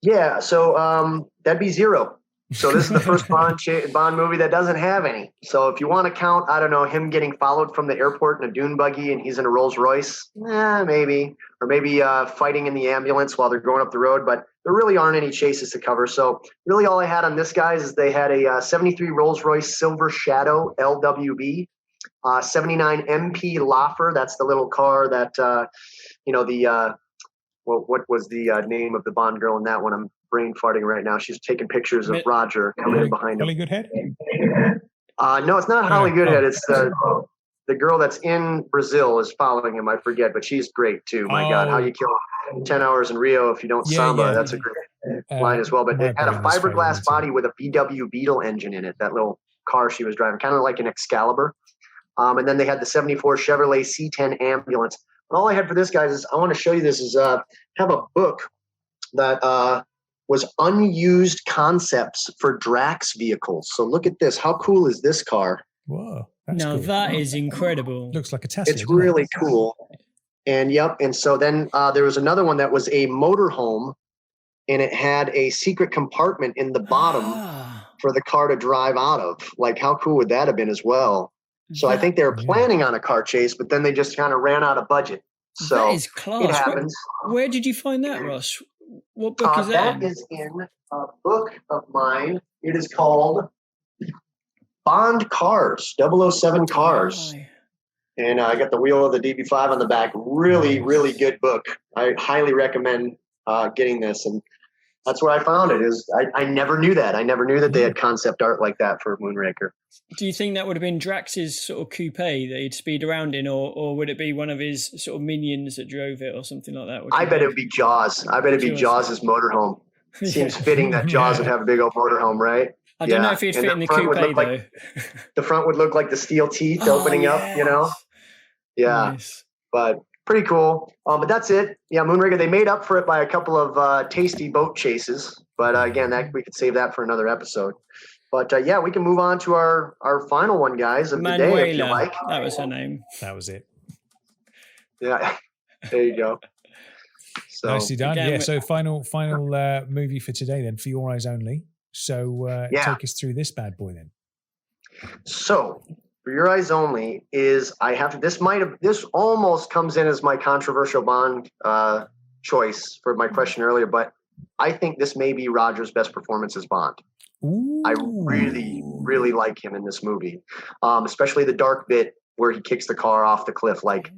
S7: Yeah. So that'd be 0. So this is the first Bond movie that doesn't have any. So if you want to count, I don't know, him getting followed from the airport in a dune buggy and he's in a Rolls Royce, maybe. Or maybe fighting in the ambulance while they're going up the road. But there really aren't any chases to cover. So really all I had on this, guys, is they had a 73 Rolls Royce Silver Shadow LWB, 79 MP Laffer. That's the little car that, what was the name of the Bond girl in that one? I'm brain farting right now. She's taking pictures of Roger coming in behind him.
S2: Holly Goodhead?
S7: No, it's not Holly Goodhead. It's the girl that's in Brazil is following him. I forget, but she's great too. My God, how you kill 10 hours in Rio if you don't samba. Yeah. That's a great line as well. But it had a fiberglass body with a VW Beetle engine in it, that little car she was driving, kind of like an Excalibur. And then they had the 74 Chevrolet C10 ambulance. And all I had for this, guys, is I want to show you this is have a book that was unused concepts for Drax vehicles. So look at this. How cool is this car?
S2: Whoa.
S3: Now
S2: cool.
S3: That is incredible.
S2: Looks like a Tesla.
S7: It's really cool. And and so then there was another one that was a motorhome, and it had a secret compartment in the bottom for the car to drive out of. Like, how cool would that have been as well? So I think they were planning on a car chase, but then they just kind of ran out of budget. So
S3: that is class.
S7: It happens.
S3: Where did you find that, Ross? What book is that?
S7: That is in a book of mine. It is called Bond Cars, 007 Cars. And I got the wheel of the DB5 on the back. Really, really good book. I highly recommend getting this. And That's where I found it. I never knew that. I never knew that they had concept art like that for Moonraker.
S3: Do you think that would have been Drax's sort of coupe that he'd speed around in, or would it be one of his sort of minions that drove it or something like that?
S7: I bet it would be Jaws. I bet it'd be Jaws' motorhome. Seems fitting that Jaws would have a big old motorhome, right?
S3: I don't know if he'd fit in the coupe, though.
S7: The front would look like the steel teeth opening up, you know? Yeah. Nice. But pretty cool. But that's it. Yeah, Moonraker, they made up for it by a couple of tasty boat chases. But again, that we could save that for another episode. But yeah, we can move on to our final one, guys, of the day, if you like.
S3: That was her name.
S2: That was it.
S7: Yeah, there you go. So,
S2: nicely done. Again, so final movie for today then, For Your Eyes Only. So take us through this bad boy then.
S7: So For Your Eyes Only is this almost comes in as my controversial Bond choice for my question earlier, but I think this may be Roger's best performance as Bond. Ooh. I really, really like him in this movie, especially the dark bit where he kicks the car off the cliff. Like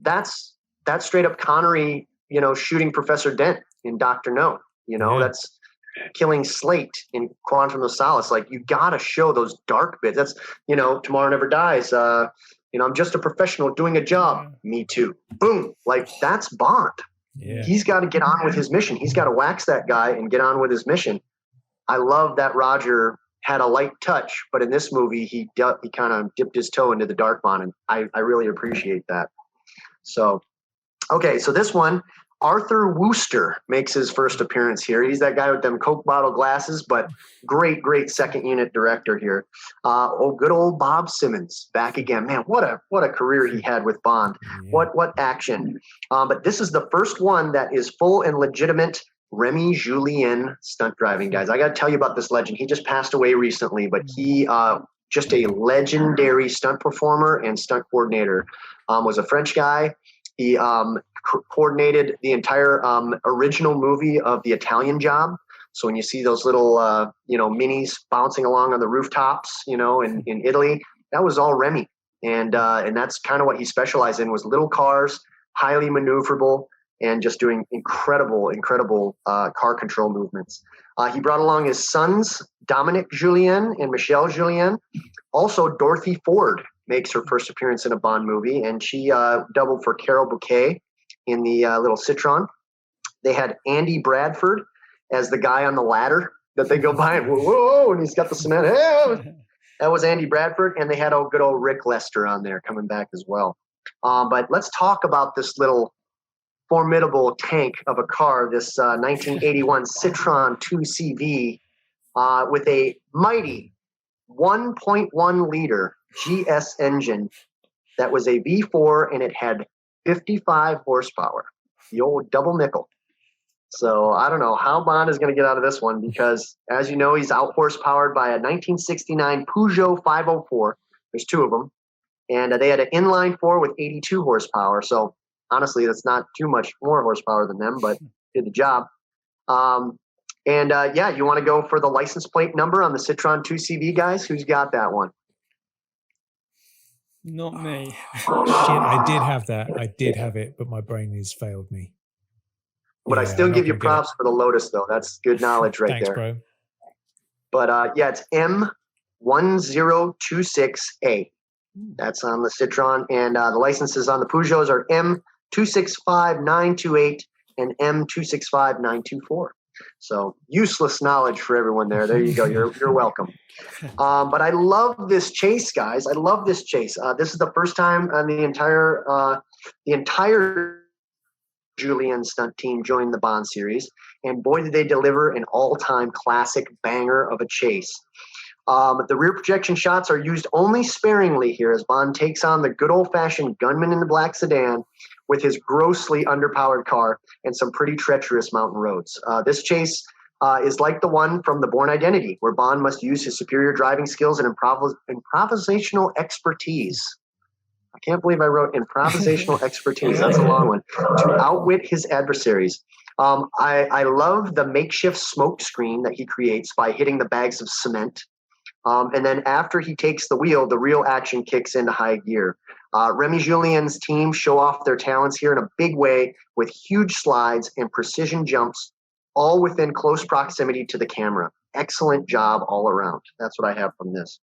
S7: that's straight up Connery, shooting Professor Dent in Dr. No. That's killing Slate in Quantum of Solace. Like you got to show those dark bits. That's Tomorrow Never Dies. I'm just a professional doing a job. Me too. Boom. Like that's Bond. Yeah. He's got to get on with his mission. He's got to wax that guy and get on with his mission. I love that Roger had a light touch, but in this movie, he kind of dipped his toe into the dark Bond, and I really appreciate that. So, okay, so this one, Arthur Wooster makes his first appearance here. He's that guy with them Coke bottle glasses, but great second unit director here. Good old Bob Simmons back again. Man, what a career he had with Bond. Yeah. What action. But this is the first one that is full and legitimate Remy Julien stunt driving, guys. I got to tell you about this legend. He just passed away recently, but he just a legendary stunt performer and stunt coordinator. Was a French guy. He coordinated the entire original movie of The Italian Job. So when you see those little minis bouncing along on the rooftops, in Italy, that was all Remy, and that's kind of what he specialized in, was little cars, highly maneuverable, and just doing incredible car control movements. He brought along his sons, Dominic Julien and Michelle Julien. Also, Dorothy Ford makes her first appearance in a Bond movie, and she doubled for Carol Bouquet in the little Citroen. They had Andy Bradford as the guy on the ladder that they go by, and whoa, and he's got the cement. Hey! That was Andy Bradford, and they had good old Rick Lester on there coming back as well. But let's talk about this little formidable tank of a car, this 1981 Citroen 2CV with a mighty 1.1 liter GS engine that was a V4, and it had 55 horsepower, the old double nickel. So I don't know how Bond is going to get out of this one, because as you know, he's out horsepowered by a 1969 Peugeot 504. There's two of them, and they had an inline four with 82 horsepower. So honestly, that's not too much more horsepower than them, but did the job. You want to go for the license plate number on the Citroen 2CV, guys? Who's got that one?
S3: Not me.
S2: Shit, I did have that. I did have it, but my brain has failed me.
S7: But I still give you props for the Lotus, though. That's good knowledge right
S2: Thanks,
S7: there.
S2: Bro.
S7: But it's M1026A. That's on the Citroen, and the licenses on the Peugeots are M265928 and M265924. So useless knowledge for everyone there. There you go. You're welcome. But I love this chase, guys. I love this chase. This is the first time on the entire Julien stunt team joined the Bond series, and boy, did they deliver an all-time classic banger of a chase. The rear projection shots are used only sparingly here as Bond takes on the good old-fashioned gunman in the black sedan with his grossly underpowered car and some pretty treacherous mountain roads. This chase is like the one from The Bourne Identity, where Bond must use his superior driving skills and improvisational expertise. I can't believe I wrote improvisational expertise. That's a long one. To outwit his adversaries. I love the makeshift smoke screen that he creates by hitting the bags of cement. And then after he takes the wheel, the real action kicks into high gear. Remy Julien's team show off their talents here in a big way with huge slides and precision jumps all within close proximity to the camera. Excellent job all around. That's what I have from this.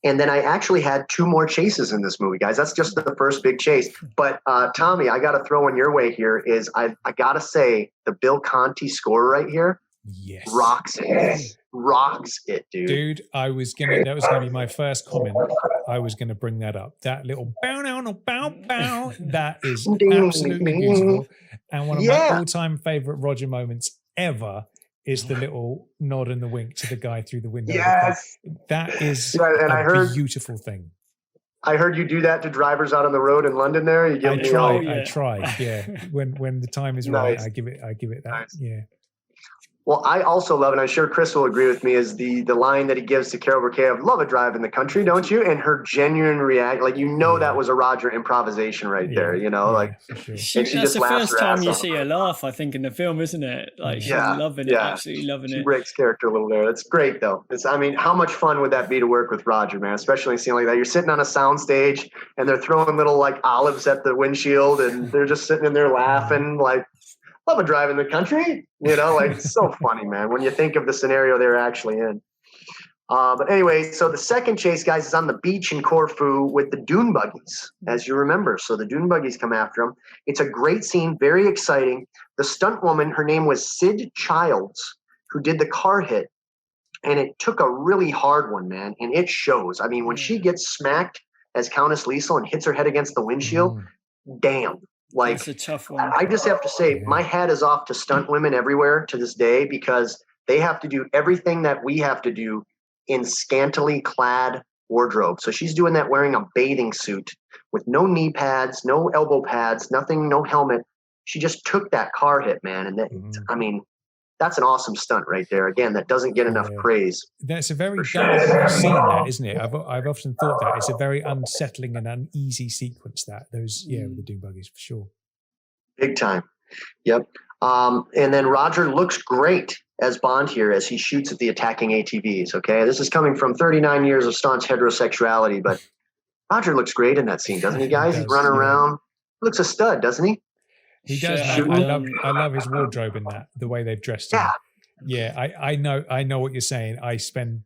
S7: And then I actually had 2 more chases in this movie, guys. That's just the first big chase. But Tommy, I got to throw in your way here is I got to say the Bill Conti score right here.
S2: Yes.
S7: Rocks it, dude.
S2: Dude, that was gonna be my first comment. I was gonna bring that up. That little bow now, bow bow. That is absolutely beautiful. And one of my all-time favorite Roger moments ever is the little nod and the wink to the guy through the window.
S7: Yes.
S2: That is beautiful thing.
S7: I heard you do that to drivers out on the road in London there.
S2: I tried, yeah. When the time is right, I give it that. Nice. Yeah.
S7: Well, I also love, and I'm sure Chris will agree with me, is the line that he gives to Carol Bouquet of "Love a drive in the country, don't you?" And her genuine reaction, like that was a Roger improvisation right there.
S3: For sure. That's the first time you see her laugh, I think, in the film, isn't it? Like she's loving it, absolutely loving it.
S7: She breaks character a little there. That's great, though. How much fun would that be to work with Roger, man? Especially in a scene like that. You're sitting on a sound stage and they're throwing little like olives at the windshield, and they're just sitting in there laughing like. Love a drive in the country, it's so funny, man, when you think of the scenario they're actually in. But anyway, so the second chase, guys, is on the beach in Corfu with the dune buggies, as you remember. So the dune buggies come after him. It's a great scene, very exciting. The stunt woman, her name was Sid Childs, who did the car hit. And it took a really hard one, man, and it shows. I mean, when she gets smacked as Countess Liesel and hits her head against the windshield, damn. Like,
S3: it's a tough one.
S7: I just have to say, my hat is off to stunt women everywhere to this day, because they have to do everything that we have to do in scantily clad wardrobe. So she's doing that wearing a bathing suit with no knee pads, no elbow pads, nothing, no helmet. She just took that car hit, man. And that, that's an awesome stunt right there. Again, that doesn't get enough praise.
S2: That's a very dark scene, that, isn't it? I've often thought that it's a very unsettling and uneasy sequence. With the dune buggies for sure. Big
S7: time. Yep. And then Roger looks great as Bond here as he shoots at the attacking ATVs. Okay, this is coming from 39 years of staunch heterosexuality, but Roger looks great in that scene, doesn't he, guys? He's running around. He looks a stud, doesn't he?
S2: He does. I love his wardrobe in that, the way they've dressed him. Yeah, I know what you're saying. I spend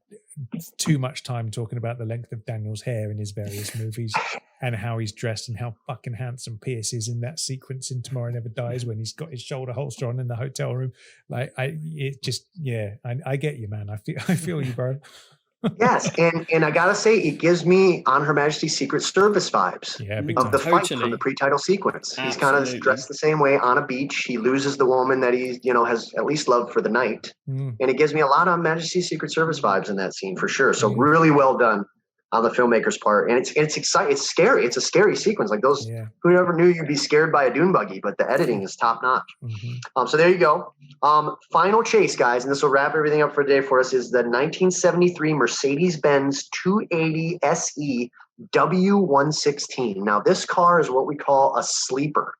S2: too much time talking about the length of Daniel's hair in his various movies and how he's dressed and how fucking handsome Pierce is in that sequence in Tomorrow Never Dies when he's got his shoulder holster on in the hotel room. I get you, man. I feel you, bro.
S7: Yes, and I gotta say, it gives me On Her Majesty's Secret Service vibes of the fight from the pre-title sequence. Absolutely. He's kind of dressed the same way on a beach. He loses the woman that he has at least loved for the night, and it gives me a lot of Majesty's Secret Service vibes in that scene for sure. So really well done on the filmmaker's part, and it's exciting. It's scary. It's a scary sequence. Like those, who never knew you'd be scared by a dune buggy? But the editing is top notch. So there you go. Final chase, guys, and this will wrap everything up for today for us. Is the 1973 Mercedes-Benz 280 SE W116. Now this car is what we call a sleeper.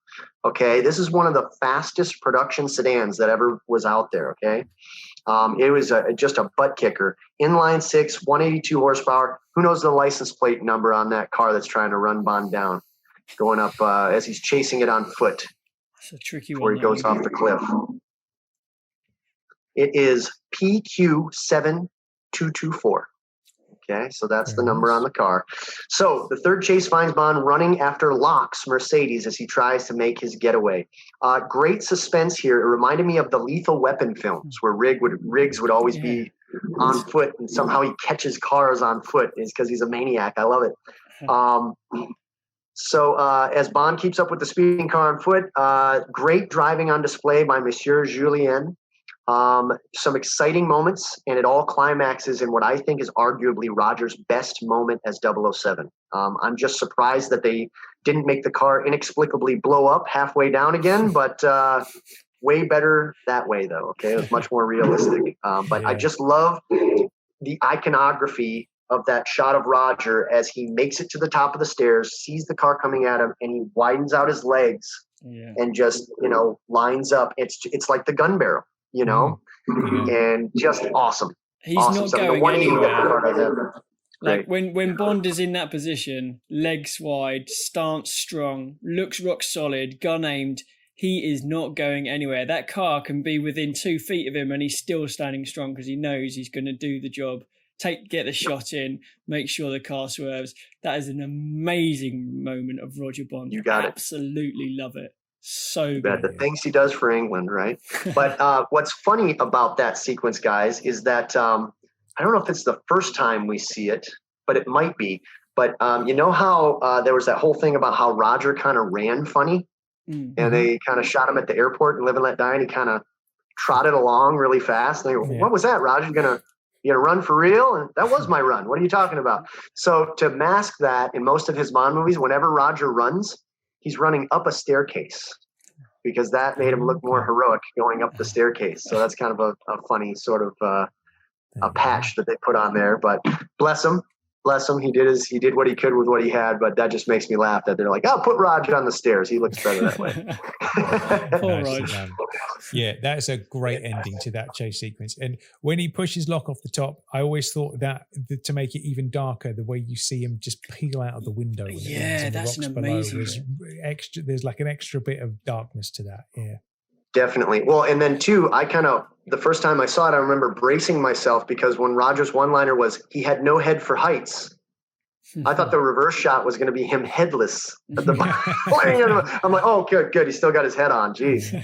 S7: Okay, this is one of the fastest production sedans that ever was out there. Okay. It was just a butt kicker. Inline 6, 182 horsepower. Who knows the license plate number on that car that's trying to run Bond down, going up as he's chasing it on foot.
S3: It's a tricky
S7: before
S3: one.
S7: He goes off the cliff. It is PQ7224. Okay, so that's the number on the car. So the third chase finds Bond running after Locke's Mercedes as he tries to make his getaway. Great suspense here. It reminded me of the Lethal Weapon films where Riggs would always be on foot, and somehow he catches cars on foot. Is because he's a maniac. I love it. So as Bond keeps up with the speeding car on foot, great driving on display by Monsieur Julien. Some exciting moments, and it all climaxes in what I think is arguably Roger's best moment as 007. I'm just surprised that they didn't make the car inexplicably blow up halfway down again, but way better that way, though. Okay, it was much more realistic. But I just love the iconography of that shot of Roger as he makes it to the top of the stairs, sees the car coming at him, and he widens out his legs and just lines up. It's like the gun barrel. And just awesome.
S3: He's not going anywhere. Like when Bond is in that position, legs wide, stance strong, looks rock solid, gun aimed, he is not going anywhere. That car can be within 2 feet of him and he's still standing strong because he knows he's going to do the job. Get the shot in, make sure the car swerves. That is an amazing moment of Roger Bond.
S7: You got it.
S3: Absolutely love it. So good.
S7: The things he does for England, right? But what's funny about that sequence, guys, is that I don't know if it's the first time we see it, but it might be. But you know how there was that whole thing about how Roger kind of ran funny, and they kind of shot him at the airport and Live and Let Die, and he kind of trotted along really fast. And they go, "What was that, Roger? You gonna run for real?" And that was my run. What are you talking about? So to mask that, in most of his Bond movies, whenever Roger runs, he's running up a staircase because that made him look more heroic going up the staircase. So that's kind of a funny sort of a patch that they put on there. But bless him. He did what he could with what he had, but that just makes me laugh that they're like, "Oh, put Roger on the stairs. He looks better that way."
S3: Poor Roger.
S2: Yeah, that is a great ending to that chase sequence. And when he pushes Locke off the top, I always thought that to make it even darker, the way you see him just peel out of the window.
S3: Yeah, that's an amazing.
S2: Extra. There's like an extra bit of darkness to that. Yeah.
S7: Definitely. Well, and then too, the first time I saw it, I remember bracing myself because when Roger's one-liner was, he had no head for heights. I thought the reverse shot was going to be him headless. I'm like, oh, good. He still got his head on. Jeez.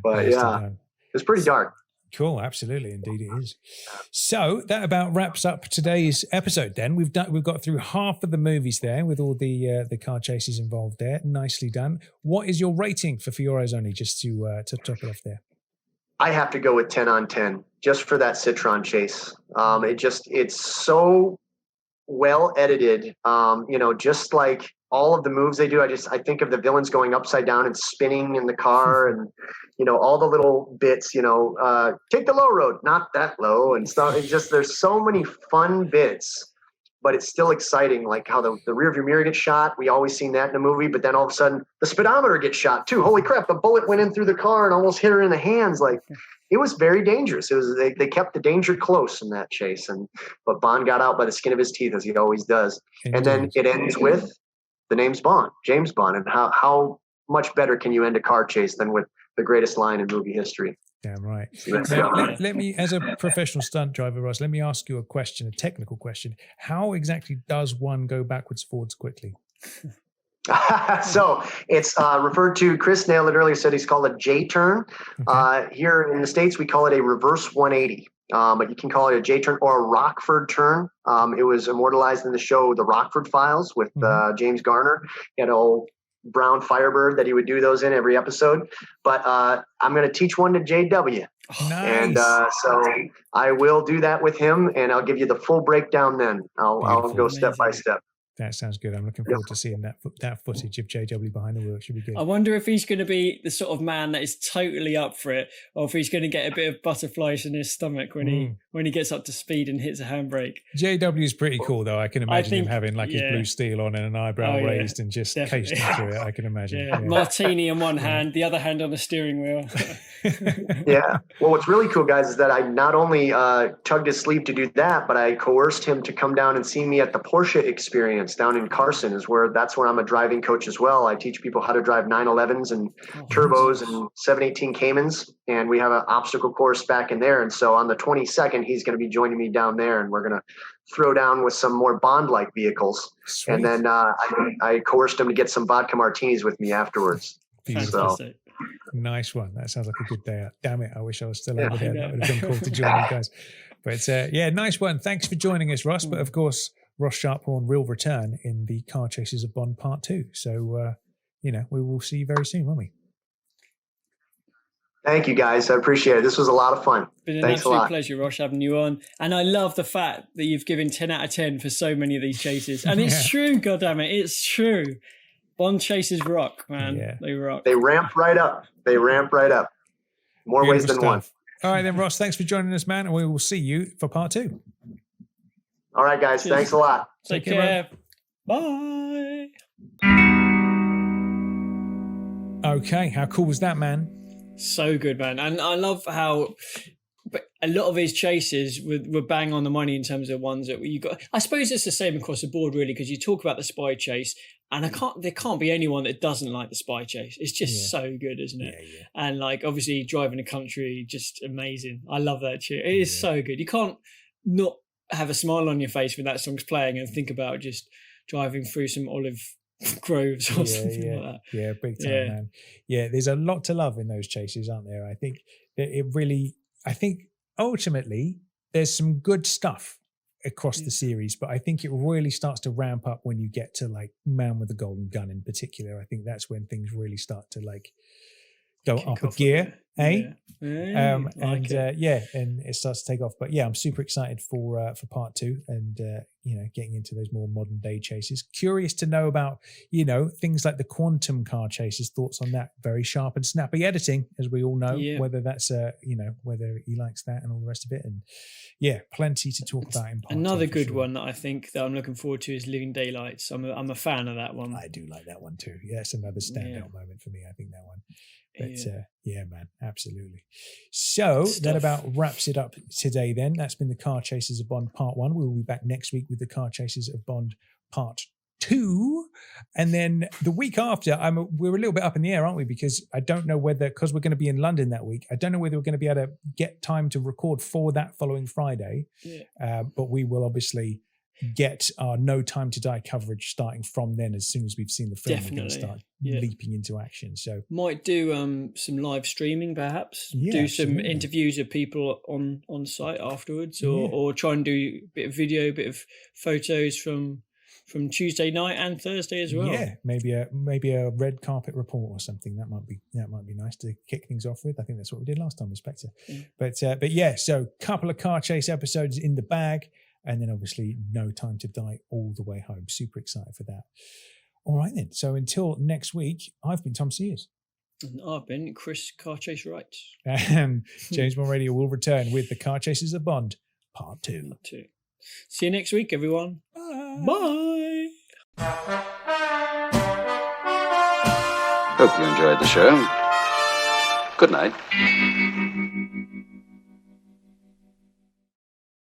S7: But yeah, it's pretty dark.
S2: Cool, absolutely, indeed it is. So that about wraps up today's episode. Then we've got through half of the movies there with all the car chases involved there. Nicely done. What is your rating for your eyes only? Just to top it off there.
S7: I have to go with 10 on 10 just for that Citroen chase. It's so well edited. Just like all of the moves they do. I think of the villains going upside down and spinning in the car and. All the little bits, take the low road, not that low and stuff. It's just, there's so many fun bits, but it's still exciting. Like how the rear view mirror gets shot. We always seen that in a movie, but then all of a sudden the speedometer gets shot too. Holy crap. The bullet went in through the car and almost hit her in the hands. Like it was very dangerous. They kept the danger close in that chase. But Bond got out by the skin of his teeth as he always does. And then it ends with the name's Bond, James Bond. And how much better can you end a car chase than with the greatest line in movie history?
S2: Damn right. Now, let me, as a professional stunt driver, Ross, let me ask you a technical question. How exactly does one go backwards, forwards quickly?
S7: So it's referred to, Chris nailed it earlier, said he's called a J-turn. Okay. Here in the States, we call it a reverse 180. But you can call it a J-turn or a Rockford turn. It was immortalized in the show The Rockford Files with James Garner. He had an old brown Firebird that he would do those in every episode. But I'm going to teach one to JW.
S2: Nice.
S7: And so I will do that with him, and I'll give you the full breakdown then. I'll go step by step.
S2: That sounds good. I'm looking forward to seeing that footage of JW behind the wheel. It should be good.
S3: I wonder if he's going to be the sort of man that is totally up for it, or if he's going to get a bit of butterflies in his stomach when he gets up to speed and hits a handbrake.
S2: JW is pretty cool, though. I can imagine him having his blue steel on and an eyebrow raised and just coasting through it. I can imagine.
S3: Yeah. Martini in one hand, the other hand on the steering wheel.
S7: Yeah. Well, what's really cool, guys, is that I not only tugged his sleeve to do that, but I coerced him to come down and see me at the Porsche Experience down in Carson. That's where I'm a driving coach as well. I teach people how to drive 911s and turbos and 718 Caymans, and we have an obstacle course back in there. And so on the 22nd, he's going to be joining me down there, and we're going to throw down with some more Bond-like vehicles. Sweet. And then I coerced him to get some vodka martinis with me afterwards.
S3: Fantastic.
S2: So, nice one. That sounds like a good day out. Damn it. I wish I was still over there. That would have been cool to join you guys. But nice one. Thanks for joining us, Ross. But of course, Ross Sharphorn will return in the Car Chases of Bond Part 2. So, we will see you very soon, won't we?
S7: Thank you, guys. I appreciate it. This was a lot of fun.
S3: Been an absolute pleasure, Ross, having you on. And I love the fact that you've given 10 out of 10 for so many of these chases. And it's true, goddammit. It's true. Bond chases rock, man. Yeah. They rock.
S7: They ramp right up. More
S2: Beautiful
S7: ways than
S2: stuff.
S7: one.
S2: All right, then, Ross, thanks for joining us, man. And we will see you for Part 2.
S7: All right, guys. Cheers. Thanks a lot.
S3: Take care. Bye.
S2: Okay, how cool was that, man?
S3: So good, man. And I love how a lot of his chases were bang on the money in terms of ones that you got. I suppose it's the same across the board, really, because you talk about the spy chase And there can't be anyone that doesn't like the spy chase. It's just so good, isn't it?
S2: Yeah.
S3: And like, obviously driving the country, just amazing. I love that tune. It is so good. You can't not have a smile on your face when that song's playing and think about just driving through some olive groves or something like that.
S2: Yeah, big time, man. Yeah, there's a lot to love in those chases, aren't there? I think ultimately there's some good stuff across the series, but I think it really starts to ramp up when you get to like Man with the Golden Gun in particular. I think that's when things really start to like go up a gear, and it starts to take off. But yeah, I'm super excited for part 2 and getting into those more modern day chases. Curious to know about things like the quantum car chases. Thoughts on that? Very sharp and snappy editing, as we all know. Whether that's whether he likes that and all the rest of it. And yeah, plenty to talk about in part 2.
S3: Another good one that I think that I'm looking forward to is Living Daylights. I'm a fan of that one.
S2: I do like that one too. Yeah, it's another standout moment for me. I think that one. But man, absolutely. So that about wraps it up today then. That's been the Car Chasers of Bond Part 1. We'll be back next week with the Car Chasers of Bond Part 2. And then the week after, we're a little bit up in the air, aren't we? Because I don't know because we're going to be in London that week, I don't know whether we're going to be able to get time to record for that following Friday. But we will obviously get our No Time to Die coverage starting from then. As soon as we've seen the film, we're going to start leaping into action. So
S3: might do some live streaming, perhaps do some interviews of people on site afterwards, or try and do a bit of video, a bit of photos from Tuesday night and Thursday as well.
S2: Yeah, maybe a red carpet report or something. That might be nice to kick things off with. I think that's what we did last time with Spectre. But yeah, so couple of car chase episodes in the bag. And then obviously No Time to Die all the way home. Super excited for that. All right then. So until next week, I've been Tom Sears.
S3: And I've been Chris Car Chase Wright.
S2: And James Bond Radio will return with the Car Chasers of Bond Part 2.
S3: See you next week, everyone. Bye.
S4: Hope you enjoyed the show. Good night.